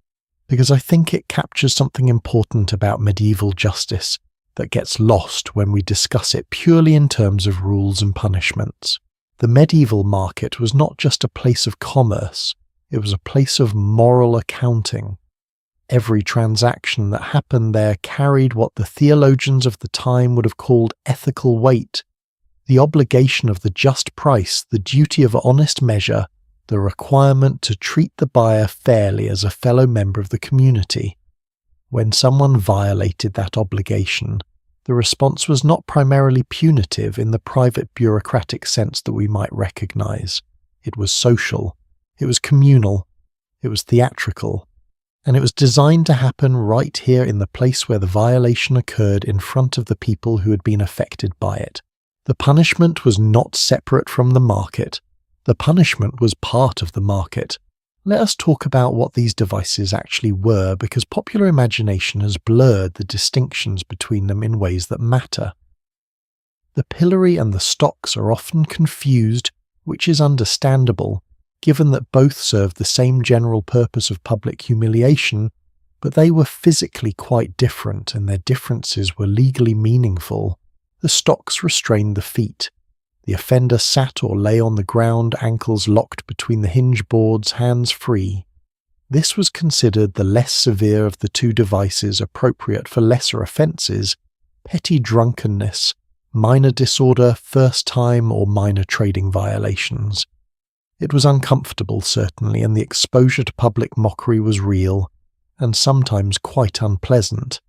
because I think it captures something important about medieval justice that gets lost when we discuss it purely in terms of rules and punishments. The medieval market was not just a place of commerce, it was a place of moral accounting. Every transaction that happened there carried what the theologians of the time would have called ethical weight, the obligation of the just price, the duty of honest measure, the requirement to treat the buyer fairly as a fellow member of the community. When someone violated that obligation, the response was not primarily punitive in the private bureaucratic sense that we might recognize. It was social, it was communal, it was theatrical, and it was designed to happen right here in the place where the violation occurred in front of the people who had been affected by it. The punishment was not separate from the market. The punishment was part of the market. Let us talk about what these devices actually were, because popular imagination has blurred the distinctions between them in ways that matter. The pillory and the stocks are often confused, which is understandable, given that both served the same general purpose of public humiliation, but they were physically quite different and their differences were legally meaningful. The stocks restrained the feet. The offender sat or lay on the ground, ankles locked between the hinge boards, hands free. This was considered the less severe of the two devices, appropriate for lesser offences: petty drunkenness, minor disorder, first time or minor trading violations. It was uncomfortable, certainly, and the exposure to public mockery was real, and sometimes quite unpleasant.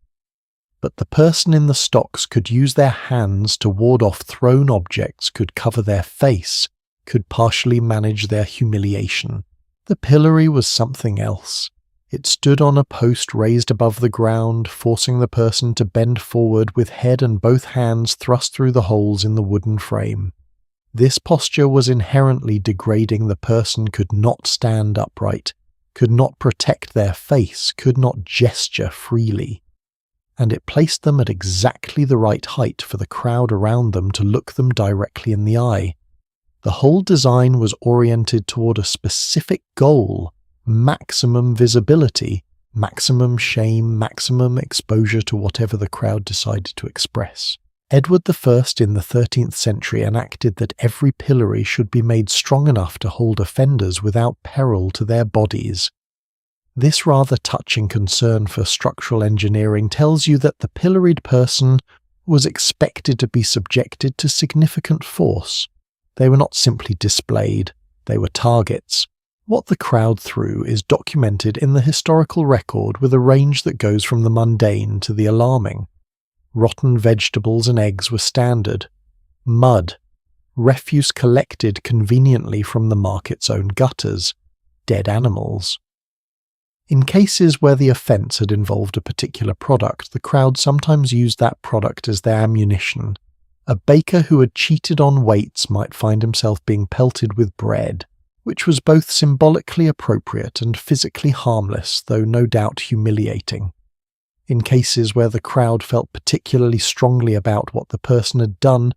But the person in the stocks could use their hands to ward off thrown objects, could cover their face, could partially manage their humiliation. The pillory was something else. It stood on a post raised above the ground, forcing the person to bend forward with head and both hands thrust through the holes in the wooden frame. This posture was inherently degrading. The person could not stand upright, could not protect their face, could not gesture freely. And it placed them at exactly the right height for the crowd around them to look them directly in the eye. The whole design was oriented toward a specific goal: maximum visibility, maximum shame, maximum exposure to whatever the crowd decided to express. Edward I in the 13th century enacted that every pillory should be made strong enough to hold offenders without peril to their bodies. This rather touching concern for structural engineering tells you that the pilloried person was expected to be subjected to significant force. They were not simply displayed, they were targets. What the crowd threw is documented in the historical record with a range that goes from the mundane to the alarming. Rotten vegetables and eggs were standard. Mud, refuse collected conveniently from the market's own gutters, dead animals. In cases where the offence had involved a particular product, the crowd sometimes used that product as their ammunition. A baker who had cheated on weights might find himself being pelted with bread, which was both symbolically appropriate and physically harmless, though no doubt humiliating. In cases where the crowd felt particularly strongly about what the person had done,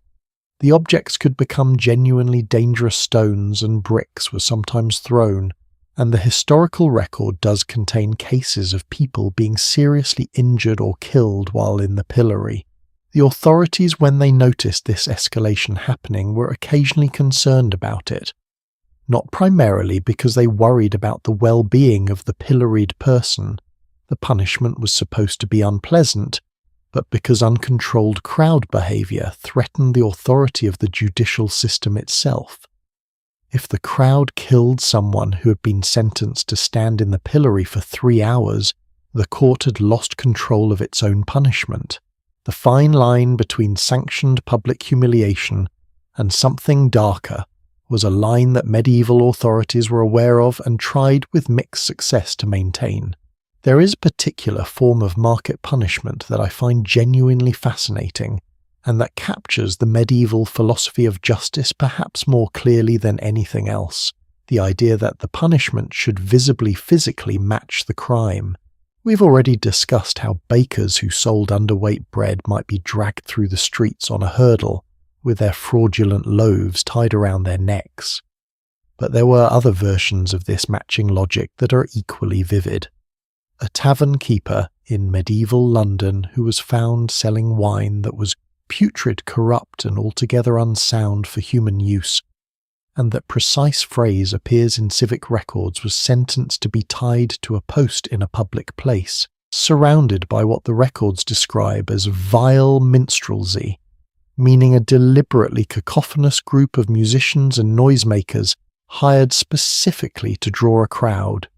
the objects could become genuinely dangerous. Stones and bricks were sometimes thrown, and the historical record does contain cases of people being seriously injured or killed while in the pillory. The authorities, when they noticed this escalation happening, were occasionally concerned about it, not primarily because they worried about the well-being of the pilloried person. The punishment was supposed to be unpleasant, but because uncontrolled crowd behaviour threatened the authority of the judicial system itself. If the crowd killed someone who had been sentenced to stand in the pillory for 3 hours, the court had lost control of its own punishment. The fine line between sanctioned public humiliation and something darker was a line that medieval authorities were aware of and tried with mixed success to maintain. There is a particular form of market punishment that I find genuinely fascinating, and that captures the medieval philosophy of justice perhaps more clearly than anything else: the idea that the punishment should visibly physically match the crime. We've already discussed how bakers who sold underweight bread might be dragged through the streets on a hurdle, with their fraudulent loaves tied around their necks. But there were other versions of this matching logic that are equally vivid. A tavern keeper in medieval London who was found selling wine that was putrid, corrupt, and altogether unsound for human use, and that precise phrase appears in civic records, was sentenced to be tied to a post in a public place, surrounded by what the records describe as vile minstrelsy, meaning a deliberately cacophonous group of musicians and noisemakers hired specifically to draw a crowd.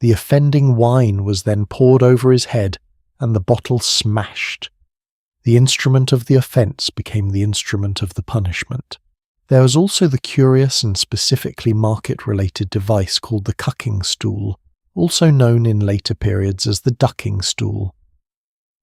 The offending wine was then poured over his head and the bottle smashed. The instrument of the offence became the instrument of the punishment. There was also the curious and specifically market-related device called the cucking stool, also known in later periods as the ducking stool.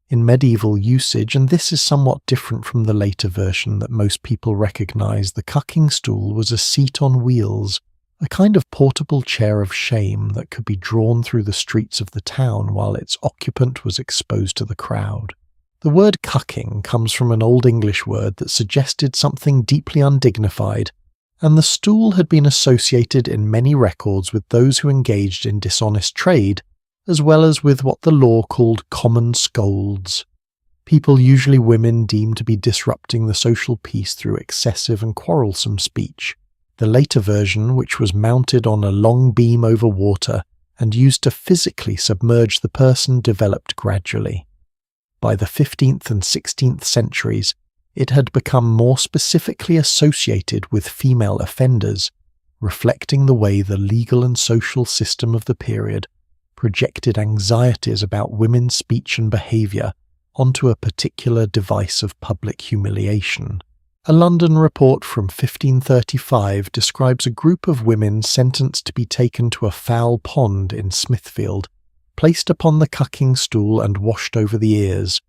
In medieval usage, and this is somewhat different from the later version that most people recognise, the cucking stool was a seat on wheels, a kind of portable chair of shame that could be drawn through the streets of the town while its occupant was exposed to the crowd. The word cucking comes from an Old English word that suggested something deeply undignified, and the stool had been associated in many records with those who engaged in dishonest trade, as well as with what the law called common scolds, people, usually women, deemed to be disrupting the social peace through excessive and quarrelsome speech. The later version, which was mounted on a long beam over water and used to physically submerge the person, developed gradually. By the 15th and 16th centuries, it had become more specifically associated with female offenders, reflecting the way the legal and social system of the period projected anxieties about women's speech and behaviour onto a particular device of public humiliation. A London report from 1535 describes a group of women sentenced to be taken to a foul pond in Smithfield, placed upon the cucking stool and washed over the ears.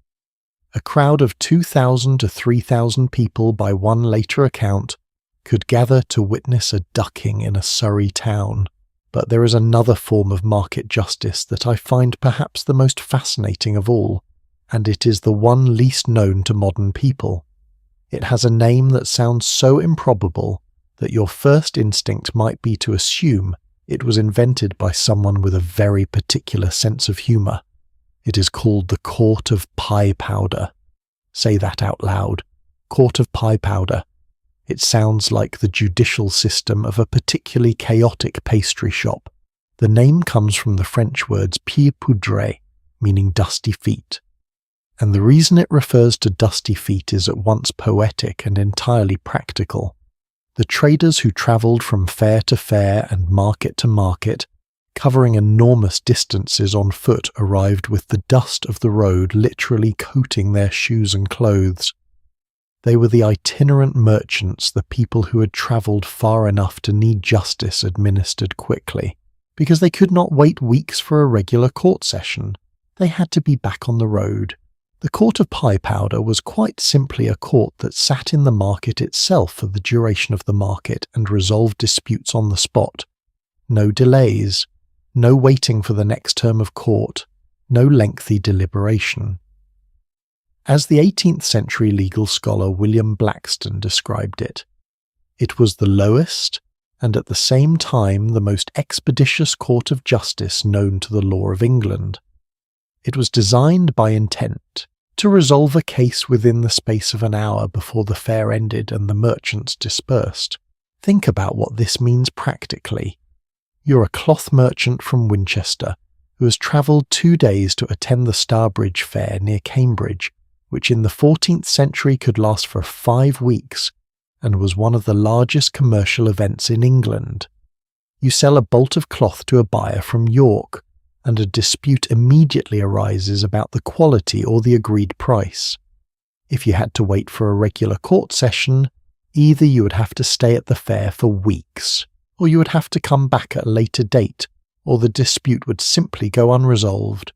A crowd of 2,000 to 3,000 people, by one later account, could gather to witness a ducking in a Surrey town. But there is another form of market justice that I find perhaps the most fascinating of all, and it is the one least known to modern people. It has a name that sounds so improbable that your first instinct might be to assume it was invented by someone with a very particular sense of humour. It is called the Court of Pie Powder. Say that out loud. Court of Pie Powder. It sounds like the judicial system of a particularly chaotic pastry shop. The name comes from the French words pieds poudreux, meaning dusty feet. And the reason it refers to dusty feet is at once poetic and entirely practical. The traders who travelled from fair to fair and market to market, covering enormous distances on foot, arrived with the dust of the road literally coating their shoes and clothes. They were the itinerant merchants, the people who had travelled far enough to need justice administered quickly, because they could not wait weeks for a regular court session. They had to be back on the road. The Court of Pie Powder was quite simply a court that sat in the market itself for the duration of the market and resolved disputes on the spot. No delays, no waiting for the next term of court, no lengthy deliberation. As the 18th century legal scholar William Blackstone described it, it was the lowest and at the same time the most expeditious court of justice known to the law of England. It was designed by intent to resolve a case within the space of an hour before the fair ended and the merchants dispersed. Think about what this means practically. You're a cloth merchant from Winchester who has travelled 2 days to attend the Starbridge Fair near Cambridge, which in the 14th century could last for 5 weeks and was one of the largest commercial events in England. You sell a bolt of cloth to a buyer from York, and a dispute immediately arises about the quality or the agreed price. If you had to wait for a regular court session, either you would have to stay at the fair for weeks, or you would have to come back at a later date, or the dispute would simply go unresolved.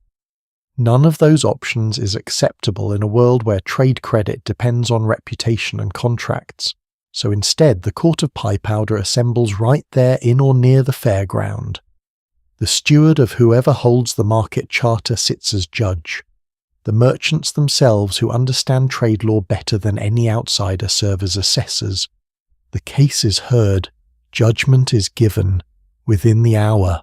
None of those options is acceptable in a world where trade credit depends on reputation and contracts, so instead the Court of Pie Powder assembles right there in or near the fairground. The steward of whoever holds the market charter sits as judge. The merchants themselves, who understand trade law better than any outsider, serve as assessors. The case is heard, judgment is given, within the hour,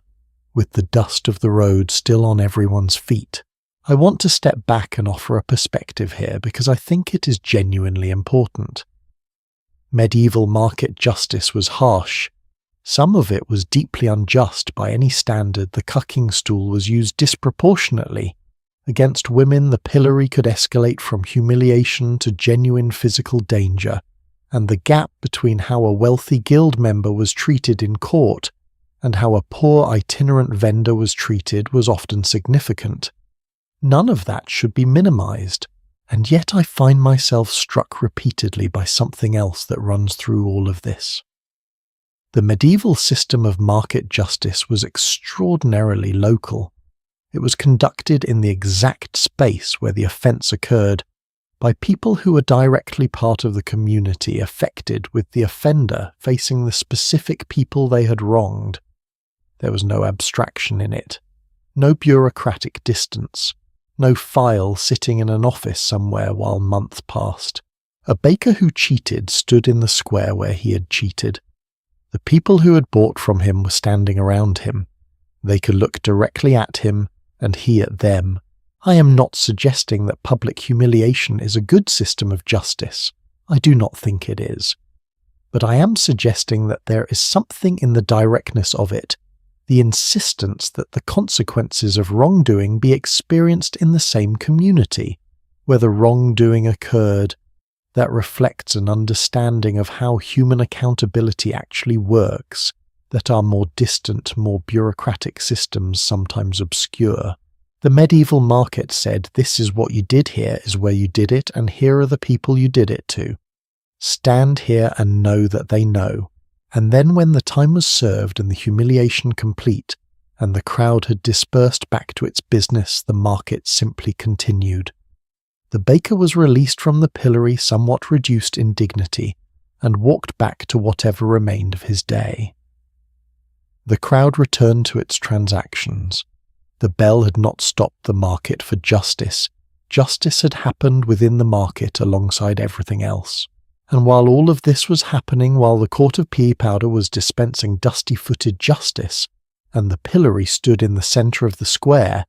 with the dust of the road still on everyone's feet. I want to step back and offer a perspective here because I think it is genuinely important. Medieval market justice was harsh. Some of it was deeply unjust by any standard. The cucking stool was used disproportionately. Against women, the pillory could escalate from humiliation to genuine physical danger, and the gap between how a wealthy guild member was treated in court and how a poor itinerant vendor was treated was often significant. None of that should be minimized, and yet I find myself struck repeatedly by something else that runs through all of this. The medieval system of market justice was extraordinarily local. It was conducted in the exact space where the offence occurred, by people who were directly part of the community affected, with the offender facing the specific people they had wronged. There was no abstraction in it, no bureaucratic distance, no file sitting in an office somewhere while months passed. A baker who cheated stood in the square where he had cheated. The people who had bought from him were standing around him. They could look directly at him and he at them. I am not suggesting that public humiliation is a good system of justice. I do not think it is. But I am suggesting that there is something in the directness of it, the insistence that the consequences of wrongdoing be experienced in the same community, where the wrongdoing occurred, that reflects an understanding of how human accountability actually works, that our more distant, more bureaucratic systems sometimes obscure. The medieval market said, "This is what you did here, is where you did it, and here are the people you did it to. Stand here and know that they know." And then when the time was served and the humiliation complete, and the crowd had dispersed back to its business, the market simply continued. The baker was released from the pillory somewhat reduced in dignity, and walked back to whatever remained of his day. The crowd returned to its transactions. The bell had not stopped the market for justice. Justice had happened within the market alongside everything else. And while all of this was happening, while the court of pea powder was dispensing dusty-footed justice, and the pillory stood in the centre of the square,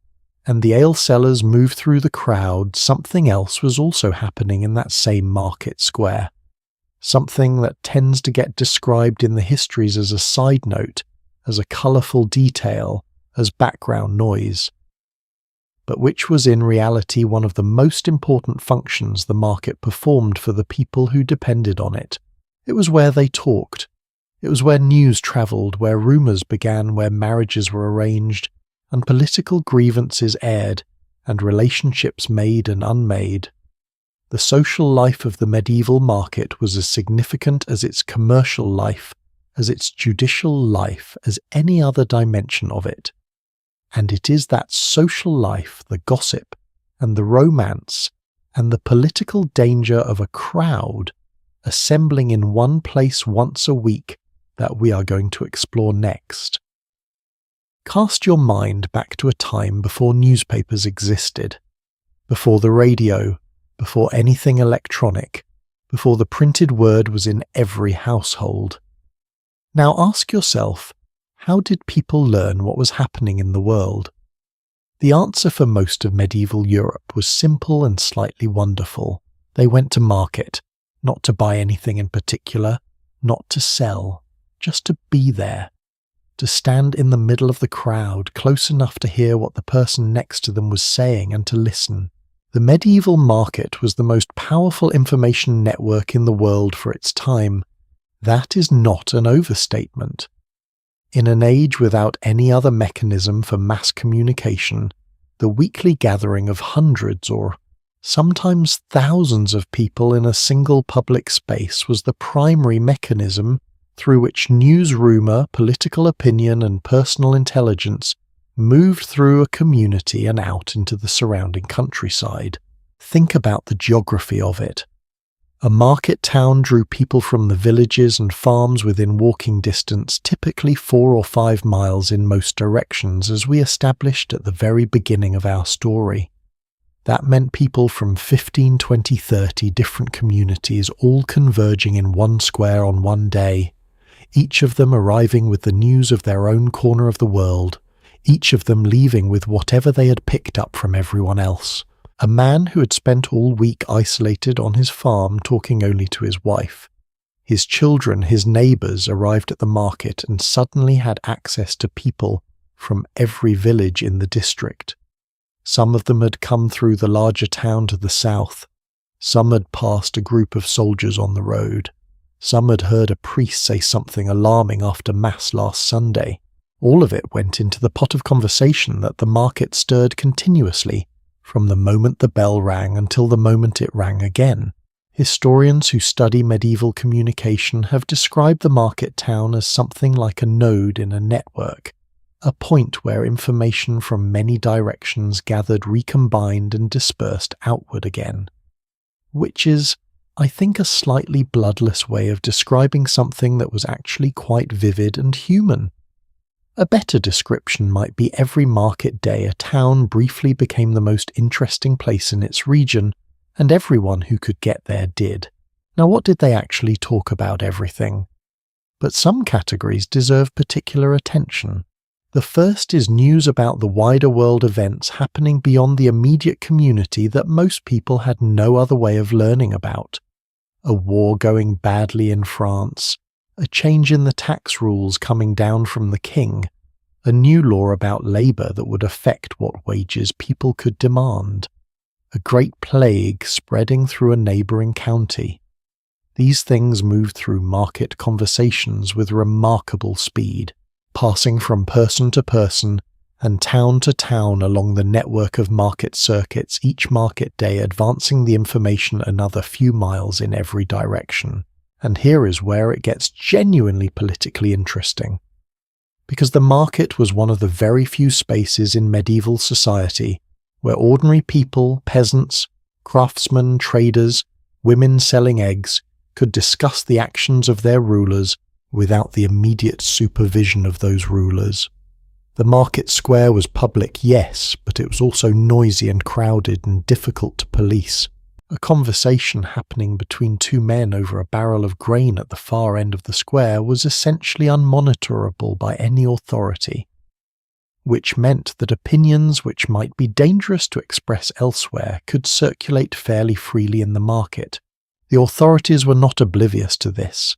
and the ale sellers moved through the crowd, something else was also happening in that same market square. Something that tends to get described in the histories as a side note, as a colourful detail, as background noise, but which was in reality one of the most important functions the market performed for the people who depended on it. It was where they talked. It was where news travelled, where rumours began, where marriages were arranged, and political grievances aired, and relationships made and unmade. The social life of the medieval market was as significant as its commercial life, as its judicial life, as any other dimension of it. And it is that social life, the gossip, and the romance, and the political danger of a crowd assembling in one place once a week that we are going to explore next. Cast your mind back to a time before newspapers existed, before the radio, before anything electronic, before the printed word was in every household. Now ask yourself, how did people learn what was happening in the world? The answer for most of medieval Europe was simple and slightly wonderful. They went to market, not to buy anything in particular, not to sell, just to be there, to stand in the middle of the crowd, close enough to hear what the person next to them was saying and to listen. The medieval market was the most powerful information network in the world for its time. That is not an overstatement. In an age without any other mechanism for mass communication, the weekly gathering of hundreds or sometimes thousands of people in a single public space was the primary mechanism through which news, rumour, political opinion and personal intelligence moved through a community and out into the surrounding countryside. Think about the geography of it. A market town drew people from the villages and farms within walking distance, typically 4 or 5 miles in most directions, as we established at the very beginning of our story. That meant people from 15, 20, 30 different communities all converging in one square on one day, each of them arriving with the news of their own corner of the world, each of them leaving with whatever they had picked up from everyone else. A man who had spent all week isolated on his farm talking only to his wife. His children, his neighbours, arrived at the market and suddenly had access to people from every village in the district. Some of them had come through the larger town to the south. Some had passed a group of soldiers on the road. Some had heard a priest say something alarming after Mass last Sunday. All of it went into the pot of conversation that the market stirred continuously, from the moment the bell rang until the moment it rang again. Historians who study medieval communication have described the market town as something like a node in a network, a point where information from many directions gathered, recombined, and dispersed outward again. Which is, I think, a slightly bloodless way of describing something that was actually quite vivid and human. A better description might be every market day a town briefly became the most interesting place in its region, and everyone who could get there did. Now, what did they actually talk about everything? But some categories deserve particular attention. The first is news about the wider world events happening beyond the immediate community that most people had no other way of learning about. A war going badly in France, a change in the tax rules coming down from the king, a new law about labour that would affect what wages people could demand, a great plague spreading through a neighbouring county. These things moved through market conversations with remarkable speed, passing from person to person and town to town along the network of market circuits, each market day advancing the information another few miles in every direction. And here is where it gets genuinely politically interesting. Because the market was one of the very few spaces in medieval society where ordinary people, peasants, craftsmen, traders, women selling eggs, could discuss the actions of their rulers without the immediate supervision of those rulers. The market square was public, yes, but it was also noisy and crowded and difficult to police. A conversation happening between two men over a barrel of grain at the far end of the square was essentially unmonitorable by any authority, which meant that opinions which might be dangerous to express elsewhere could circulate fairly freely in the market. The authorities were not oblivious to this.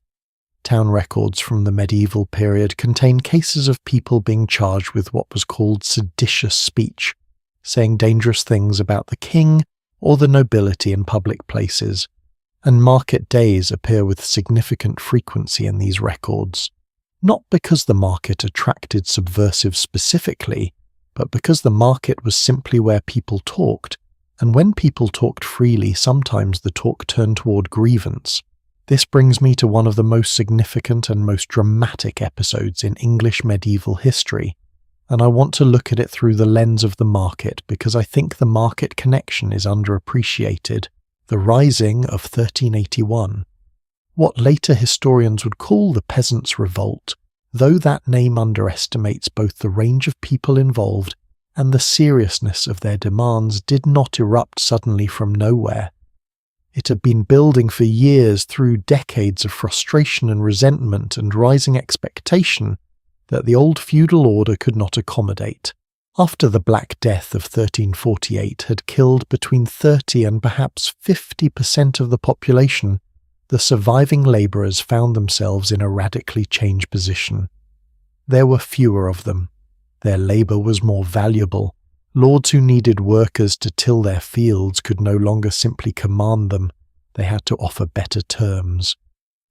Town records from the medieval period contain cases of people being charged with what was called seditious speech, saying dangerous things about the king or the nobility in public places, and market days appear with significant frequency in these records, not because the market attracted subversives specifically, but because the market was simply where people talked, and when people talked freely, sometimes the talk turned toward grievance. This brings me to one of the most significant and most dramatic episodes in English medieval history, and I want to look at it through the lens of the market because I think the market connection is underappreciated. The Rising of 1381. What later historians would call the Peasants' Revolt, though that name underestimates both the range of people involved and the seriousness of their demands, did not erupt suddenly from nowhere. It had been building for years through decades of frustration and resentment and rising expectation that the old feudal order could not accommodate. After the Black Death of 1348 had killed between 30 and perhaps 50% of the population, the surviving labourers found themselves in a radically changed position. There were fewer of them. Their labour was more valuable. Lords who needed workers to till their fields could no longer simply command them. They had to offer better terms.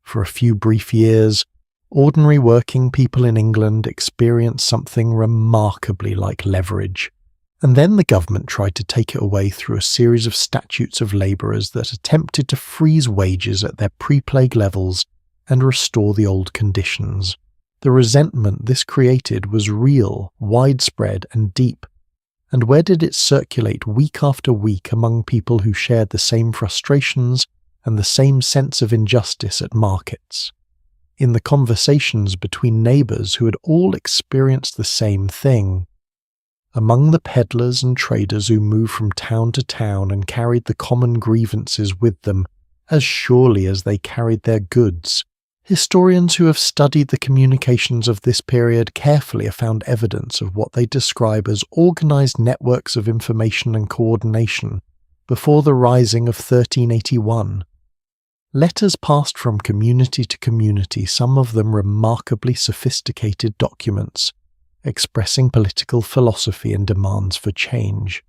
For a few brief years, ordinary working people in England experienced something remarkably like leverage, and then the government tried to take it away through a series of statutes of labourers that attempted to freeze wages at their pre-plague levels and restore the old conditions. The resentment this created was real, widespread, and deep. And where did it circulate week after week among people who shared the same frustrations and the same sense of injustice at markets? In the conversations between neighbours who had all experienced the same thing. Among the peddlers and traders who moved from town to town and carried the common grievances with them as surely as they carried their goods. Historians who have studied the communications of this period carefully have found evidence of what they describe as organised networks of information and coordination before the Rising of 1381. Letters passed from community to community, some of them remarkably sophisticated documents, expressing political philosophy and demands for change.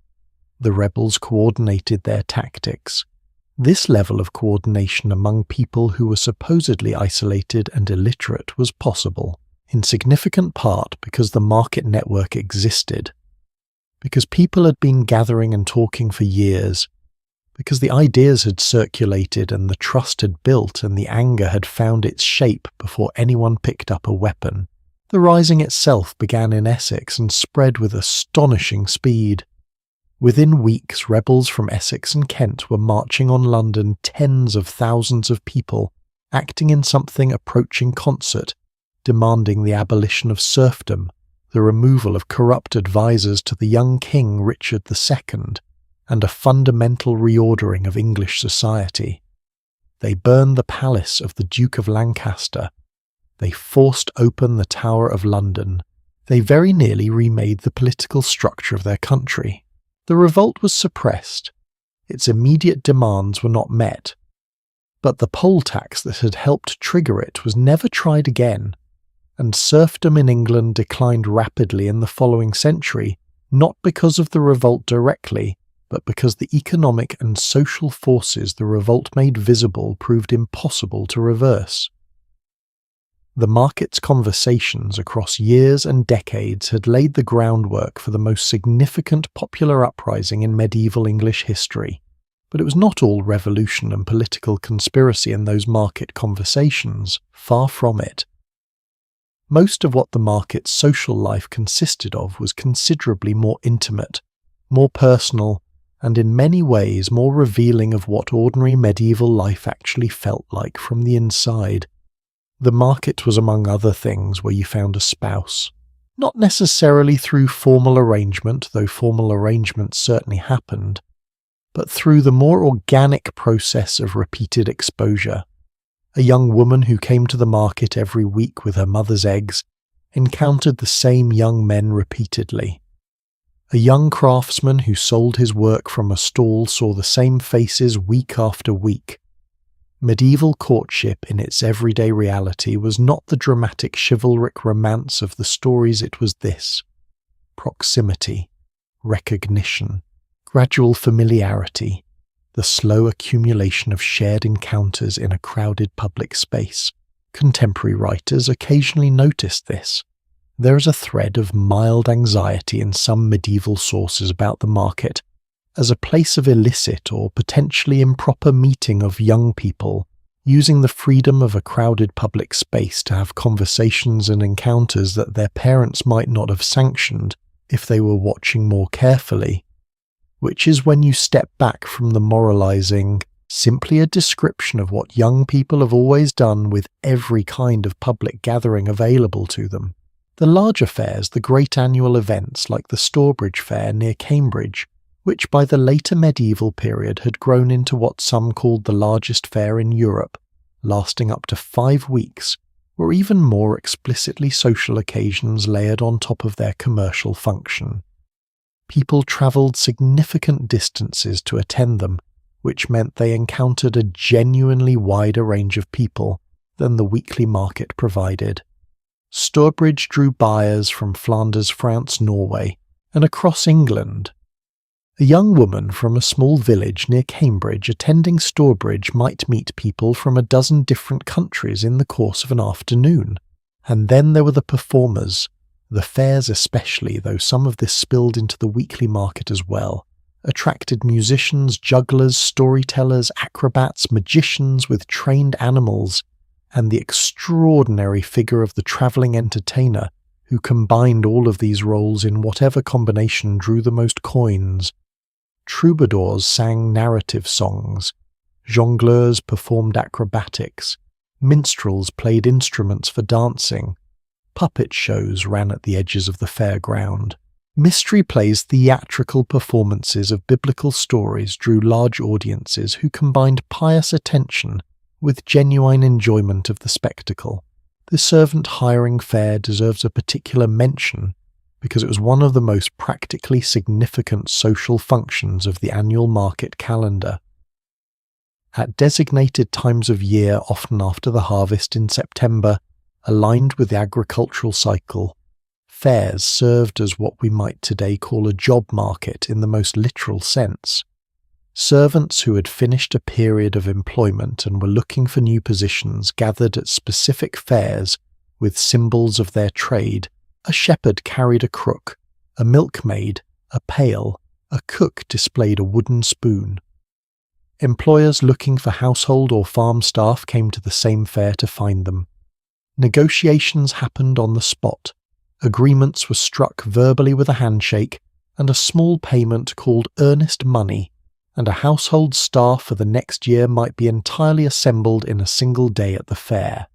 The rebels coordinated their tactics. This level of coordination among people who were supposedly isolated and illiterate was possible, in significant part because the market network existed, because people had been gathering and talking for years, because the ideas had circulated and the trust had built and the anger had found its shape before anyone picked up a weapon. The rising itself began in Essex and spread with astonishing speed. Within weeks, rebels from Essex and Kent were marching on London, tens of thousands of people, acting in something approaching concert, demanding the abolition of serfdom, the removal of corrupt advisers to the young King Richard II, and a fundamental reordering of English society. They burned the palace of the Duke of Lancaster. They forced open the Tower of London. They very nearly remade the political structure of their country. The revolt was suppressed. Its immediate demands were not met. But the poll tax that had helped trigger it was never tried again, and serfdom in England declined rapidly in the following century, not because of the revolt directly, but because the economic and social forces the revolt made visible proved impossible to reverse. The market's conversations across years and decades had laid the groundwork for the most significant popular uprising in medieval English history, but it was not all revolution and political conspiracy in those market conversations, far from it. Most of what the market's social life consisted of was considerably more intimate, more personal, and in many ways more revealing of what ordinary medieval life actually felt like from the inside. The market was, among other things, where you found a spouse. Not necessarily through formal arrangement, though formal arrangements certainly happened, but through the more organic process of repeated exposure. A young woman who came to the market every week with her mother's eggs encountered the same young men repeatedly. A young craftsman who sold his work from a stall saw the same faces week after week. Medieval courtship in its everyday reality was not the dramatic chivalric romance of the stories, it was this: proximity, recognition, gradual familiarity, the slow accumulation of shared encounters in a crowded public space. Contemporary writers occasionally noticed this. There is a thread of mild anxiety in some medieval sources about the market as a place of illicit or potentially improper meeting of young people, using the freedom of a crowded public space to have conversations and encounters that their parents might not have sanctioned if they were watching more carefully, which is, when you step back from the moralizing, simply a description of what young people have always done with every kind of public gathering available to them. The larger fairs, the great annual events like the Stourbridge Fair near Cambridge, which by the later medieval period had grown into what some called the largest fair in Europe, lasting up to 5 weeks, were even more explicitly social occasions layered on top of their commercial function. People travelled significant distances to attend them, which meant they encountered a genuinely wider range of people than the weekly market provided. Stourbridge drew buyers from Flanders, France, Norway, and across England. A young woman from a small village near Cambridge attending Stourbridge might meet people from a dozen different countries in the course of an afternoon. And then there were the performers, the fairs especially, though some of this spilled into the weekly market as well, attracted musicians, jugglers, storytellers, acrobats, magicians with trained animals, and the extraordinary figure of the travelling entertainer who combined all of these roles in whatever combination drew the most coins. Troubadours sang narrative songs, jongleurs performed acrobatics, minstrels played instruments for dancing, puppet shows ran at the edges of the fairground. Mystery plays, theatrical performances of biblical stories drew large audiences who combined pious attention with genuine enjoyment of the spectacle. The servant hiring fair deserves a particular mention because it was one of the most practically significant social functions of the annual market calendar. At designated times of year, often after the harvest in September, aligned with the agricultural cycle, fairs served as what we might today call a job market in the most literal sense. Servants who had finished a period of employment and were looking for new positions gathered at specific fairs with symbols of their trade. A shepherd carried a crook, a milkmaid a pail, a cook displayed a wooden spoon. Employers looking for household or farm staff came to the same fair to find them. Negotiations happened on the spot. Agreements were struck verbally with a handshake, and a small payment called earnest money, and a household staff for the next year might be entirely assembled in a single day at the fair.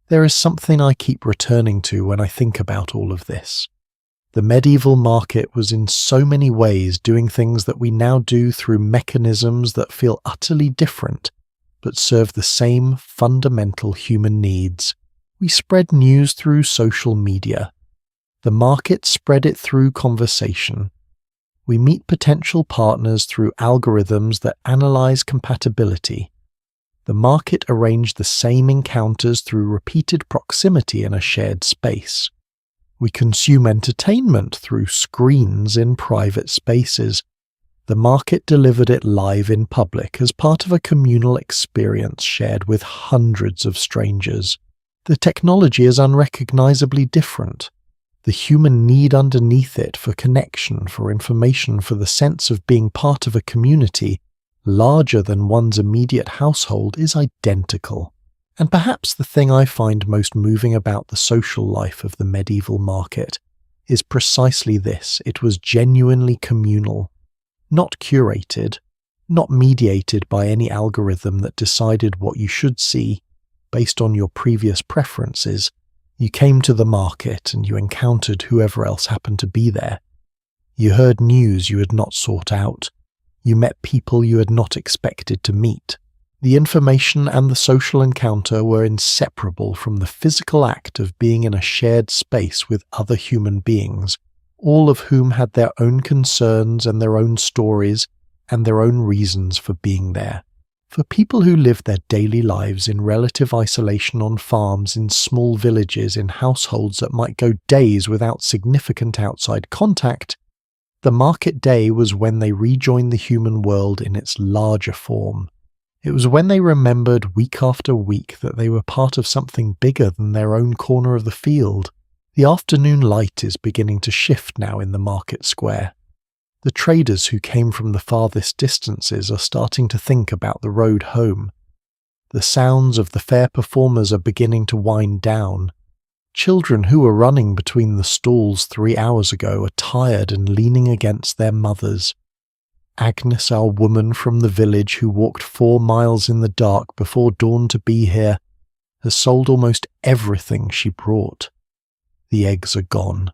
There is something I keep returning to when I think about all of this. The medieval market was in so many ways doing things that we now do through mechanisms that feel utterly different, but serve the same fundamental human needs. We spread news through social media. The market spread it through conversation. We meet potential partners through algorithms that analyze compatibility. The market arranged the same encounters through repeated proximity in a shared space. We consume entertainment through screens in private spaces. The market delivered it live in public as part of a communal experience shared with hundreds of strangers. The technology is unrecognizably different. The human need underneath it for connection, for information, for the sense of being part of a community larger than one's immediate household is identical. And perhaps the thing I find most moving about the social life of the medieval market is precisely this: it was genuinely communal, not curated, not mediated by any algorithm that decided what you should see based on your previous preferences. You came to the market and you encountered whoever else happened to be there. You heard news you had not sought out. You met people you had not expected to meet. The information and the social encounter were inseparable from the physical act of being in a shared space with other human beings, all of whom had their own concerns and their own stories and their own reasons for being there. For people who lived their daily lives in relative isolation on farms, in small villages, in households that might go days without significant outside contact, the market day was when they rejoined the human world in its larger form. It was when they remembered week after week that they were part of something bigger than their own corner of the field. The afternoon light is beginning to shift now in the market square. The traders who came from the farthest distances are starting to think about the road home. The sounds of the fair performers are beginning to wind down. Children who were running between the stalls 3 hours ago are tired and leaning against their mothers. Agnes, our woman from the village who walked 4 miles in the dark before dawn to be here, has sold almost everything she brought. The eggs are gone.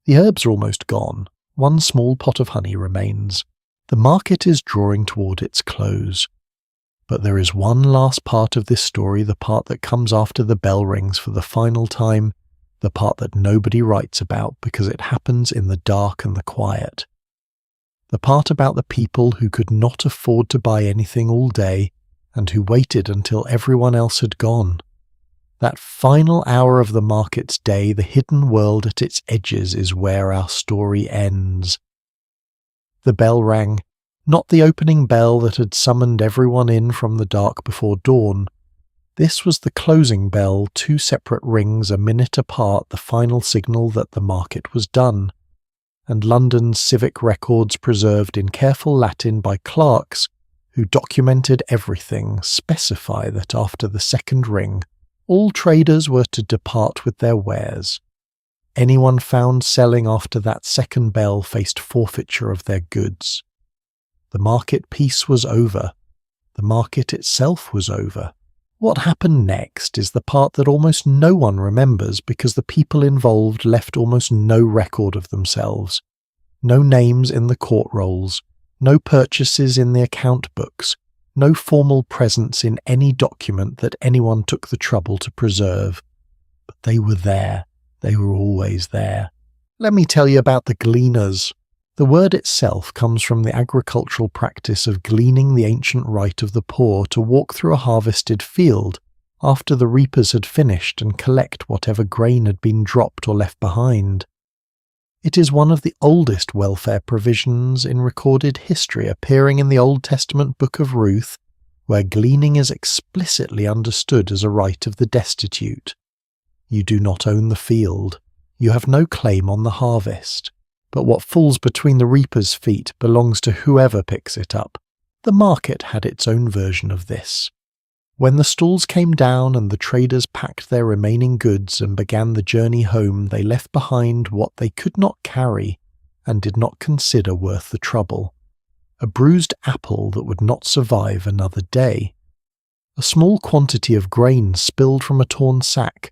The herbs are almost gone. 1 small pot of honey remains. The market is drawing toward its close. But there is one last part of this story, the part that comes after the bell rings for the final time, the part that nobody writes about because it happens in the dark and the quiet. The part about the people who could not afford to buy anything all day and who waited until everyone else had gone. That final hour of the market's day, the hidden world at its edges, is where our story ends. The bell rang, not the opening bell that had summoned everyone in from the dark before dawn. This was the closing bell, 2 separate rings a minute apart, the final signal that the market was done. And London's civic records preserved in careful Latin by clerks who documented everything specify that after the second ring, all traders were to depart with their wares. Anyone found selling after that second bell faced forfeiture of their goods. The market peace was over. The market itself was over. What happened next is the part that almost no one remembers because the people involved left almost no record of themselves. No names in the court rolls, no purchases in the account books, no formal presence in any document that anyone took the trouble to preserve. But they were there. They were always there. Let me tell you about the gleaners. The word itself comes from the agricultural practice of gleaning, the ancient right of the poor to walk through a harvested field after the reapers had finished and collect whatever grain had been dropped or left behind. It is one of the oldest welfare provisions in recorded history, appearing in the Old Testament book of Ruth, where gleaning is explicitly understood as a right of the destitute. You do not own the field. You have no claim on the harvest. But what falls between the reaper's feet belongs to whoever picks it up. The market had its own version of this. When the stalls came down and the traders packed their remaining goods and began the journey home, they left behind what they could not carry and did not consider worth the trouble. A bruised apple that would not survive another day. A small quantity of grain spilled from a torn sack.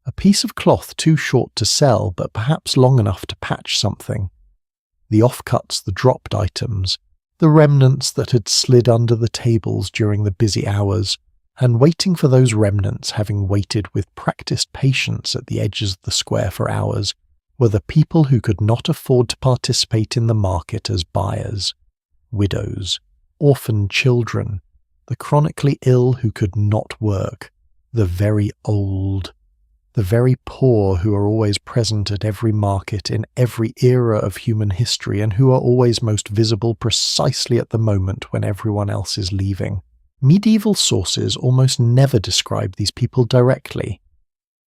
A piece of cloth too short to sell, but perhaps long enough to patch something. The offcuts, the dropped items, the remnants that had slid under the tables during the busy hours, and waiting for those remnants, having waited with practiced patience at the edges of the square for hours, were the people who could not afford to participate in the market as buyers. Widows, orphan children, the chronically ill who could not work, the very old, the very poor who are always present at every market in every era of human history and who are always most visible precisely at the moment when everyone else is leaving. Medieval sources almost never describe these people directly.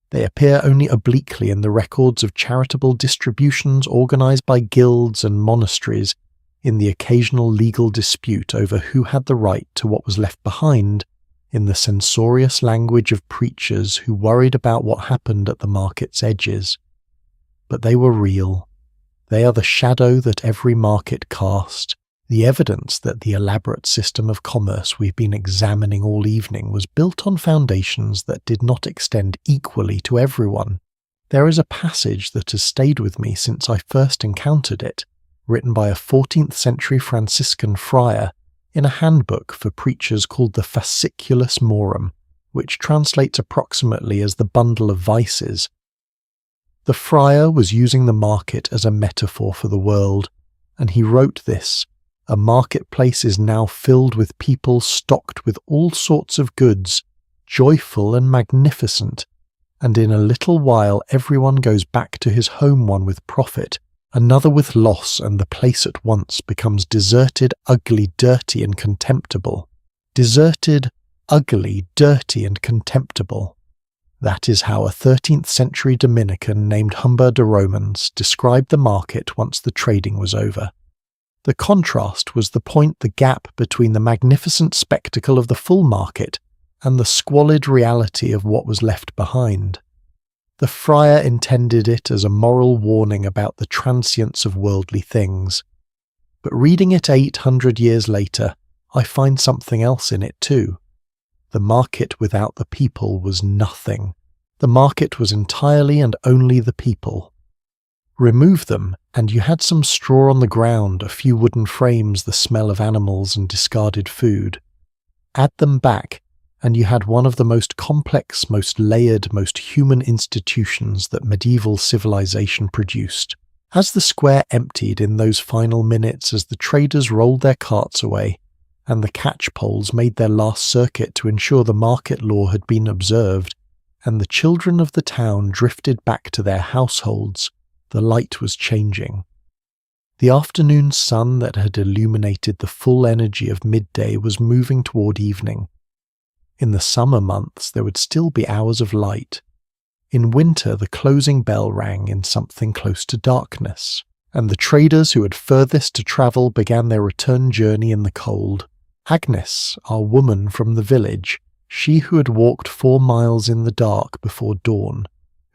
They appear only obliquely in the records of charitable distributions organized by guilds and monasteries, in the occasional legal dispute over who had the right to what was left behind, in the censorious language of preachers who worried about what happened at the market's edges. But they were real. They are the shadow that every market cast, the evidence that the elaborate system of commerce we've been examining all evening was built on foundations that did not extend equally to everyone. There is a passage that has stayed with me since I first encountered it, written by a 14th century Franciscan friar in a handbook for preachers called the Fasciculus Morum, which translates approximately as the bundle of vices. The friar was using the market as a metaphor for the world, and he wrote this: "A marketplace is now filled with people stocked with all sorts of goods, joyful and magnificent, and in a little while everyone goes back to his home, one with profit, another with loss, and the place at once becomes deserted, ugly, dirty, and contemptible." Deserted, ugly, dirty, and contemptible. That is how a 13th century Dominican named Humber de Romans described the market once the trading was over. The contrast was the point, the gap between the magnificent spectacle of the full market and the squalid reality of what was left behind. The friar intended it as a moral warning about the transience of worldly things. But reading it 800 years later, I find something else in it too. The market without the people was nothing. The market was entirely and only the people. Remove them, and you had some straw on the ground, a few wooden frames, the smell of animals and discarded food. Add them back, and you had one of the most complex, most layered, most human institutions that medieval civilization produced. As the square emptied in those final minutes, as the traders rolled their carts away, and the catchpoles made their last circuit to ensure the market law had been observed, and the children of the town drifted back to their households, the light was changing. The afternoon sun that had illuminated the full energy of midday was moving toward evening. In the summer months there would still be hours of light. In winter the closing bell rang in something close to darkness, and the traders who had furthest to travel began their return journey in the cold. Agnes, our woman from the village, she who had walked 4 miles in the dark before dawn,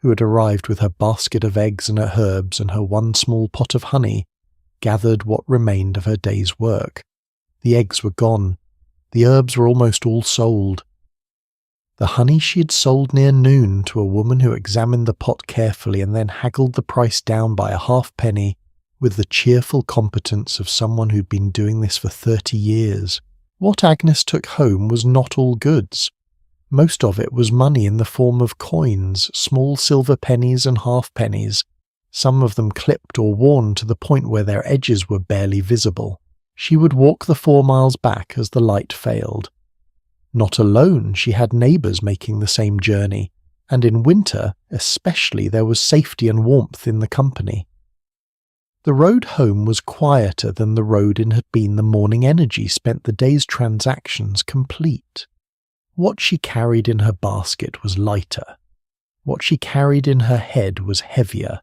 who had arrived with her basket of eggs and her herbs and her one small pot of honey, gathered what remained of her day's work. The eggs were gone. The herbs were almost all sold. The honey she had sold near noon to a woman who examined the pot carefully and then haggled the price down by a halfpenny with the cheerful competence of someone who'd been doing this for 30 years. What Agnes took home was not all goods. Most of it was money in the form of coins, small silver pennies and halfpennies, some of them clipped or worn to the point where their edges were barely visible. She would walk the 4 miles back as the light failed. Not alone, she had neighbours making the same journey, and in winter especially there was safety and warmth in the company. The road home was quieter than the road in had been. The morning energy spent the day's transactions complete. What she carried in her basket was lighter. What she carried in her head was heavier.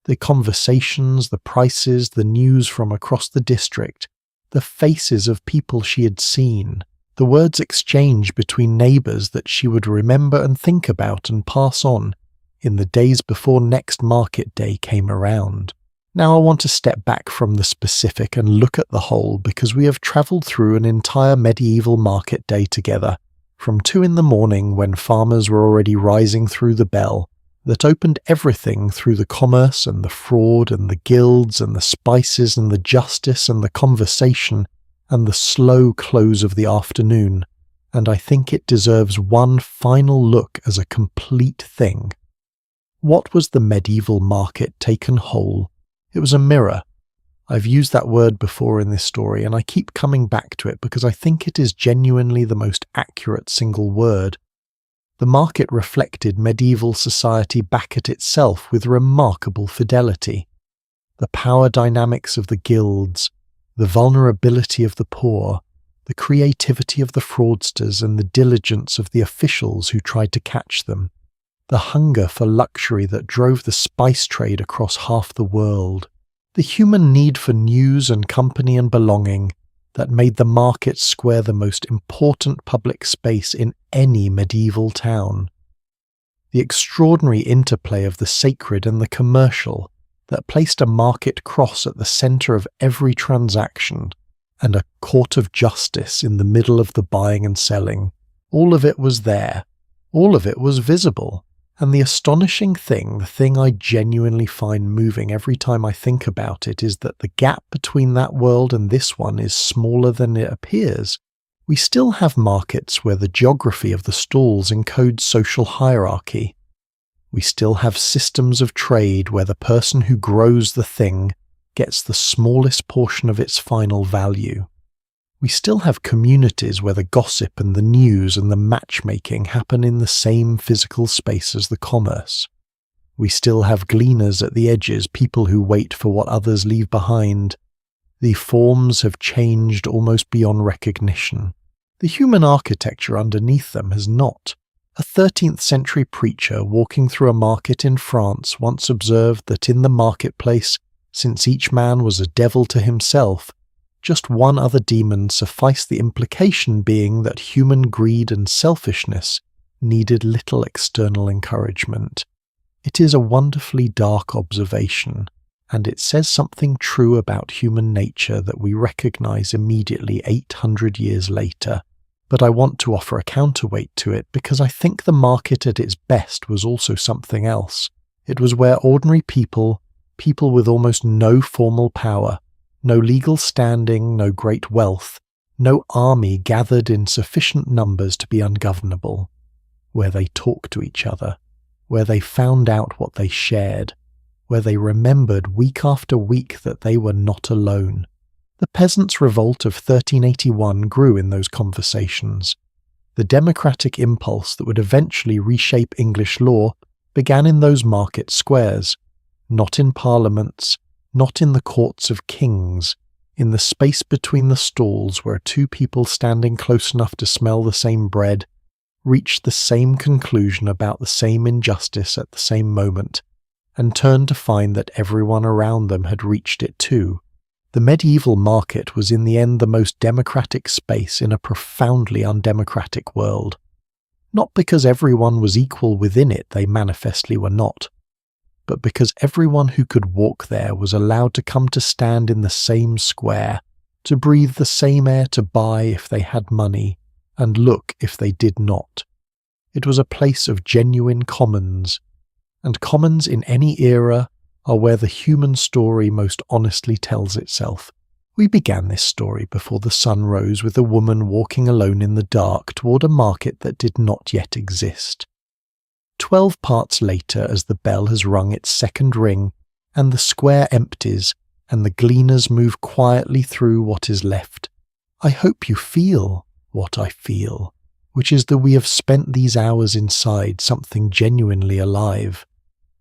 The conversations, the prices, the news from across the district, the faces of people she had seen, the words exchanged between neighbours that she would remember and think about and pass on in the days before next market day came around. Now I want to step back from the specific and look at the whole, because we have travelled through an entire medieval market day together, from 2 a.m, when farmers were already rising through the bell, that opened everything through the commerce and the fraud and the guilds and the spices and the justice and the conversation, and the slow close of the afternoon, and I think it deserves one final look as a complete thing. What was the medieval market taken whole? It was a mirror. I've used that word before in this story, and I keep coming back to it because I think it is genuinely the most accurate single word. The market reflected medieval society back at itself with remarkable fidelity. The power dynamics of the guilds, the vulnerability of the poor, the creativity of the fraudsters and the diligence of the officials who tried to catch them, the hunger for luxury that drove the spice trade across half the world, the human need for news and company and belonging that made the market square the most important public space in any medieval town, the extraordinary interplay of the sacred and the commercial that placed a market cross at the centre of every transaction, and a court of justice in the middle of the buying and selling. All of it was there. All of it was visible. And the astonishing thing, the thing I genuinely find moving every time I think about it, is that the gap between that world and this one is smaller than it appears. We still have markets where the geography of the stalls encodes social hierarchy. We still have systems of trade where the person who grows the thing gets the smallest portion of its final value. We still have communities where the gossip and the news and the matchmaking happen in the same physical space as the commerce. We still have gleaners at the edges, people who wait for what others leave behind. The forms have changed almost beyond recognition. The human architecture underneath them has not. A 13th century preacher walking through a market in France once observed that in the marketplace, since each man was a devil to himself, just one other demon sufficed, the implication being that human greed and selfishness needed little external encouragement. It is a wonderfully dark observation, and it says something true about human nature that we recognize immediately 800 years later. But I want to offer a counterweight to it because I think the market at its best was also something else. It was where ordinary people with almost no formal power, no legal standing, no great wealth, no army gathered in sufficient numbers to be ungovernable, where they talked to each other, where they found out what they shared, where they remembered week after week that they were not alone. The Peasants' Revolt of 1381 grew in those conversations. The democratic impulse that would eventually reshape English law began in those market squares, not in parliaments, not in the courts of kings, in the space between the stalls where two people standing close enough to smell the same bread reached the same conclusion about the same injustice at the same moment, and turned to find that everyone around them had reached it too. The medieval market was in the end the most democratic space in a profoundly undemocratic world. Not because everyone was equal within it, they manifestly were not, but because everyone who could walk there was allowed to come to stand in the same square, to breathe the same air, to buy if they had money, and look if they did not. It was a place of genuine commons, and commons in any era are where the human story most honestly tells itself. We began this story before the sun rose with a woman walking alone in the dark toward a market that did not yet exist. 12 parts later, as the bell has rung its second ring, and the square empties, and the gleaners move quietly through what is left, I hope you feel what I feel, which is that we have spent these hours inside something genuinely alive.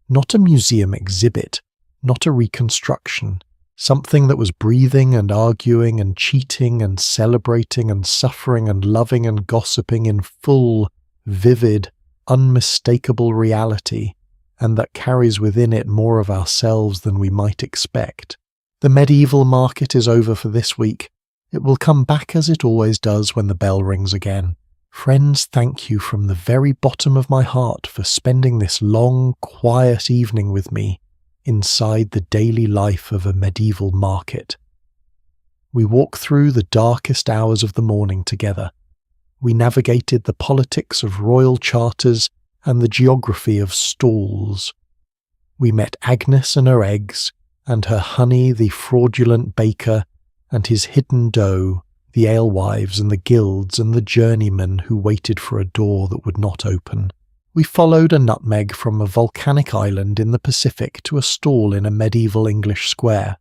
Not a museum exhibit, not a reconstruction, something that was breathing and arguing and cheating and celebrating and suffering and loving and gossiping in full, vivid, unmistakable reality, and that carries within it more of ourselves than we might expect. The medieval market is over for this week, It will come back as it always does when the bell rings again. Friends, thank you from the very bottom of my heart for spending this long, quiet evening with me inside the daily life of a medieval market. We walked through the darkest hours of the morning together. We navigated the politics of royal charters and the geography of stalls. We met Agnes and her eggs, and her honey the fraudulent baker, and his hidden dough, the alewives and the guilds and the journeymen who waited for a door that would not open. We followed a nutmeg from a volcanic island in the Pacific to a stall in a medieval English square.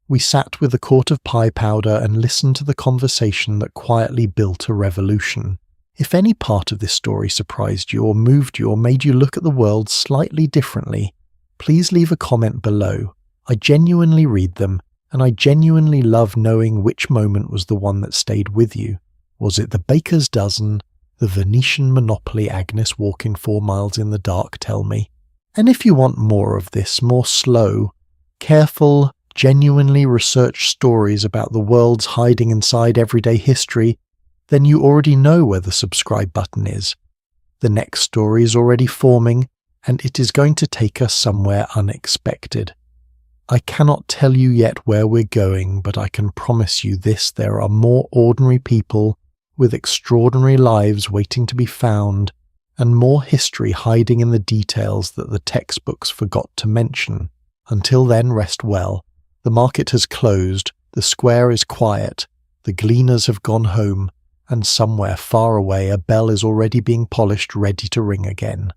We sat with a quart of pie powder and listened to the conversation that quietly built a revolution. If any part of this story surprised you or moved you or made you look at the world slightly differently, please leave a comment below. I genuinely read them, and I genuinely love knowing which moment was the one that stayed with you. Was it the baker's dozen, the Venetian monopoly Agnes walking 4 miles in the dark tell me? And if you want more of this, more slow, careful, genuinely researched stories about the worlds hiding inside everyday history, then you already know where the subscribe button is. The next story is already forming, and it is going to take us somewhere unexpected. I cannot tell you yet where we're going, but I can promise you this: there are more ordinary people with extraordinary lives waiting to be found, and more history hiding in the details that the textbooks forgot to mention. Until then, rest well. The market has closed, the square is quiet, the gleaners have gone home, and somewhere far away a bell is already being polished ready to ring again.